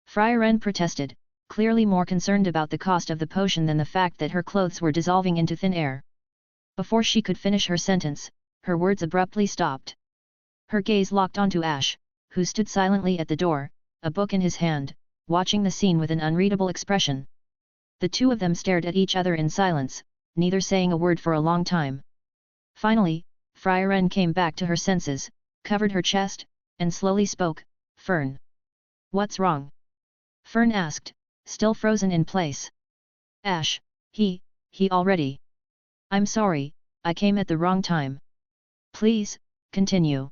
Frieren protested, clearly more concerned about the cost of the potion than the fact that her clothes were dissolving into thin air. Before she could finish her sentence, her words abruptly stopped. Her gaze locked onto Ash, who stood silently at the door, a book in his hand, watching the scene with an unreadable expression. The two of them stared at each other in silence, neither saying a word for a long time. Finally, Frieren came back to her senses, covered her chest, and slowly spoke, "Fern. What's wrong?" Fern asked, still frozen in place. "Ash, he already. I'm sorry, I came at the wrong time. Please, continue."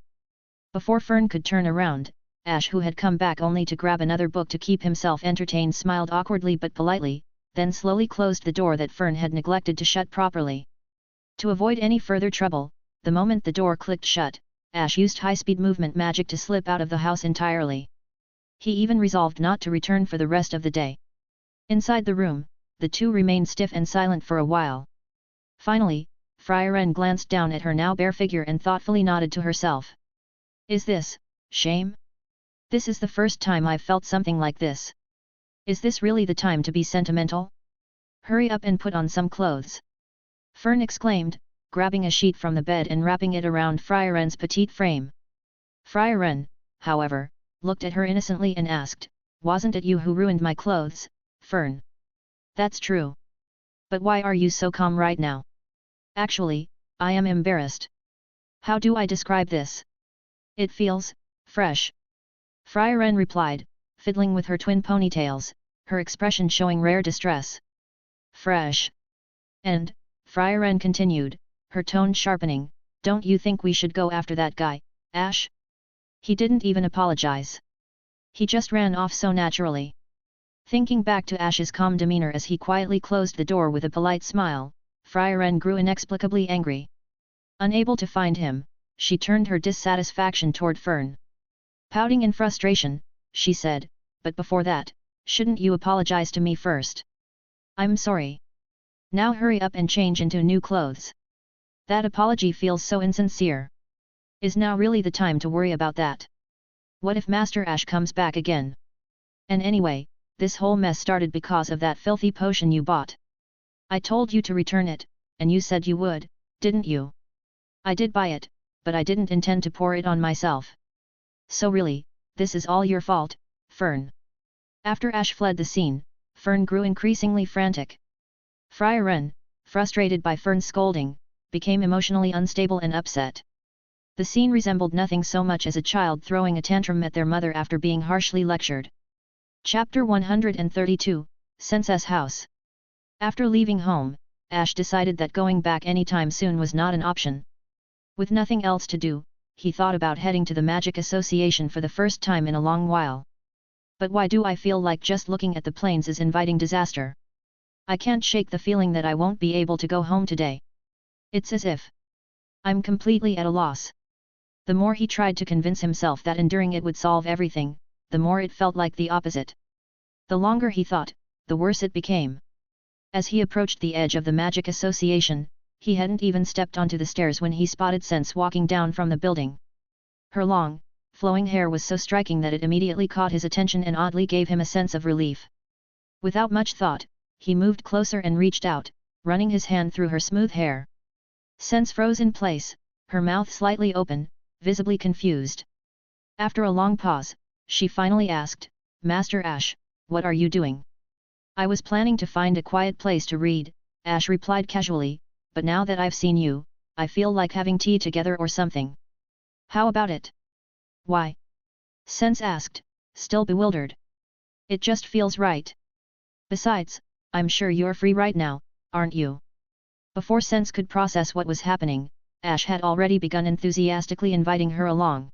Before Fern could turn around, Ash, who had come back only to grab another book to keep himself entertained, smiled awkwardly but politely, then slowly closed the door that Fern had neglected to shut properly. To avoid any further trouble, the moment the door clicked shut, Ash used high-speed movement magic to slip out of the house entirely. He even resolved not to return for the rest of the day. Inside the room, the two remained stiff and silent for a while. Finally, Frieren glanced down at her now bare figure and thoughtfully nodded to herself. "Is this shame? This is the first time I've felt something like this. Is this really the time to be sentimental? Hurry up and put on some clothes," Fern exclaimed, grabbing a sheet from the bed and wrapping it around Frieren's petite frame. Frieren, however, looked at her innocently and asked, "Wasn't it you who ruined my clothes, Fern?" "That's true. But why are you so calm right now?" "Actually, I am embarrassed. How do I describe this? It feels fresh." Frieren replied, fiddling with her twin ponytails, her expression showing rare distress. "Fresh. And," Frieren continued, her tone sharpening, "don't you think we should go after that guy, Ash? He didn't even apologize. He just ran off so naturally." Thinking back to Ash's calm demeanor as he quietly closed the door with a polite smile, Frieren grew inexplicably angry. Unable to find him, she turned her dissatisfaction toward Fern. Pouting in frustration, she said, "But before that, shouldn't you apologize to me first?" "I'm sorry. Now hurry up and change into new clothes. That apology feels so insincere. Is now really the time to worry about that? What if Master Ash comes back again? And anyway, this whole mess started because of that filthy potion you bought. I told you to return it, and you said you would, didn't you? I did buy it, but I didn't intend to pour it on myself. So really, this is all your fault, Fern." After Ash fled the scene, Fern grew increasingly frantic. Frieren, frustrated by Fern's scolding, became emotionally unstable and upset. The scene resembled nothing so much as a child throwing a tantrum at their mother after being harshly lectured. Chapter 132, Sensa's House. After leaving home, Ash decided that going back anytime soon was not an option. With nothing else to do, he thought about heading to the Magic Association for the first time in a long while. "But why do I feel like just looking at the plains is inviting disaster? I can't shake the feeling that I won't be able to go home today. It's as if I'm completely at a loss. The more he tried to convince himself that enduring it would solve everything, the more it felt like the opposite. The longer he thought, the worse it became. As he approached the edge of the magic association, he hadn't even stepped onto the stairs when he spotted Sense walking down from the building. Her long, flowing hair was so striking that it immediately caught his attention and oddly gave him a sense of relief. Without much thought, he moved closer and reached out, running his hand through her smooth hair. Sense froze in place, her mouth slightly open, visibly confused. After a long pause, she finally asked, "Master Ash, what are you doing?" "I was planning to find a quiet place to read," Ash replied casually, "but now that I've seen you, I feel like having tea together or something. How about it?" "Why?" Sense asked, still bewildered. "It just feels right. Besides, I'm sure you're free right now, aren't you?" Before Sense could process what was happening, Ash had already begun enthusiastically inviting her along.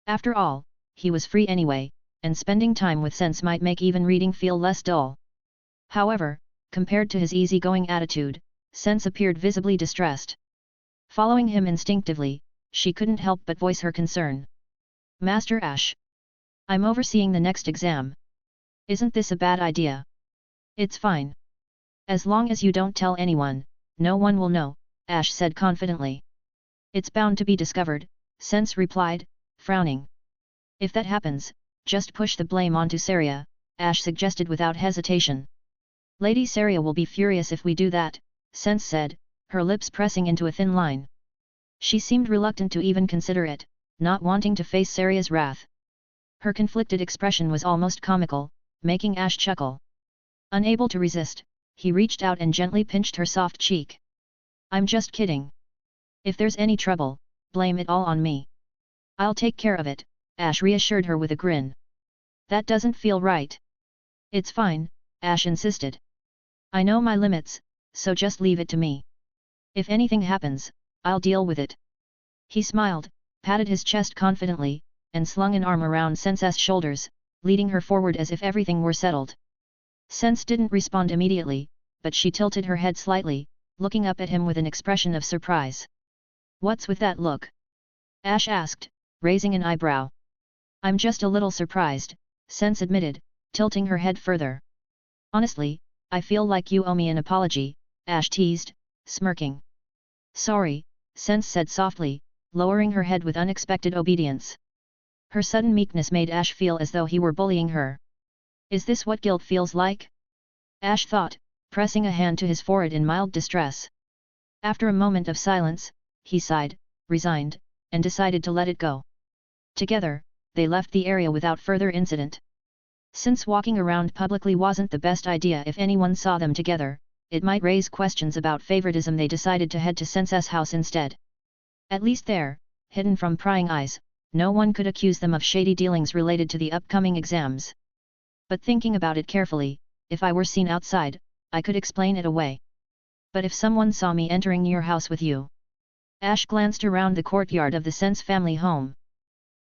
After all, he was free anyway, and spending time with Sense might make even reading feel less dull. However, compared to his easygoing attitude, Sense appeared visibly distressed. Following him instinctively, she couldn't help but voice her concern. "Master Ash, I'm overseeing the next exam. Isn't this a bad idea?" "It's fine. As long as you don't tell anyone, no one will know," Ash said confidently. "It's bound to be discovered," Sense replied, frowning. "If that happens, just push the blame onto Saria," Ash suggested without hesitation. "Lady Saria will be furious if we do that," Sense said, her lips pressing into a thin line. She seemed reluctant to even consider it, not wanting to face Saria's wrath. Her conflicted expression was almost comical, making Ash chuckle. Unable to resist, he reached out and gently pinched her soft cheek. "I'm just kidding. If there's any trouble, blame it all on me. I'll take care of it," Ash reassured her with a grin. "That doesn't feel right." "It's fine," Ash insisted. "I know my limits, so just leave it to me. If anything happens, I'll deal with it." He smiled, patted his chest confidently, and slung an arm around Sense's shoulders, leading her forward as if everything were settled. Sense didn't respond immediately, but she tilted her head slightly, looking up at him with an expression of surprise. "What's with that look?" Ash asked, raising an eyebrow. "I'm just a little surprised," Sense admitted, tilting her head further. "Honestly, I feel like you owe me an apology," Ash teased, smirking. "Sorry," Sense said softly, lowering her head with unexpected obedience. Her sudden meekness made Ash feel as though he were bullying her. Is this what guilt feels like? Ash thought, pressing a hand to his forehead in mild distress. After a moment of silence, he sighed, resigned, and decided to let it go. Together, they left the area without further incident. Since walking around publicly wasn't the best idea if anyone saw them together, it might raise questions about favoritism. They decided to head to Sense's house instead. At least there, hidden from prying eyes, no one could accuse them of shady dealings related to the upcoming exams. But thinking about it carefully, if I were seen outside, I could explain it away. But if someone saw me entering your house with you... Ash glanced around the courtyard of the Sense family home.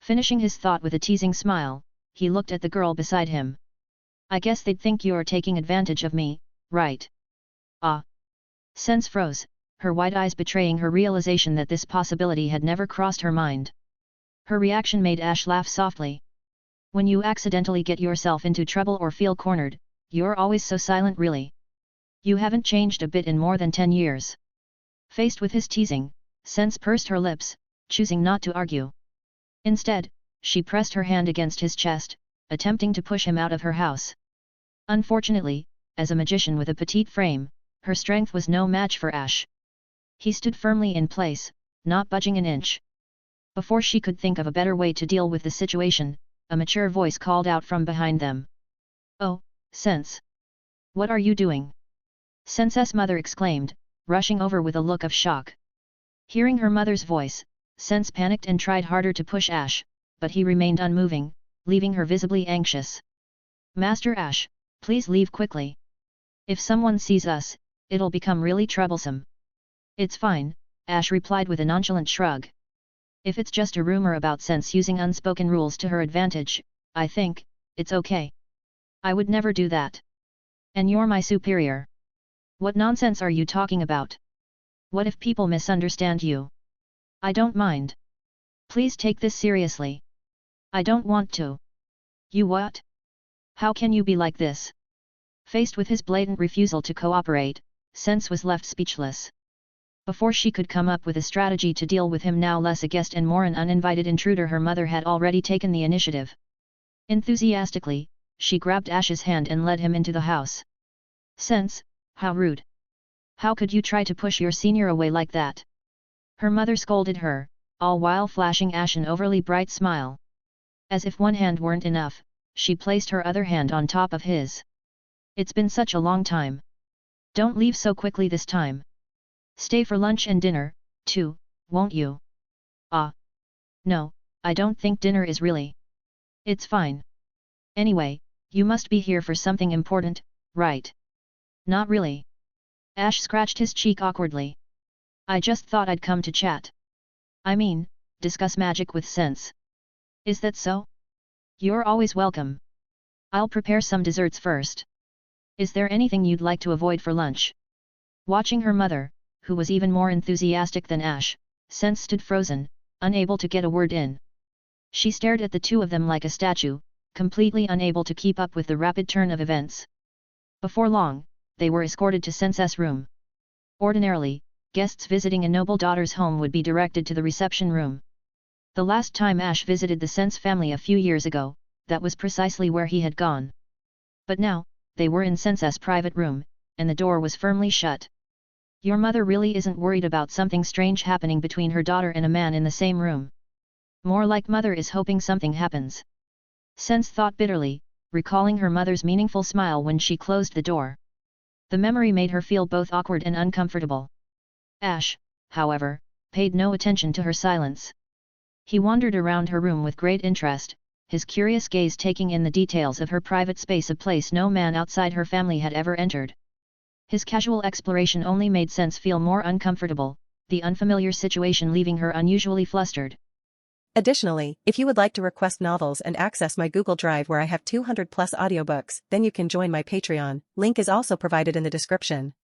Finishing his thought with a teasing smile, he looked at the girl beside him. "I guess they'd think you're taking advantage of me, right?" "Ah!" Sense froze, her wide eyes betraying her realization that this possibility had never crossed her mind. Her reaction made Ash laugh softly. "When you accidentally get yourself into trouble or feel cornered, you're always so silent really. You haven't changed a bit in more than 10 years. Faced with his teasing, Sense pursed her lips, choosing not to argue. Instead, she pressed her hand against his chest, attempting to push him out of her house. Unfortunately, as a magician with a petite frame, her strength was no match for Ash. He stood firmly in place, not budging an inch. Before she could think of a better way to deal with the situation, a mature voice called out from behind them. "Oh, Sense! What are you doing?" Sense's mother exclaimed, rushing over with a look of shock. Hearing her mother's voice, Sense panicked and tried harder to push Ash, but he remained unmoving, leaving her visibly anxious. "Master Ash, please leave quickly. If someone sees us, it'll become really troublesome." "It's fine," Ash replied with a nonchalant shrug. "If it's just a rumor about Sense using unspoken rules to her advantage, I think it's okay. I would never do that. And you're my superior. What nonsense are you talking about? What if people misunderstand you? I don't mind. Please take this seriously. I don't want to. You what? How can you be like this? Faced with his blatant refusal to cooperate, Sense was left speechless. Before she could come up with a strategy to deal with him, now less a guest and more an uninvited intruder, her mother had already taken the initiative. Enthusiastically, she grabbed Ash's hand and led him into the house. Sense, how rude. How could you try to push your senior away like that? Her mother scolded her, all while flashing Ash an overly bright smile. As if one hand weren't enough, she placed her other hand on top of his. It's been such a long time. Don't leave so quickly this time. Stay for lunch and dinner, too, won't you? Ah. No, I don't think dinner is really. It's fine. Anyway, you must be here for something important, right? Not really. Ash scratched his cheek awkwardly. I just thought I'd come to chat. I mean, discuss magic with Sense. Is that so? You're always welcome. I'll prepare some desserts first. Is there anything you'd like to avoid for lunch? Watching her mother, who was even more enthusiastic than Ash, Sense stood frozen, unable to get a word in. She stared at the two of them like a statue, completely unable to keep up with the rapid turn of events. Before long, they were escorted to Sense's room. Ordinarily, guests visiting a noble daughter's home would be directed to the reception room. The last time Ash visited the Sense family a few years ago, that was precisely where he had gone. But now, they were in Sense's private room, and the door was firmly shut. Your mother really isn't worried about something strange happening between her daughter and a man in the same room. More like mother is hoping something happens. Sense thought bitterly, recalling her mother's meaningful smile when she closed the door. The memory made her feel both awkward and uncomfortable. Ash, however, paid no attention to her silence. He wandered around her room with great interest, his curious gaze taking in the details of her private space, a place no man outside her family had ever entered. His casual exploration only made Sense feel more uncomfortable, the unfamiliar situation leaving her unusually flustered. Additionally, if you would like to request novels and access my Google Drive where I have 200+ audiobooks, then you can join my Patreon. Link is also provided in the description.